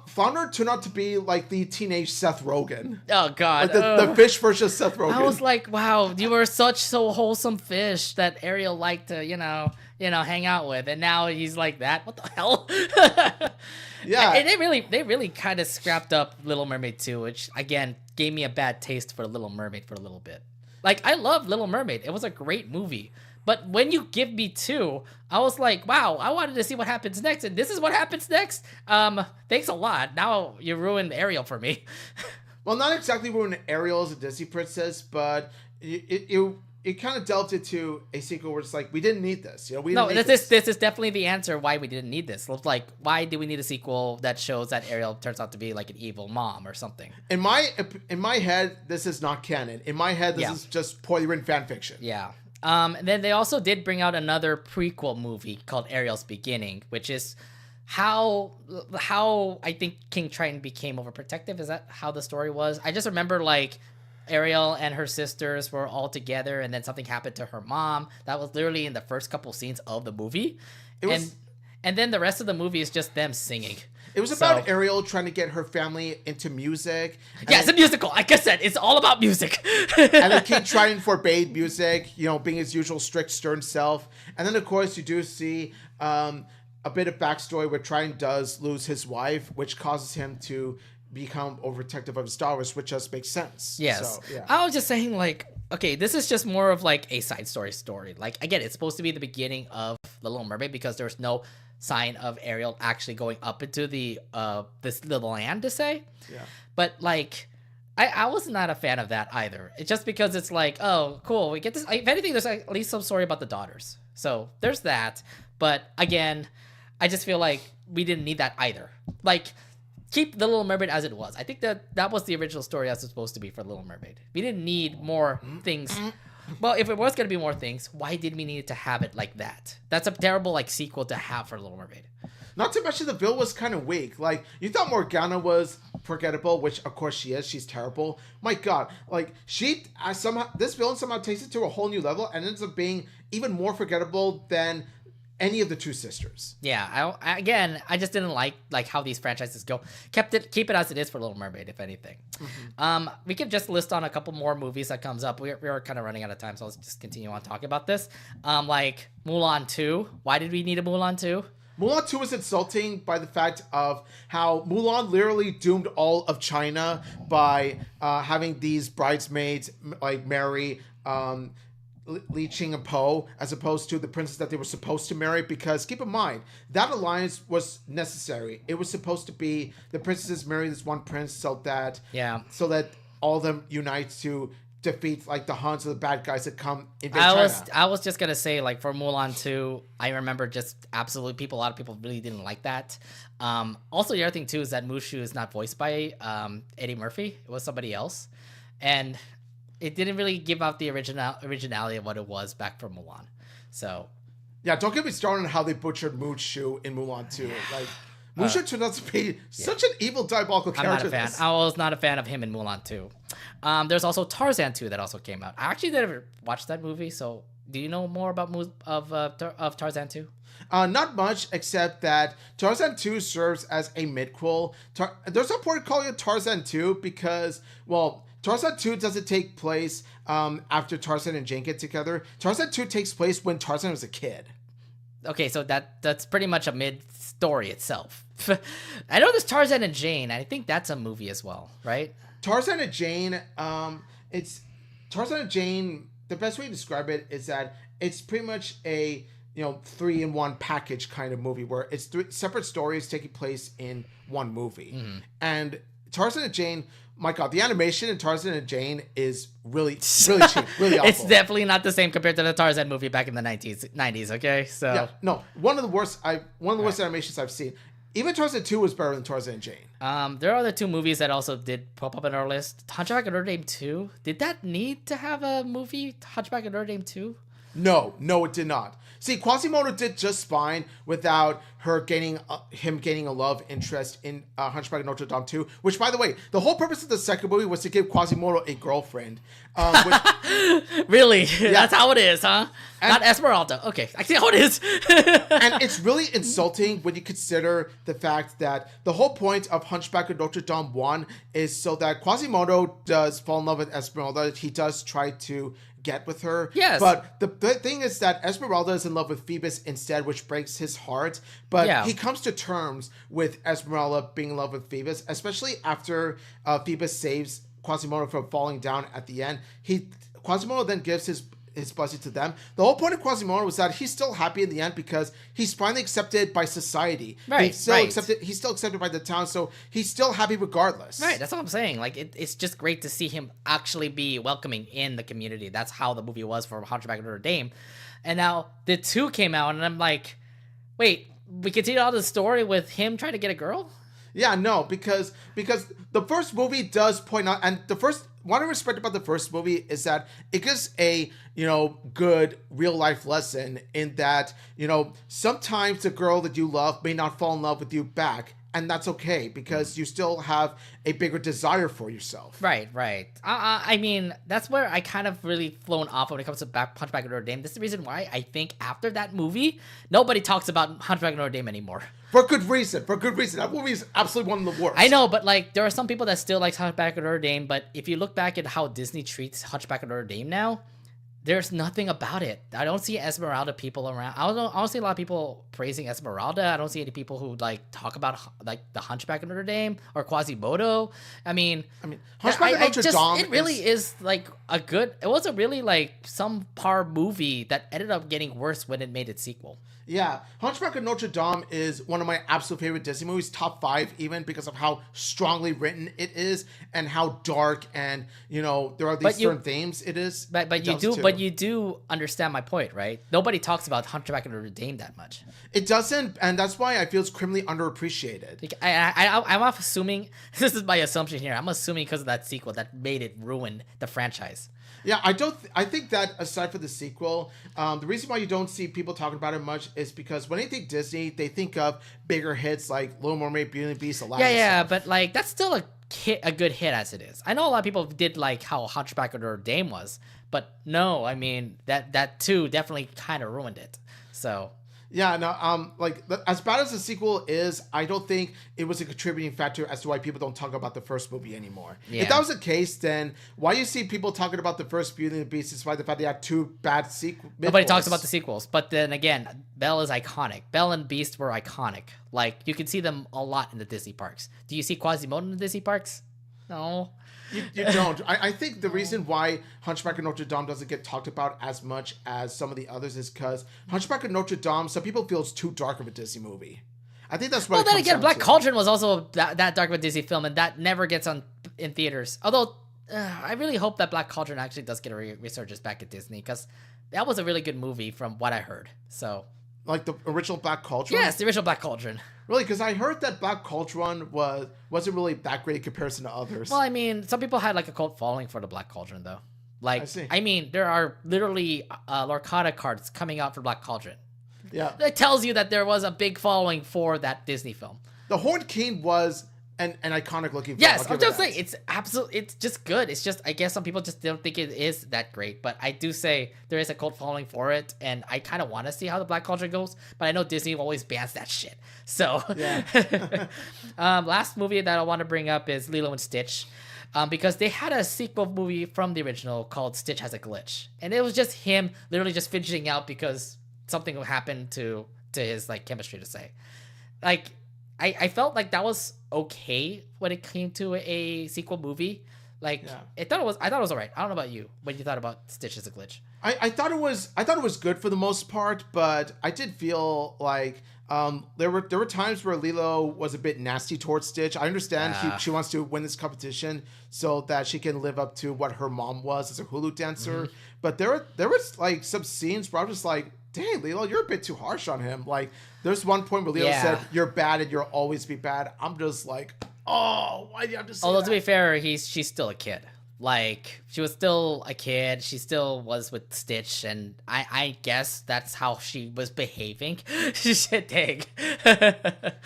Flounder turned out to be like the teenage Seth Rogen. Oh God, like the fish version of Seth Rogen. I was like, wow, you were so wholesome fish that Ariel liked to, hang out with, and now he's like that. What the hell? Yeah, and they really kind of scrapped up Little Mermaid 2, which again gave me a bad taste for Little Mermaid for a little bit. Like, I love Little Mermaid; it was a great movie, But when you give me 2, I was like, wow, I wanted to see what happens next, and this is what happens next. Thanks a lot. Now you ruined Ariel for me. Well, not exactly ruined Ariel as a Disney princess, but it kind of delved into a sequel where it's like, we didn't need this. This is definitely the answer why we didn't need this. It's like, why do we need a sequel that shows that Ariel turns out to be like an evil mom or something? In my head, this is not canon. In my head, this is just poorly written fan fiction. Yeah. And then they also did bring out another prequel movie called Ariel's Beginning, which is how I think King Triton became overprotective. Is that how the story was? I just remember like Ariel and her sisters were all together, and then something happened to her mom. That was literally in the first couple scenes of the movie. And then the rest of the movie is just them singing. It was about Ariel trying to get her family into music. Yeah, it's a musical. Like I said, it's all about music. And then King Triton forbade music, being his usual strict, stern self. And then, of course, you do see a bit of backstory where Triton does lose his wife, which causes him to become overprotective of his daughters, which just makes sense. Yes. So, yeah. I was just saying, like, okay, this is just more of like a side story. Like, again, it's supposed to be the beginning of The Little Mermaid because there's no sign of Ariel actually going up into the land to say. Yeah. But like, I was not a fan of that either. It's just because it's like, oh, cool, we get this. If anything, there's at least some story about the daughters. So there's that. But again, I just feel like we didn't need that either. Like, keep The Little Mermaid as it was. I think that was the original story as it's supposed to be for Little Mermaid. We didn't need more things. Well, if it was going to be more things, why did we need to have it like that? That's a terrible like sequel to have for Little Mermaid. Not to mention the villain was kind of weak. Like, you thought Morgana was forgettable, which of course she is. She's terrible. My God, like this villain somehow takes it to a whole new level and ends up being even more forgettable than any of the two sisters. Yeah, I just didn't like how these franchises go. Keep it as it is for Little Mermaid, if anything. Mm-hmm. We could just list on a couple more movies that comes up. We are kind of running out of time, so let's just continue on talking about this. Like Mulan 2. Why did we need a Mulan 2? Mulan 2 is insulting by the fact of how Mulan literally doomed all of China by having these bridesmaids like marry Li Qing and Po, as opposed to the princess that they were supposed to marry, because keep in mind, that alliance was necessary. It was supposed to be the princesses marry this one prince so that all of them unite to defeat like the Huns or the bad guys that come invade China. I was just gonna say, like, for Mulan 2, I remember just absolutely a lot of people really didn't like that. Also, the other thing too is that Mushu is not voiced by Eddie Murphy. It was somebody else, and it didn't really give out the originality of what it was back from Mulan. So, yeah, don't get me started on how they butchered Mushu in Mulan 2. Like, Mushu turned out to be such an evil, diabolical character. I'm not a fan. I was not a fan of him in Mulan 2. There's also Tarzan 2 that also came out. I actually never watched that movie, so do you know more about of Tarzan 2? Not much, except that Tarzan 2 serves as a midquel. There's no point calling it Tarzan 2 because, well, Tarzan 2 doesn't take place after Tarzan and Jane get together. Tarzan 2 takes place when Tarzan was a kid. Okay, so that's pretty much a mid-story itself. I know there's Tarzan and Jane. I think that's a movie as well, right? Tarzan and Jane, Tarzan and Jane, the best way to describe it is that it's pretty much a 3-in-1 package kind of movie where it's 3 separate stories taking place in one movie. Mm-hmm. And Tarzan and Jane, my God, the animation in Tarzan and Jane is really cheap, really awful. It's definitely not the same compared to the Tarzan movie back in the 90s, okay? So yeah, no, one of the worst animations I've seen. Even Tarzan 2 was better than Tarzan and Jane. There are other 2 movies that also did pop up in our list. Hunchback of Notre Dame 2. Did that need to have a movie, Hunchback of Notre Dame 2? No, it did not. See, Quasimodo did just fine without him gaining a love interest in Hunchback of Notre Dame 2, which, by the way, the whole purpose of the second movie was to give Quasimodo a girlfriend. Really? Yeah. That's how it is, huh? Not Esmeralda. Okay, I see how it is. And it's really insulting when you consider the fact that the whole point of Hunchback of Notre Dame 1 is so that Quasimodo does fall in love with Esmeralda. He does try to get with her. Yes. But the thing is that Esmeralda is in love with Phoebus instead, which breaks his heart. But he comes to terms with Esmeralda being in love with Phoebus, especially after Phoebus saves Quasimodo from falling down at the end. Quasimodo then gives his his blessing to them. The whole point of Quasimodo was that he's still happy in the end because he's finally accepted by society. Right, He's still accepted by the town, so he's still happy regardless. Right, that's what I'm saying. Like, it's just great to see him actually be welcoming in the community. That's how the movie was for Hunchback of Notre Dame. And now the 2 came out, and I'm like, wait, we continue on the story with him trying to get a girl? Yeah, no, because the first movie does point out, and what I respect about the first movie is that it gives a, good real life lesson in that, sometimes the girl that you love may not fall in love with you back. And that's okay because you still have a bigger desire for yourself. Right. I mean, that's where I kind of really flown off when it comes to Hunchback of Notre Dame. This is the reason why I think after that movie, nobody talks about Hunchback of Notre Dame anymore. For good reason. That movie is absolutely one of the worst. I know, but like there are some people that still like Hunchback of Notre Dame. But if you look back at how Disney treats Hunchback of Notre Dame now, there's nothing about it. I don't see Esmeralda people around. I don't see a lot of people praising Esmeralda. I don't see any people who like talk about like the Hunchback of Notre Dame or Quasimodo. I mean, Hunchback of Notre Dame. It really is like a good. It was a really like some par movie that ended up getting worse when it made its sequel. Yeah, Hunchback of Notre Dame is one of my absolute favorite Disney movies, top 5 even, because of how strongly written it is and how dark and there are these certain themes it is. But you do understand my point, right? Nobody talks about Hunchback of Notre Dame that much. It doesn't, and that's why I feel it's criminally underappreciated. Like, I'm assuming this is my assumption here. I'm assuming because of that sequel that made it ruin the franchise. Yeah, I think that aside from the sequel, the reason why you don't see people talking about it much is because when they think Disney, they think of bigger hits like Little Mermaid, Beauty and the Beast, Aladdin. Yeah, but like that's still a good hit as it is. I know a lot of people did like how Hunchback of Notre Dame was, but no, I mean that too definitely kind of ruined it. So. Yeah, no, as bad as the sequel is, I don't think it was a contributing factor as to why people don't talk about the first movie anymore. Yeah. If that was the case, then why you see people talking about the first Beauty and the Beast despite the fact they had 2 bad sequels? Nobody talks about the sequels, but then again, Belle is iconic. Belle and Beast were iconic. Like, you can see them a lot in the Disney parks. Do you see Quasimodo in the Disney parks? No. You don't. I think the reason why Hunchback of Notre Dame doesn't get talked about as much as some of the others is because Hunchback of Notre Dame, some people feel it's too dark of a Disney movie. I think that's what. Well, then again, Black Cauldron was also that dark of a Disney film, and that never gets in theaters. Although, I really hope that Black Cauldron actually does get a resurgence back at Disney because that was a really good movie from what I heard. So. Like the original Black Cauldron? Yes, the original Black Cauldron. Really? Because I heard that Black Cauldron wasn't really that great in comparison to others. Well, I mean, some people had like a cult following for the Black Cauldron, though. Like, I mean, there are literally Lorcana cards coming out for Black Cauldron. Yeah. It tells you that there was a big following for that Disney film. The Horned King was an iconic looking film. Yes, I'm just saying, it's just good. It's just, I guess some people just don't think it is that great, but I do say there is a cult following for it, and I kind of want to see how the Black Cauldron goes, but I know Disney always bans that shit. So, yeah. Last movie that I want to bring up is Lilo and Stitch, because they had a sequel movie from the original called Stitch Has a Glitch, and it was just him literally just fidgeting out because something happened to his like chemistry to say. Like, I felt like that was okay when it came to a sequel movie. Like, yeah. I thought it was all right. I don't know about you. When you thought about Stitch As a Glitch, I thought it was good for the most part, but I did feel like there were times where Lilo was a bit nasty towards Stitch. I understand she wants to win this competition so that she can live up to what her mom was as a hula dancer. Mm-hmm. But there was like some scenes where I was just like, dang, Lilo, you're a bit too harsh on him. Like, there's one point where Lilo said, "You're bad and you'll always be bad." I'm just like, oh, why do you have to say Although, that? To be fair, she's still a kid. Like, she was still a kid. She still was with Stitch, and I guess that's how she was behaving. Shit, dang.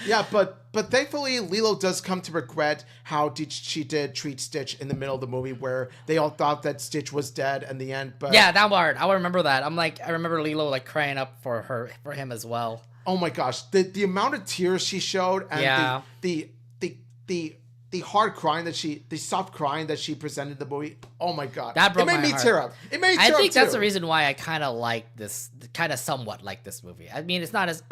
Yeah, but thankfully, Lilo does come to regret how she did treat Stitch in the middle of the movie, where they all thought that Stitch was dead in the end. But yeah, that part, I remember that. I remember Lilo like crying up for him as well. Oh my gosh, the amount of tears she showed, and the hard crying the soft crying that she presented in the movie. Oh my god, that broke my heart. Tear up. It made me tear up. I think that's the reason why I kind of somewhat like this movie. I mean, it's not as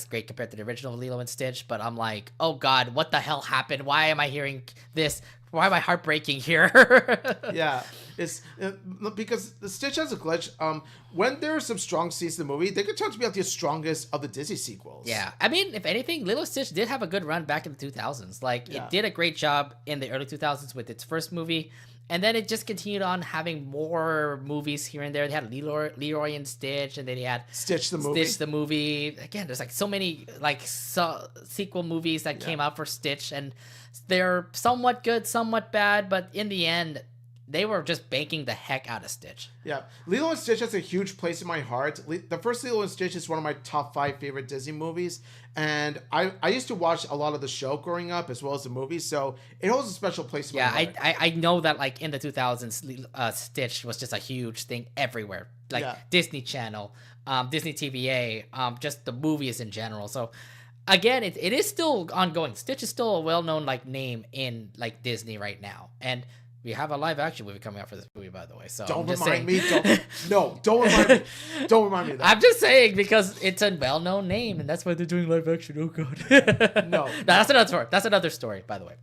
great compared to the original Lilo and Stitch, but I'm like, oh god, what the hell happened? Why am I hearing this? Why am I heartbreaking here? Yeah. It's because the Stitch has a glitch. When there are some strong scenes in the movie, they could turn out to be like the strongest of the Disney sequels. Yeah, I mean, if anything, Lilo and Stitch did have a good run back in the 2000s. Like, it did a great job in the early 2000s with its first movie, and then it just continued on having more movies here and there. They had Leroy and Stitch, and then they had Stitch the movie. Again, there's like so many like sequel movies that came out for Stitch, and they're somewhat good, somewhat bad, but in the end, they were just banking the heck out of Stitch. Yeah. Lilo and Stitch has a huge place in my heart. The first Lilo and Stitch is one of my top 5 favorite Disney movies. And I used to watch a lot of the show growing up as well as the movies. So it holds a special place in my heart. I know that like in the 2000s, Stitch was just a huge thing everywhere. Like Disney Channel, Disney TVA, just the movies in general. So again, it is still ongoing. Stitch is still a well-known like name in like Disney right now. And we have a live action movie coming out for this movie, by the way. So don't remind me. Don't remind me. Don't remind me of that. I'm just saying because it's a well-known name, and that's why they're doing live action. Oh god. No, that's another story. That's another story, by the way.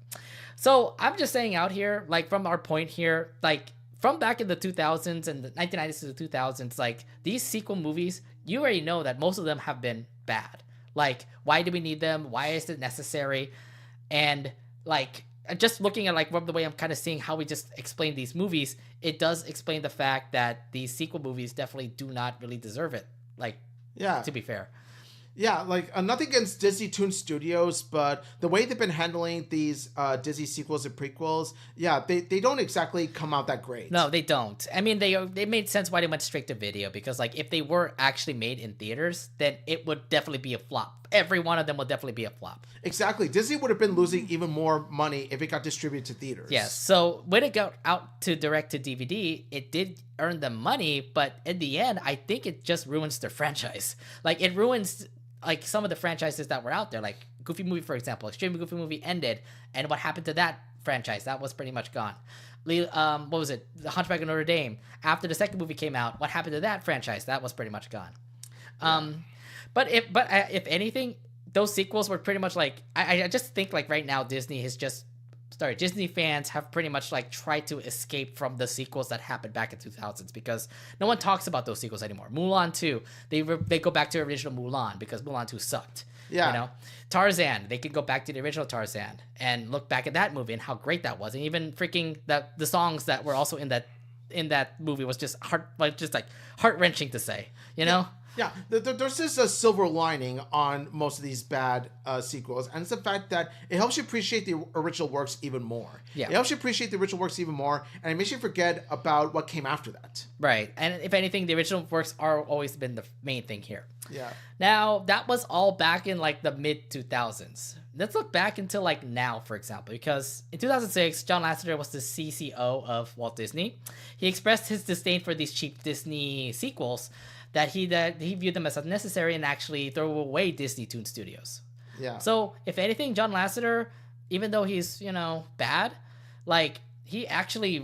So I'm just saying out here, like from our point here, like from back in the 2000s and the 1990s to the 2000s, like these sequel movies, you already know that most of them have been bad. Like, why do we need them? Why is it necessary? And like, just looking at like the way I'm kind of seeing how we just explain these movies, it does explain the fact that these sequel movies definitely do not really deserve it. Like, to be fair. Yeah, like nothing against Disney Toon Studios, but the way they've been handling these Disney sequels and prequels, they don't exactly come out that great. No, they don't. I mean, they made sense why they went straight to video, because like if they were actually made in theaters, then it would definitely be a flop. Every one of them would definitely be a flop. Exactly. Disney would have been losing even more money if it got distributed to theaters. Yes. So when it got out to direct to DVD, it did earn them money, but in the end, I think it just ruins their franchise. Like it ruins like some of the franchises that were out there, like Goofy Movie, for example. Extreme Goofy Movie ended, and what happened to that franchise? That was pretty much gone. What was it? The Hunchback of Notre Dame. After the second movie came out, what happened to that franchise? That was pretty much gone. But if anything, those sequels were pretty much like I just think like right now Disney fans have pretty much like tried to escape from the sequels that happened back in 2000s, because no one talks about those sequels anymore. Mulan 2, they go back to original Mulan because Mulan 2 sucked. Yeah. You know, Tarzan, they can go back to the original Tarzan and look back at that movie and how great that was, and even freaking the songs that were also in that movie was just heart-wrenching to say, you know. Yeah, there's just a silver lining on most of these bad sequels, and it's the fact that it helps you appreciate the original works even more. Yeah. It helps you appreciate the original works even more, and it makes you forget about what came after that. Right, and if anything, the original works are always been the main thing here. Yeah. Now, that was all back in like the mid-2000s. Let's look back until like now, for example, because in 2006, John Lasseter was the CCO of Walt Disney. He expressed his disdain for these cheap Disney sequels, that he viewed them as unnecessary and actually throw away Disney Toon Studios. Yeah. So, if anything, John Lasseter, even though he's, bad, like he actually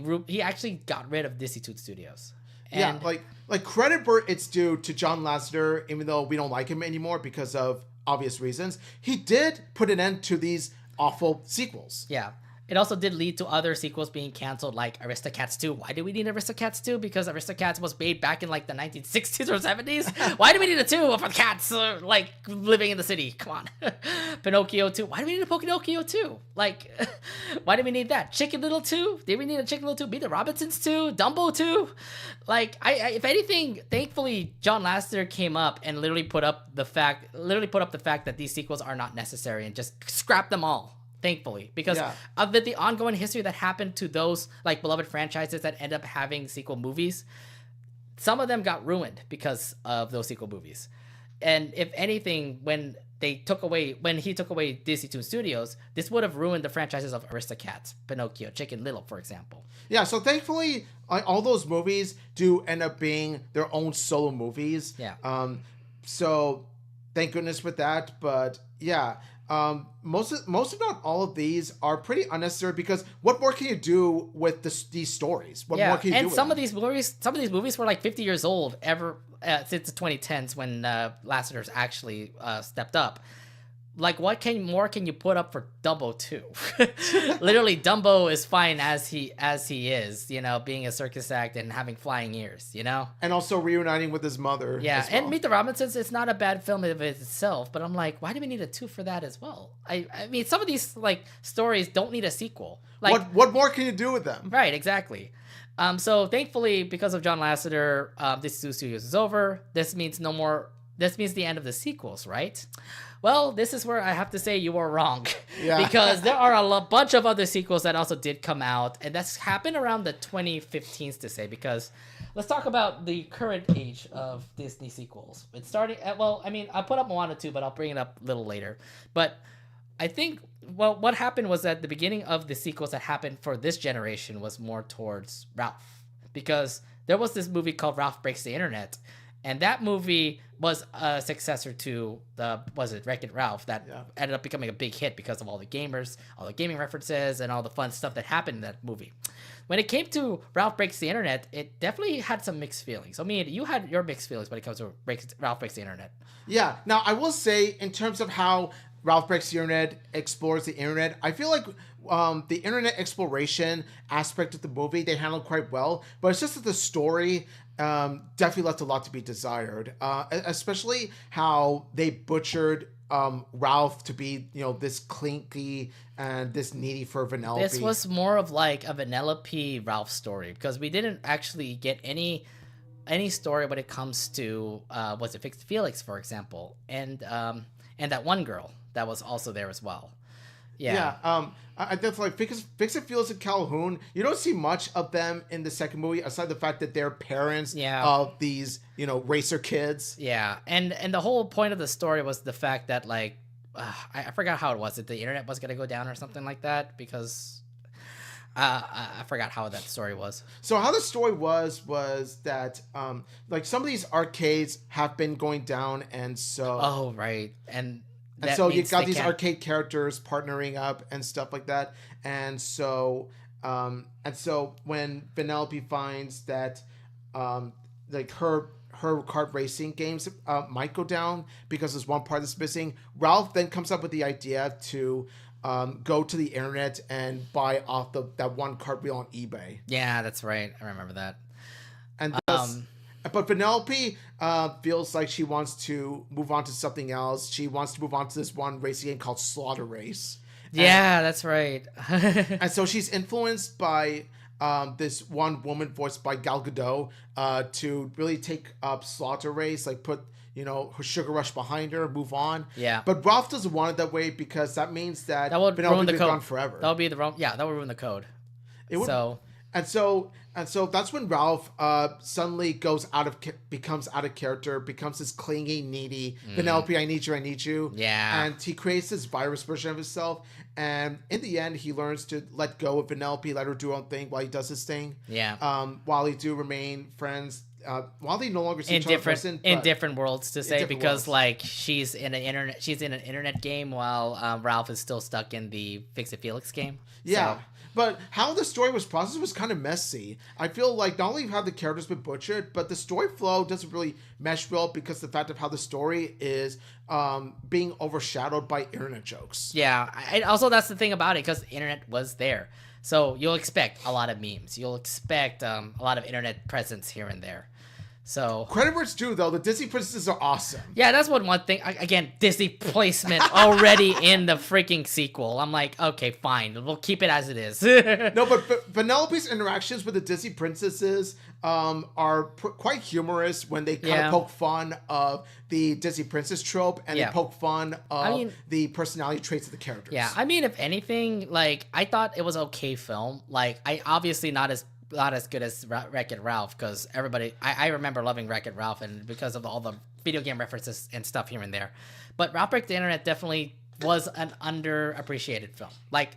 got rid of Disney Toon Studios. And like credit where it's due to John Lasseter, even though we don't like him anymore because of obvious reasons. He did put an end to these awful sequels. Yeah. It also did lead to other sequels being canceled, like Aristocats 2. Why do we need Aristocats 2? Because Aristocats was made back in like the 1960s or 70s. Why do we need a 2 for cats like living in the city? Come on. Pinocchio 2. Why do we need a Pinocchio 2? Like, why do we need that? Chicken Little 2? Did we need a Chicken Little 2? Be the Robinsons 2? Dumbo 2? Like, I if anything, thankfully John Lasseter came up and literally put up the fact that these sequels are not necessary and just scrap them all. Thankfully, because of the ongoing history that happened to those like beloved franchises that end up having sequel movies, some of them got ruined because of those sequel movies. And if anything, when he took away Disney Toon Studios, this would have ruined the franchises of Aristocats, Pinocchio, Chicken Little, for example. Yeah, so thankfully, all those movies do end up being their own solo movies. Yeah. So thank goodness for that. But yeah. Most if not all of these are pretty unnecessary, because what more can you do with these stories? What more can you do with some of these movies were like 50 years old since the 2010s when Lasseter's actually stepped up. like what more can you put up for Dumbo 2? Literally, Dumbo is fine as he is, you know, being a circus act and having flying ears, you know? And also reuniting with his mother. Yeah, as well. and Meet the Robinsons, it's not a bad film of itself, but I'm like, why do we need a 2 for that as well? I mean, some of these like stories don't need a sequel. Like, what more can you do with them? right, exactly. So thankfully, because of John Lasseter, this studios is over. This means no more. This means the end of the sequels, right? Well, this is where I have to say you were wrong. Yeah. Because there are a bunch of other sequels that also did come out, and that's happened around the 2015s to say, because let's talk about the current age of Disney sequels. It's starting at, well, I mean, I'll put up Moana 2, but I'll bring it up a little later. But I think, well, what happened was that the beginning of the sequels that happened for this generation was more towards Ralph. Because there was this movie called Ralph Breaks the Internet, and that movie was a successor to Wreck-It Ralph that ended up becoming a big hit because of all the gamers, all the gaming references, and all the fun stuff that happened in that movie. When it came to Ralph Breaks the Internet, it definitely had some mixed feelings. I mean, you had your mixed feelings when it comes to Ralph Breaks the Internet. Yeah. Now, I will say, in terms of how Ralph Breaks the Internet explores the internet, I feel like the internet exploration aspect of the movie, they handled quite well, but it's just that the story definitely left a lot to be desired, especially how they butchered Ralph to be, you know, this clinky and this needy for Vanellope. This was more of like a Vanellope Ralph story, because we didn't actually get any story when it comes to was it Fix Felix, for example, and that one girl that was also there as well. Yeah. I definitely Fix It Felix and Calhoun. You don't see much of them in the second movie, aside the fact that they're parents of these, you know, racer kids. Yeah, and the whole point of the story was the fact that like I forgot how it was, that the internet was gonna go down or something like that, because I forgot how that story was. So how the story was that like some of these arcades have been going down, and so oh right, and so you got these arcade characters partnering up and stuff like that, and so when Vanellope finds that like her kart racing games might go down because there's one part that's missing, Ralph then comes up with the idea to go to the internet and buy off that one kart wheel on eBay. Yeah, that's right. I remember that. And but Vanellope feels like she wants to move on to something else. She wants to move on to this one racing game called Slaughter Race. Yeah, that's right. And so she's influenced by this one woman voiced by Gal Gadot to really take up Slaughter Race, like put, you know, her Sugar Rush behind her, move on. Yeah. But Ralph doesn't want it that way, because that means that would ruin the code. Gone forever. That would be the wrong. Yeah, that would ruin the code. It would. And so that's when Ralph suddenly becomes out of character, becomes this clingy, needy Vanellope, I need you. Yeah. And he creates this virus version of himself. And in the end, he learns to let go of Vanellope, let her do her own thing while he does his thing. Yeah. While they do remain friends. While they no longer see in each other different in different worlds, to say, because worlds. like she's in an internet game while Ralph is still stuck in the Fix It Felix game. Yeah. So. But how the story was processed was kind of messy. I feel like not only have the characters been butchered, but the story flow doesn't really mesh well, because the fact of how the story is being overshadowed by internet jokes. Yeah. And also, that's the thing about it, because the internet was there. So you'll expect a lot of memes. You'll expect a lot of internet presence here and there. So credit where it's due, though. The Disney princesses are awesome. Yeah, that's one thing. Again, Disney placement already in the freaking sequel. I'm like, okay, fine. We'll keep it as it is. No, but Vanellope's interactions with the Disney princesses are quite humorous when they kind of poke fun of the Disney princess trope, and they poke fun of the personality traits of the characters. Yeah, I mean, if anything, like, I thought it was okay film. Like, I obviously not as good as Wreck-It Ralph, because everybody, I remember loving Wreck-It Ralph, and because of all the video game references and stuff here and there. But Ralph Breaks the Internet definitely was an underappreciated film. Like,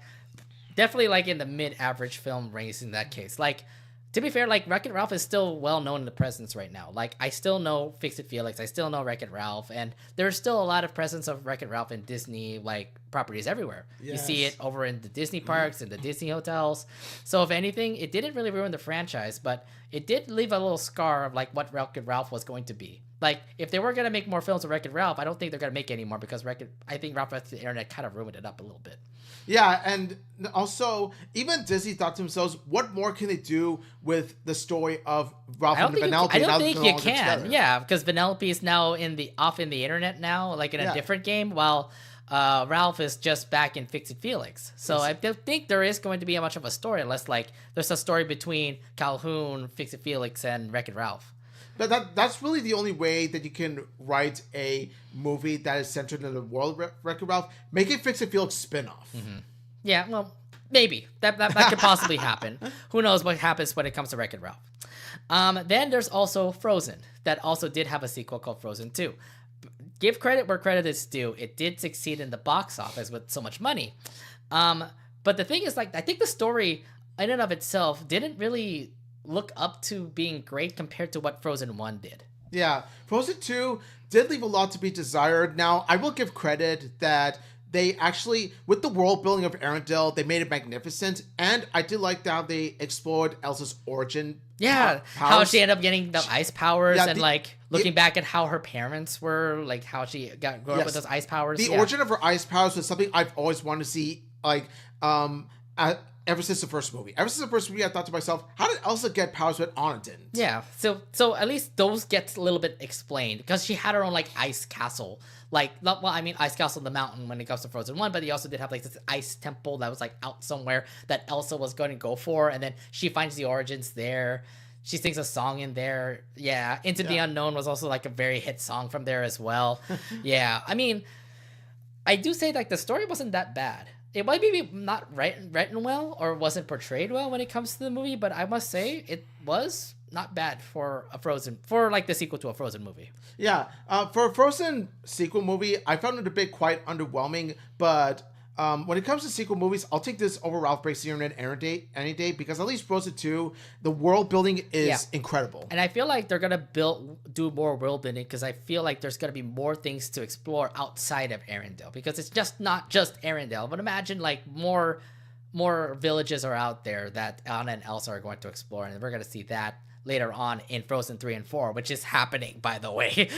definitely like in the mid-average film range in that case. Like, to be fair, like, Wreck-It Ralph is still well known in the presence right now. Like, I still know Fix It Felix, I still know Wreck-It Ralph, and there's still a lot of presence of Wreck-It Ralph in Disney, like, properties everywhere. You see Yes. it over in the Disney parks and the Disney hotels. So if anything, it didn't really ruin the franchise, but it did leave a little scar of like what Wreck-It Ralph was going to be. Like if they were gonna make more films of Wreck-It Ralph, I don't think they're gonna make any more because I think Ralph vs. the Internet kind of ruined it up a little bit. Yeah, and also even Disney thought to themselves, what more can they do with the story of Ralph and Vanellope? I don't think you can. Together? Yeah, because Vanellope is now off in the internet now, like in a different game, while Ralph is just back in Fix It Felix. So I don't think there is going to be much of a story unless like there's a story between Calhoun, Fix It Felix, and Wreck-It Ralph. But that's really the only way that you can write a movie that is centered in the world of Wreck-It Ralph. Make it Fix It Felix spin-off. Mm-hmm. Yeah, well, maybe. That could possibly happen. Who knows what happens when it comes to Wreck-It Ralph. Then there's also Frozen. That also did have a sequel called Frozen 2. Give credit where credit is due. It did succeed in the box office with so much money. But the thing is, like, I think the story in and of itself didn't really look up to being great compared to what Frozen 1 did. Yeah, Frozen 2 did leave a lot to be desired. Now, I will give credit that they actually, with the world building of Arendelle, they made it magnificent. And I did like how they explored Elsa's origin. Yeah, how she ended up getting the ice powers and like looking back at how her parents were, like how she grew up with those ice powers. The origin of her ice powers was something I've always wanted to see, like, ever since the first movie. Ever since the first movie, I thought to myself, how did Elsa get powers but Anna didn't? Yeah, so at least those get a little bit explained because she had her own like ice castle. Like, well, I mean, ice castle in the mountain when it comes to Frozen 1, but he also did have like this ice temple that was like out somewhere that Elsa was going to go for, and then she finds the origins there. She sings a song in there. Yeah, Into the Unknown was also like a very hit song from there as well. Yeah, I mean, I do say like the story wasn't that bad. It might be not written well or wasn't portrayed well when it comes to the movie, but I must say it was not bad for like the sequel to a Frozen movie. Yeah, for a Frozen sequel movie, I found it a bit quite underwhelming, but when it comes to sequel movies, I'll take this over Ralph Breaks the Internet any day because at least Frozen 2, the world building is incredible. And I feel like they're going to do more world building because I feel like there's going to be more things to explore outside of Arendelle because it's just not just Arendelle, but imagine like more villages are out there that Anna and Elsa are going to explore, and we're going to see that later on in Frozen 3 and 4, which is happening, by the way.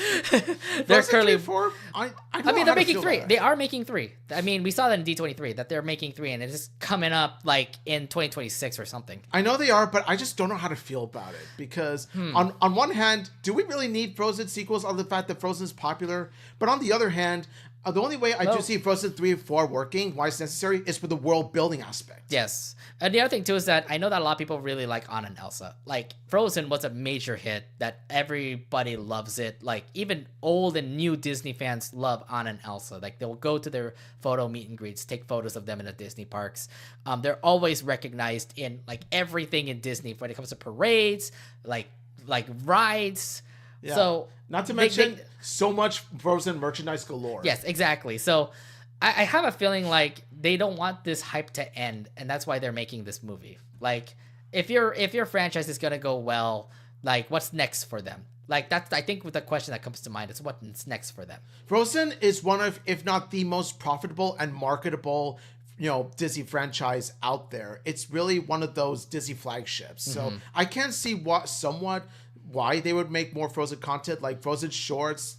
They're currently 4. I mean, they're making 3. They are making 3. I mean, we saw that in D23 that they're making 3, and it's coming up like in 2026 or something. I know they are, but I just don't know how to feel about it because on one hand, do we really need Frozen sequels on the fact that Frozen is popular? But on the other hand, the only way I do see Frozen 3 and 4 working, why it's necessary, is for the world building aspect. Yes. And the other thing, too, is that I know that a lot of people really like Anna and Elsa. Like, Frozen was a major hit that everybody loves it. Like, even old and new Disney fans love Anna and Elsa. Like, they'll go to their photo meet and greets, take photos of them in the Disney parks. They're always recognized in, like, everything in Disney when it comes to parades, like rides. Yeah. So not to mention so much Frozen merchandise galore. Yes, exactly. So I have a feeling like they don't want this hype to end, and that's why they're making this movie. Like, if your franchise is gonna go well, like what's next for them? Like that's I think the question that comes to mind is what's next for them. Frozen is one of, if not the most profitable and marketable, Disney franchise out there. It's really one of those Disney flagships. So I can see why they would make more Frozen content, like Frozen shorts.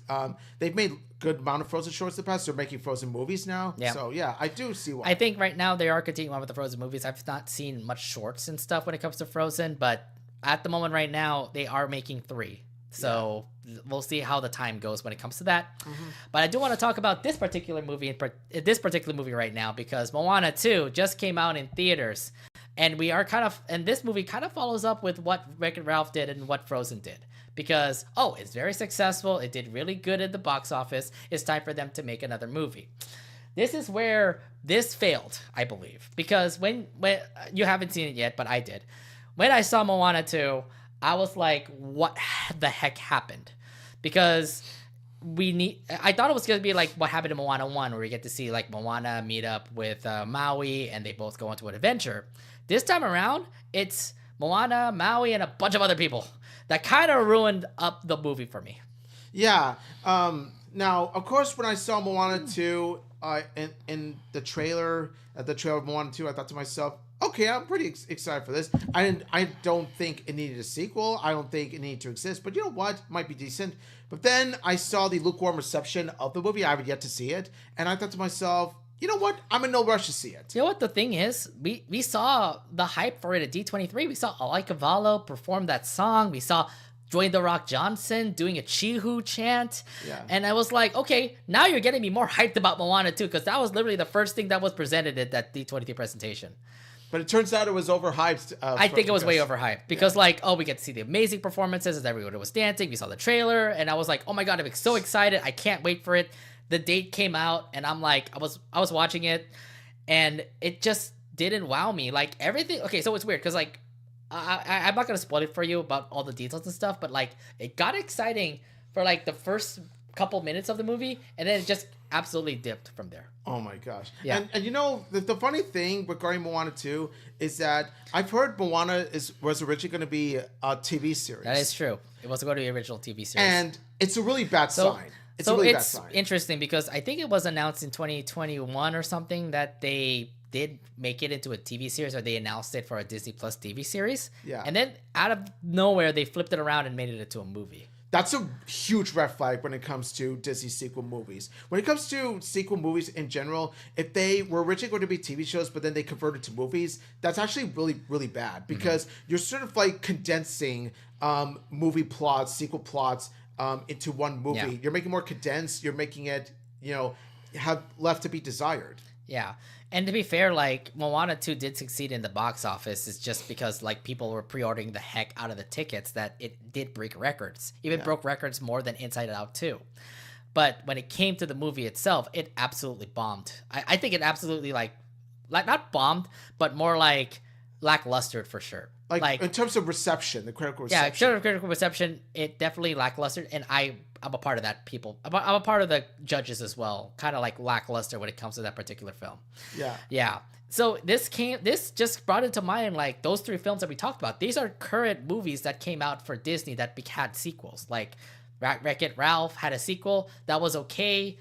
They've made good amount of Frozen shorts in the past. They're making Frozen movies now. Yeah. So yeah, I do see why. I think right now they are continuing on with the Frozen movies. I've not seen much shorts and stuff when it comes to Frozen, but at the moment right now they are making 3. So we'll see how the time goes when it comes to that. But I do want to talk about this particular movie right now because Moana 2 just came out in theaters. And this movie kind of follows up with what Wreck-It Ralph did and what Frozen did. Because, it's very successful. It did really good at the box office. It's time for them to make another movie. This is where this failed, I believe. Because when you haven't seen it yet, but I did. When I saw Moana 2, I was like, what the heck happened? Because I thought it was going to be like what happened in Moana 1, where we get to see like Moana meet up with Maui and they both go into an adventure. This time around, it's Moana, Maui, and a bunch of other people. That kind of ruined up the movie for me. Yeah. Now, of course, when I saw Moana 2, in the trailer, at the trailer of Moana 2, I thought to myself, okay, I'm pretty excited for this. I don't think it needed a sequel. I don't think it needed to exist. But you know what? Might be decent. But then I saw the lukewarm reception of the movie. I haven't yet to see it. And I thought to myself, you know what? I'm in no rush to see it. You know what the thing is? We saw the hype for it at D23. We saw Alai Cavallo perform that song. We saw Dwayne The Rock Johnson doing a Chihu chant. Yeah. And I was like, okay, now you're getting me more hyped about Moana too, because that was literally the first thing that was presented at that D23 presentation. But it turns out it was overhyped. I think it was way overhyped because, like, oh, we get to see the amazing performances as everyone was dancing. We saw the trailer, and I was like, oh my god, I'm so excited! I can't wait for it. The date came out, and I'm like, I was watching it, and it just didn't wow me. Like everything. Okay, so it's weird because like I'm not gonna spoil it for you about all the details and stuff, but like it got exciting for like the first couple minutes of the movie, and then it just absolutely dipped from there. Oh my gosh. Yeah. And you know, the funny thing regarding Moana 2 is that I've heard Moana was originally going to be a TV series. That is true. It was going to be an original TV series. And it's a really bad sign. It's so a really it's bad sign. interesting because I think it was announced in 2021 or something that they did make it into a TV series, or they announced it for a Disney Plus TV series. Yeah. And then out of nowhere, they flipped it around and made it into a movie. That's a huge red flag when it comes to Disney sequel movies. When it comes to sequel movies in general, if they were originally going to be TV shows, but then they converted to movies, that's actually really, really bad because you're sort of like condensing movie plots, sequel plots into one movie. Yeah. You're making more condensed. You're making it, have left to be desired. Yeah. And to be fair, like Moana 2 did succeed in the box office. It's just because like people were pre-ordering the heck out of the tickets that it did break records. Even broke records more than Inside Out 2. But when it came to the movie itself, it absolutely bombed. I think it absolutely like not bombed, but more like lacklustered for sure. Like in terms of reception, the critical reception. Yeah, critical reception, it definitely lackluster, and I'm a part of that people. I'm a part of the judges as well, kind of like lackluster when it comes to that particular film. Yeah. Yeah. So this just brought into mind like those three films that we talked about. These are current movies that came out for Disney that had sequels. Like Wreck-It Ralph had a sequel that was okay.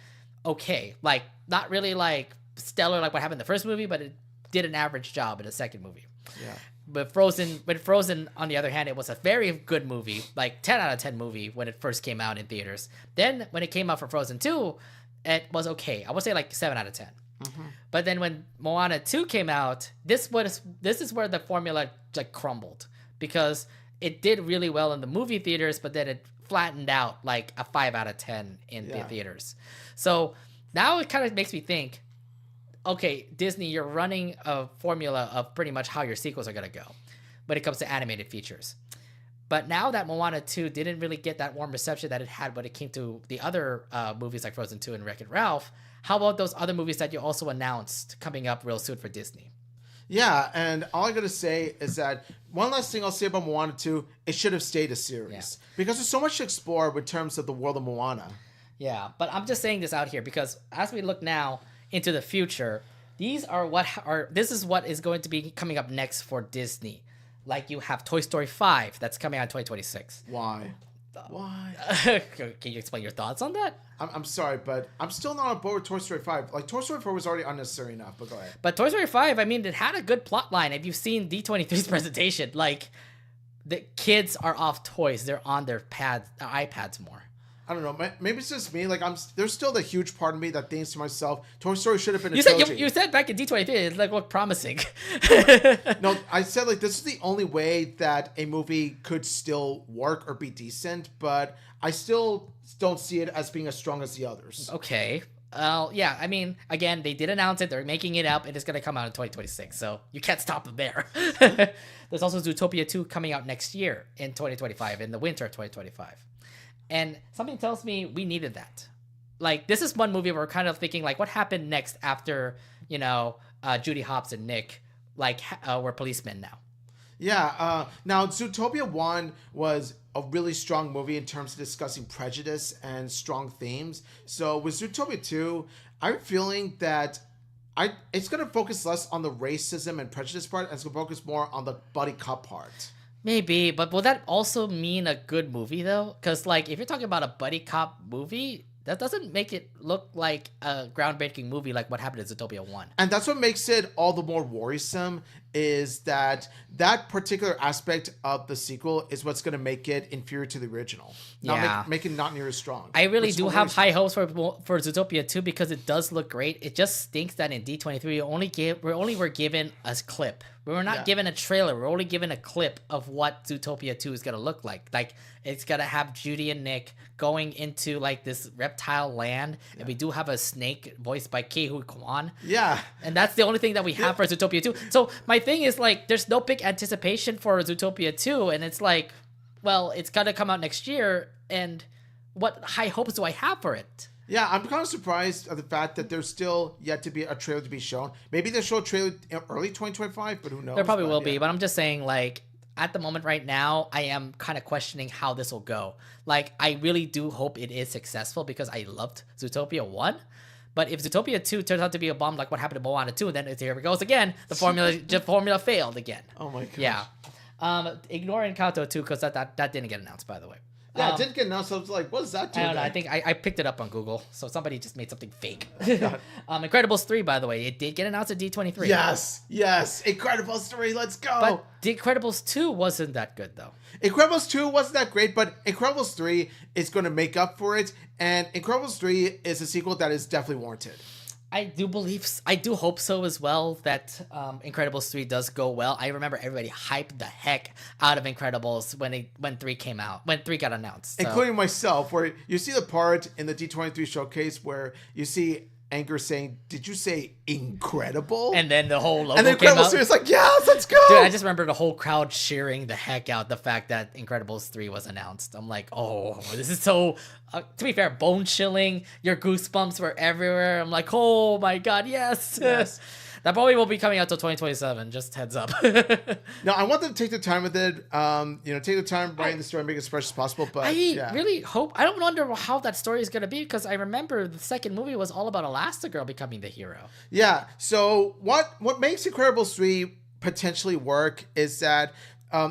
Like not really like stellar like what happened in the first movie, but it did an average job in the second movie. Yeah. But Frozen, on the other hand, it was a very good movie, like 10 out of 10 movie when it first came out in theaters. Then when it came out for Frozen 2, it was okay. I would say like 7 out of 10. Mm-hmm. But then when Moana 2 came out, this is where the formula like crumbled because it did really well in the movie theaters, but then it flattened out like a 5 out of 10 in the theaters. So now it kind of makes me think, okay, Disney, you're running a formula of pretty much how your sequels are going to go when it comes to animated features. But now that Moana 2 didn't really get that warm reception that it had when it came to the other movies like Frozen 2 and Wreck-It Ralph, how about those other movies that you also announced coming up real soon for Disney? Yeah, and all I got to say is that one last thing I'll say about Moana 2, it should have stayed a series. Because there's so much to explore in terms of the world of Moana. Yeah, but I'm just saying this out here because as we look now into the future, this is what is going to be coming up next for Disney. Like you have Toy Story 5 that's coming out in 2026. Why? Can you explain your thoughts on that? I'm sorry, but I'm still not on board with Toy Story 5. Like, Toy Story 4 was already unnecessary enough, but go ahead. But Toy Story 5, I mean, it had a good plot line. If you've seen D23's presentation, like, the kids are off toys. They're on their iPads more. I don't know. Maybe it's just me. Like, there's still the huge part of me that thinks to myself, Toy Story should have been a trilogy. You said back in D23, it looked promising. No, I said, like, this is the only way that a movie could still work or be decent, but I still don't see it as being as strong as the others. Okay. Yeah, I mean, again, they did announce it. They're making it up. It is going to come out in 2026, so you can't stop them there. There's also Zootopia 2 coming out next year in 2025, in the winter of 2025. And something tells me we needed that. Like, this is one movie where we're kind of thinking, like, what happened next after, Judy Hopps and Nick, like, were policemen now? Yeah. Now, Zootopia 1 was a really strong movie in terms of discussing prejudice and strong themes. So with Zootopia 2, I'm feeling that it's going to focus less on the racism and prejudice part, and it's going to focus more on the buddy cop part. Maybe, but will that also mean a good movie, though? Because, like, if you're talking about a buddy cop movie, that doesn't make it look like a groundbreaking movie like what happened in Zootopia 1. And that's what makes it all the more worrisome, is that particular aspect of the sequel is what's going to make it inferior to the original. Make it not near as strong. I really do have high hopes for Zootopia 2 because it does look great. It just stinks that in D23 we only were given a clip. We were not given a trailer. We're only given a clip of what Zootopia 2 is going to look like. Like, it's going to have Judy and Nick going into, like, this reptile land. Yeah. And we do have a snake voiced by Ke-Huy Quan. Yeah. And that's the only thing that we have for Zootopia 2. So my thing is, like, there's no big anticipation for Zootopia 2. And it's like, well, it's going to come out next year. And what high hopes do I have for it? Yeah, I'm kind of surprised at the fact that there's still yet to be a trailer to be shown. Maybe they'll show a trailer in early 2025, but who knows? There probably will be, but I'm just saying, like, at the moment right now, I am kind of questioning how this will go. Like, I really do hope it is successful because I loved Zootopia 1. But if Zootopia 2 turns out to be a bomb like what happened to Moana 2, then here it goes again. The formula failed again. Oh my gosh. Yeah. Ignore Encanto 2 because that didn't get announced, by the way. Yeah, it did get announced. So I was like, what does that do? I don't know. I think I picked it up on Google. So somebody just made something fake. Incredibles 3, by the way. It did get announced at D23. Yes. Incredibles 3, let's go. But The Incredibles 2 wasn't that good, though. Incredibles 2 wasn't that great, but Incredibles 3 is going to make up for it. And Incredibles 3 is a sequel that is definitely warranted. I do hope so as well that Incredibles 3 does go well. I remember everybody hyped the heck out of Incredibles when 3 came out, when 3 got announced. So. Including myself, where you see the part in the D23 showcase where you see Anger saying, "Did you say incredible?" And then the whole logo and then came Incredibles out. 3 is like, yes, let's go! Dude, I just remember the whole crowd cheering the heck out the fact that Incredibles 3 was announced. I'm like, oh, this is so, to be fair, bone-chilling. Your goosebumps were everywhere. I'm like, oh my god, yes! That probably won't be coming out till 2027, just heads up. No, I want them to take the time with it. Take the time writing the story and make it as fresh as possible. But I really hope. I don't wonder how that story is going to be because I remember the second movie was all about Elastigirl becoming the hero. Yeah. So what makes Incredibles 3 potentially work is that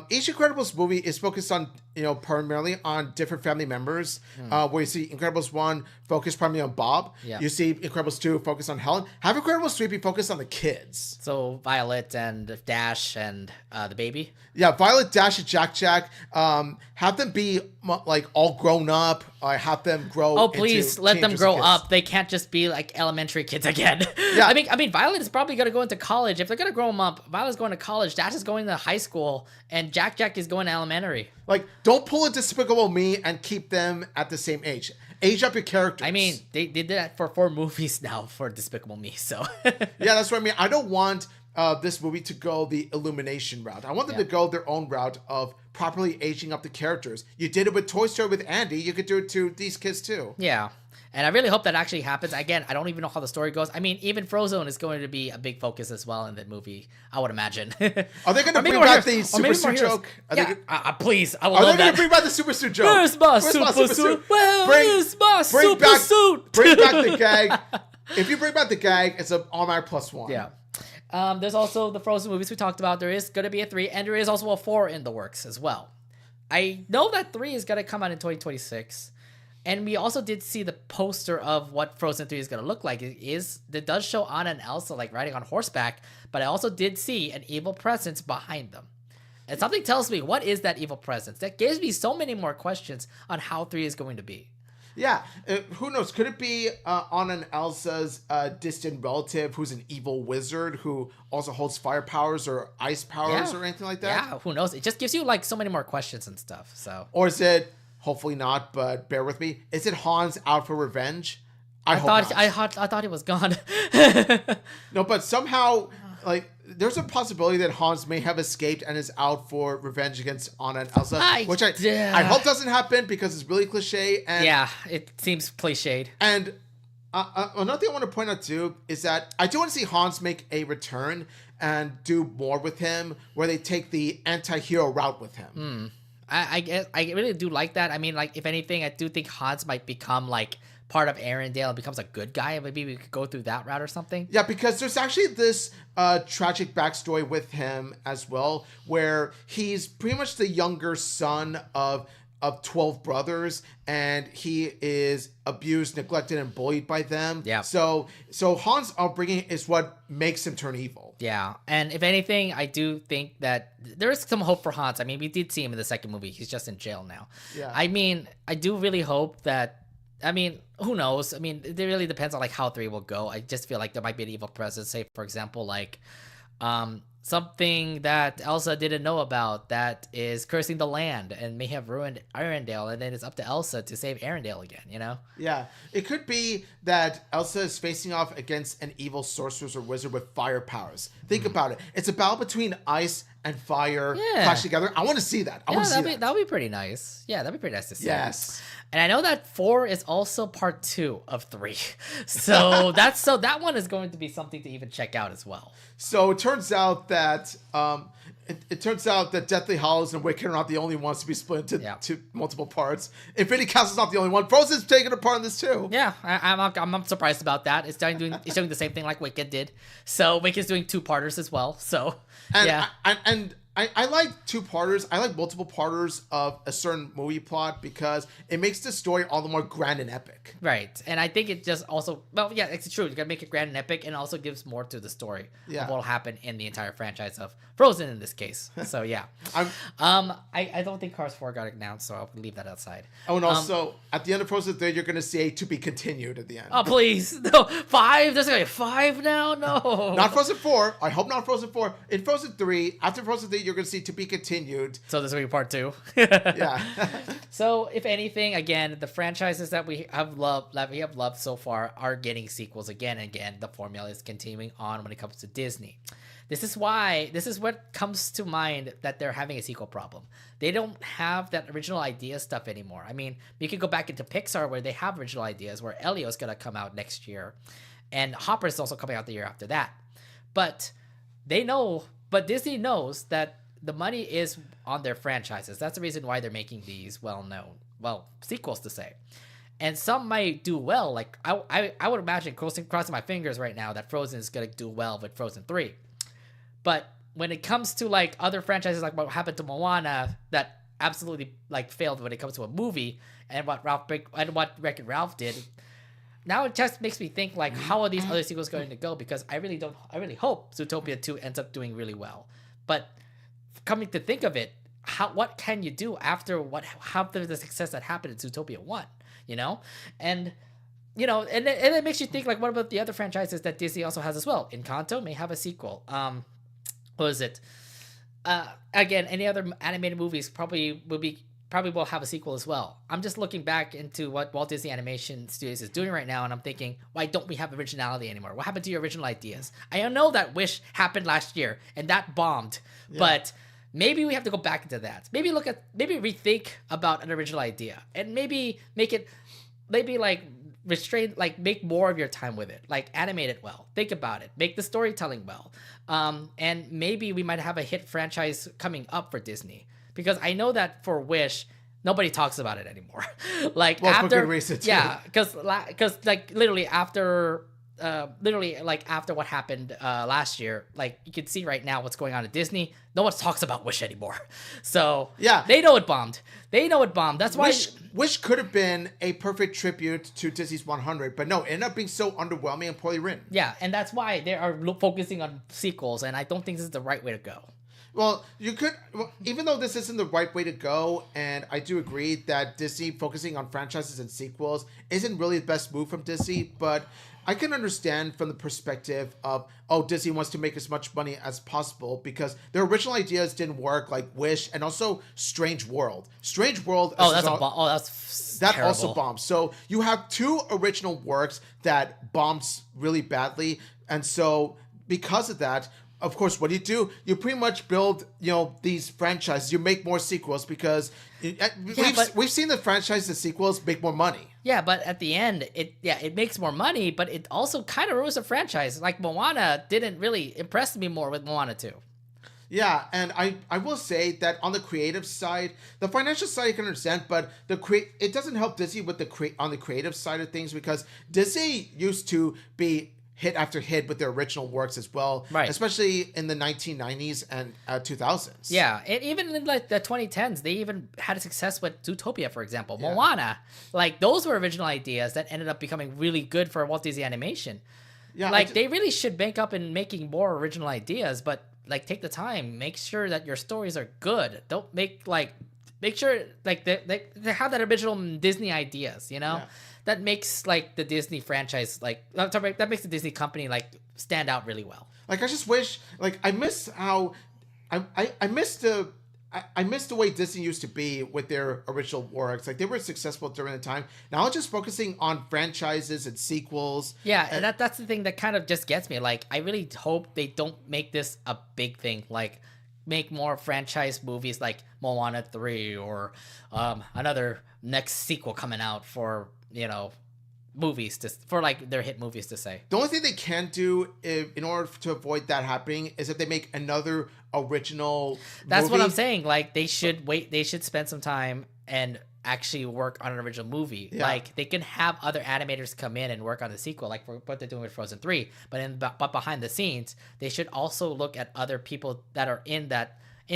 each Incredibles movie is focused on, primarily on different family members. Where you see Incredibles 1 focused primarily on Bob. Yeah. You see Incredibles 2 focused on Helen. Have Incredibles 3 be focused on the kids. So Violet and Dash and the baby. Yeah, Violet, Dash, and Jack. Have them be like all grown up. Have them grow. Oh, please let them grow up. They can't just be like elementary kids again. Yeah. I mean, Violet is probably gonna go into college. If they're gonna grow them up, Violet's going to college. Dash is going to high school, and Jack is going to elementary. Like, don't pull a Despicable Me and keep them at the same age. Age up your characters. I mean, they did that for 4 movies now for Despicable Me, so. Yeah, that's what I mean. I don't want this movie to go the Illumination route. I want them to go their own route of properly aging up the characters. You did it with Toy Story with Andy. You could do it to these kids too. Yeah. And I really hope that actually happens. Again, I don't even know how the story goes. I mean, even Frozone is going to be a big focus as well in that movie, I would imagine. Are they going to bring back the super suit joke? Please, I will love that. Are they going to bring back the super suit joke? Where's my super suit? Where's my super suit? Bring back the gag. If you bring back the gag, it's an automatic +1. Yeah. There's also the Frozen movies we talked about. There is going to be a 3, and there is also a 4 in the works as well. I know that 3 is going to come out in 2026. And we also did see the poster of what Frozen 3 is going to look like. It does show Anna and Elsa like riding on horseback, but I also did see an evil presence behind them. And something tells me, what is that evil presence? That gives me so many more questions on how 3 is going to be. Yeah, who knows? Could it be Anna and Elsa's distant relative who's an evil wizard who also holds fire powers or ice powers or anything like that? Yeah, who knows? It just gives you like so many more questions and stuff. So, or is it? Hopefully not, but bear with me. Is it Hans out for revenge? I thought he was gone. No, but somehow, like, there's a possibility that Hans may have escaped and is out for revenge against Anna and Elsa, which I hope doesn't happen because it's really cliche. And yeah, it seems cliched. And another thing I want to point out too is that I do want to see Hans make a return and do more with him, where they take the anti-hero route with him. I guess I really do like that. I mean, like, if anything, I do think Hans might become like part of Arendelle and becomes a good guy. Maybe we could go through that route or something. Yeah, because there's actually this tragic backstory with him as well, where he's pretty much the younger son of of 12 brothers, and he is abused, neglected, and bullied by them. Yeah. So Han's upbringing is what makes him turn evil. Yeah, and if anything, I do think that there is some hope for Hans. I mean, we did see him in the second movie. He's just in jail now. Yeah. I mean, I do really hope that. I mean, who knows? I mean, it really depends on like how 3 will go. I just feel like there might be an evil presence. Say, for example, like something that Elsa didn't know about that is cursing the land and may have ruined Arendelle, and then it's up to Elsa to save Arendelle again, you know? Yeah. It could be that Elsa is facing off against an evil sorceress or wizard with fire powers. Think about it. It's a battle between ice and fire clash together. I want to see that. I want to see that. That'd be pretty nice. Yeah, that'd be pretty nice to see. Yes. And I know that 4 is also part 2 of 3. So that one is going to be something to even check out as well. So it turns out that it turns out that Deathly Hallows and Wicked are not the only ones to be split into multiple parts. Infinity Castle's not the only one. Frozen's taking a part in this too. Yeah, I'm not surprised about that. It's doing the same thing like Wicked did. So Wicked's doing 2-parters as well. So I like 2-parters. I like multiple parters of a certain movie plot because it makes the story all the more grand and epic. Right. And I think it just also, well, yeah, it's true. You gotta make it grand and epic, and also gives more to the story of what'll happen in the entire franchise of Frozen in this case. So yeah. I don't think Cars 4 got announced, so I'll leave that outside. Oh, and also at the end of Frozen 3, you're gonna see a to be continued at the end. Oh please. No, 5? There's gonna be 5 now? No. Not Frozen 4. I hope not Frozen 4. In Frozen 3, after Frozen 3, you're going to see to be continued. So this will be part 2. Yeah. So if anything, again, the franchises that we have loved so far are getting sequels again and again. The formula is continuing on when it comes to Disney. This is what comes to mind that they're having a sequel problem. They don't have that original idea stuff anymore. I mean, you could go back into Pixar where they have original ideas, where Elio's going to come out next year, and Hopper's also coming out the year after that. But Disney knows that the money is on their franchises. That's the reason why they're making these sequels to say. And some might do well. Like I would imagine, crossing my fingers right now, that Frozen is going to do well with Frozen 3. But when it comes to like other franchises, like what happened to Moana, that absolutely like failed when it comes to a movie, and what Wreck-It Ralph did, now it just makes me think like, how are these other sequels going to go? Because I really hope Zootopia 2 ends up doing really well. But coming to think of it, what can you do after the success that happened in Zootopia 1, you know? And you know, and it makes you think like, what about the other franchises that Disney also has as well? Encanto may have a sequel. What is it? Again, any other animated movies probably will have a sequel as well. I'm just looking back into what Walt Disney Animation Studios is doing right now, and I'm thinking, why don't we have originality anymore? What happened to your original ideas? I know that Wish happened last year, and that bombed, but maybe we have to go back into that. Maybe rethink about an original idea, and maybe make more of your time with it. Like, animate it well. Think about it. Make the storytelling well. And maybe we might have a hit franchise coming up for Disney. Because I know that for Wish, nobody talks about it anymore. For good reason too. Yeah, because like literally after what happened last year, like you can see right now what's going on at Disney. No one talks about Wish anymore. So yeah, they know it bombed. That's why Wish could have been a perfect tribute to Disney's 100, but no, it ended up being so underwhelming and poorly written. Yeah, and that's why they are focusing on sequels, and I don't think this is the right way to go. Well, even though this isn't the right way to go, and I do agree that Disney focusing on franchises and sequels isn't really the best move from Disney, but I can understand from the perspective of, Disney wants to make as much money as possible because their original ideas didn't work, like Wish and also Strange World. Strange World. That also bombed. So you have 2 original works that bombs really badly, and so because of that, of course, what do? You pretty much build, these franchises. You make more sequels because we've seen the franchises and sequels make more money. Yeah, but at the end, it makes more money, but it also kind of ruins the franchise. Like Moana didn't really impress me more with Moana 2. Yeah, and I will say that on the creative side, the financial side you can understand, but it doesn't help Disney with on the creative side of things because Disney used to be hit after hit with their original works as well, Right. especially in the 1990s and 2000s. Yeah, and even in like the 2010s, they even had a success with Zootopia, for example. Yeah. Moana, like those were original ideas that ended up becoming really good for Walt Disney Animation. Yeah, Like they really should bank up in making more original ideas, but like take the time, make sure that your stories are good. Don't make sure like they have that original Disney ideas, you know? Yeah. That makes like the Disney franchise that makes the Disney company like stand out really well. Like I just wish, like I miss how I miss the way Disney used to be with their original works. Like they were successful during the time. Now it's just focusing on franchises and sequels. Yeah, and that's the thing that kind of just gets me. Like I really hope they don't make this a big thing. Like make more franchise movies like Moana 3 or another next sequel coming out for, movies for like their hit movies to say. The only thing they can do in order to avoid that happening is if they make another original That's movie. what I'm saying. Like they should wait. They should spend some time and actually work on an original movie. Yeah. Like they can have other animators come in and work on the sequel, like for what they're doing with Frozen 3. But behind the scenes, they should also look at other people that are in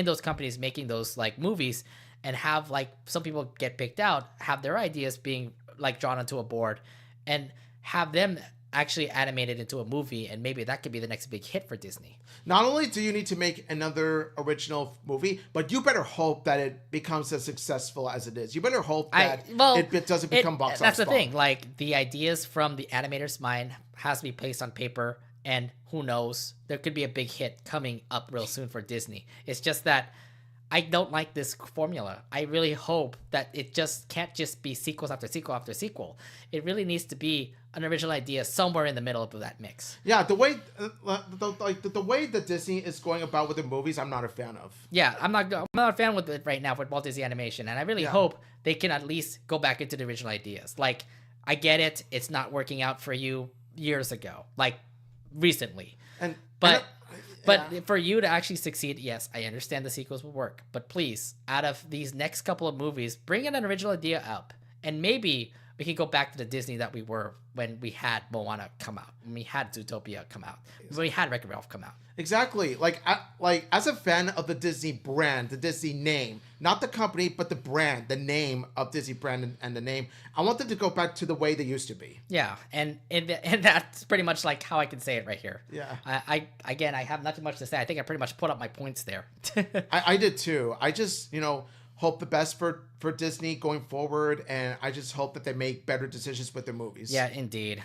those companies making those like movies, and have like some people get picked out, have their ideas being like drawn onto a board, and have them actually animated into a movie, and maybe that could be the next big hit for Disney. Not only do you need to make another original movie, but you better hope that it becomes as successful as it is. You better hope that it doesn't become box office. That's the bomb. thing. Like the ideas from the animator's mind has to be placed on paper, and who knows, there could be a big hit coming up real soon for Disney. It's just that I don't like this formula. I really hope that it just can't just be sequels after sequel after sequel. It really needs to be an original idea somewhere in the middle of that mix. Yeah, the way the way that Disney is going about with the movies, I'm not a fan of. Yeah, I'm not a fan with it right now with Walt Disney Animation, and I really hope they can at least go back into the original ideas. Like, I get it, it's not working out for you years ago, like recently, but for you to actually succeed, yes, I understand the sequels will work, but please, out of these next couple of movies, bring in an original idea up, and maybe we can go back to the Disney that we were when we had Moana come out, when we had Zootopia come out, when we had Wreck-It Ralph come out. Exactly. Like as a fan of the Disney brand, the Disney name, not the company, but the brand, the name of Disney brand and the name, I want them to go back to the way they used to be. Yeah, and that's pretty much like how I can say it right here. Yeah. I have nothing much to say. I think I pretty much put up my points there. I did too. I just, hope the best for Disney going forward, and I just hope that they make better decisions with their movies. Yeah, indeed.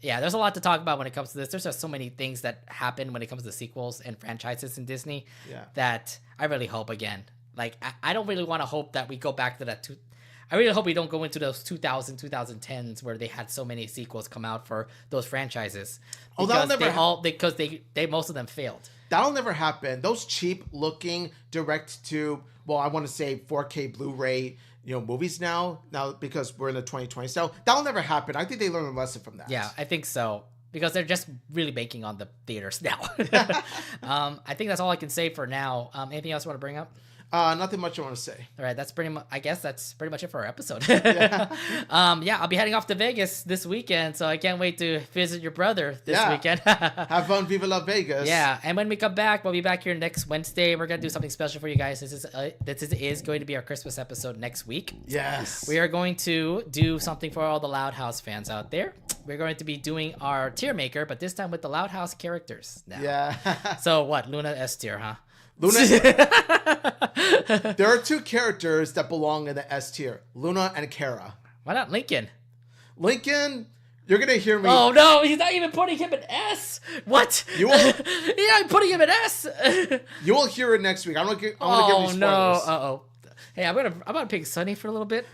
Yeah, there's a lot to talk about when it comes to this. There's just so many things that happen when it comes to sequels and franchises in Disney that I really hope, again, like I don't really want to hope that we go back to that. I really hope we don't go into those 2010s where they had so many sequels come out for those franchises. Oh, that'll never because they most of them failed. That'll never happen. Those cheap looking direct to, well, I want to say 4K Blu-ray, movies now because we're in the 2020 style. That'll never happen. I think they learned a lesson from that. Yeah, I think so. Because they're just really banking on the theaters now. I think that's all I can say for now. Anything else you want to bring up? Nothing much I want to say. All right, that's pretty much. I guess that's pretty much it for our episode. Yeah, I'll be heading off to Vegas this weekend, so I can't wait to visit your brother this weekend. Have fun, Viva La Vegas. Yeah, and when we come back, we'll be back here next Wednesday. We're gonna do something special for you guys. This is going to be our Christmas episode next week. Yes, we are going to do something for all the Loud House fans out there. We're going to be doing our tier maker, but this time with the Loud House characters. Now. Yeah. So what? Luna S tier, huh? Luna. There are two characters that belong in the S tier: Luna and Kara. Why not Lincoln? Lincoln, you're gonna hear me. Oh no, he's not even putting him in S. What? You will? Yeah, I'm putting him in S. You will hear it next week. I'm gonna give you spoilers. No. Uh-oh. Hey, I'm gonna pick Sunny for a little bit.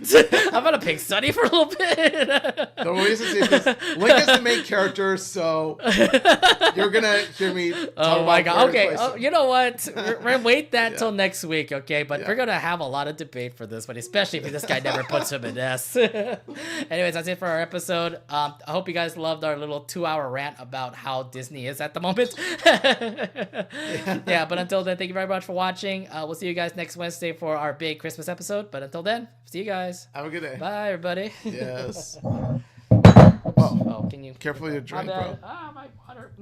I'm gonna pick Sunny for a little bit. The reason is Link is the main character, so you're gonna hear me talk oh my god. Okay. Oh, you know what? We're gonna wait that till next week, okay? But we're gonna have a lot of debate for this one, especially if this guy never puts him in S. Anyways, that's it for our episode. I hope you guys loved our little 2-hour rant about how Disney is at the moment. Yeah, but until then, thank you very much for watching. We'll see you guys next Wednesday for our big Christmas episode. But until then, see you guys. Have a good day. Bye, everybody. Yes. Oh. Can you? Careful your drink, my bro. bad. Ah, my water.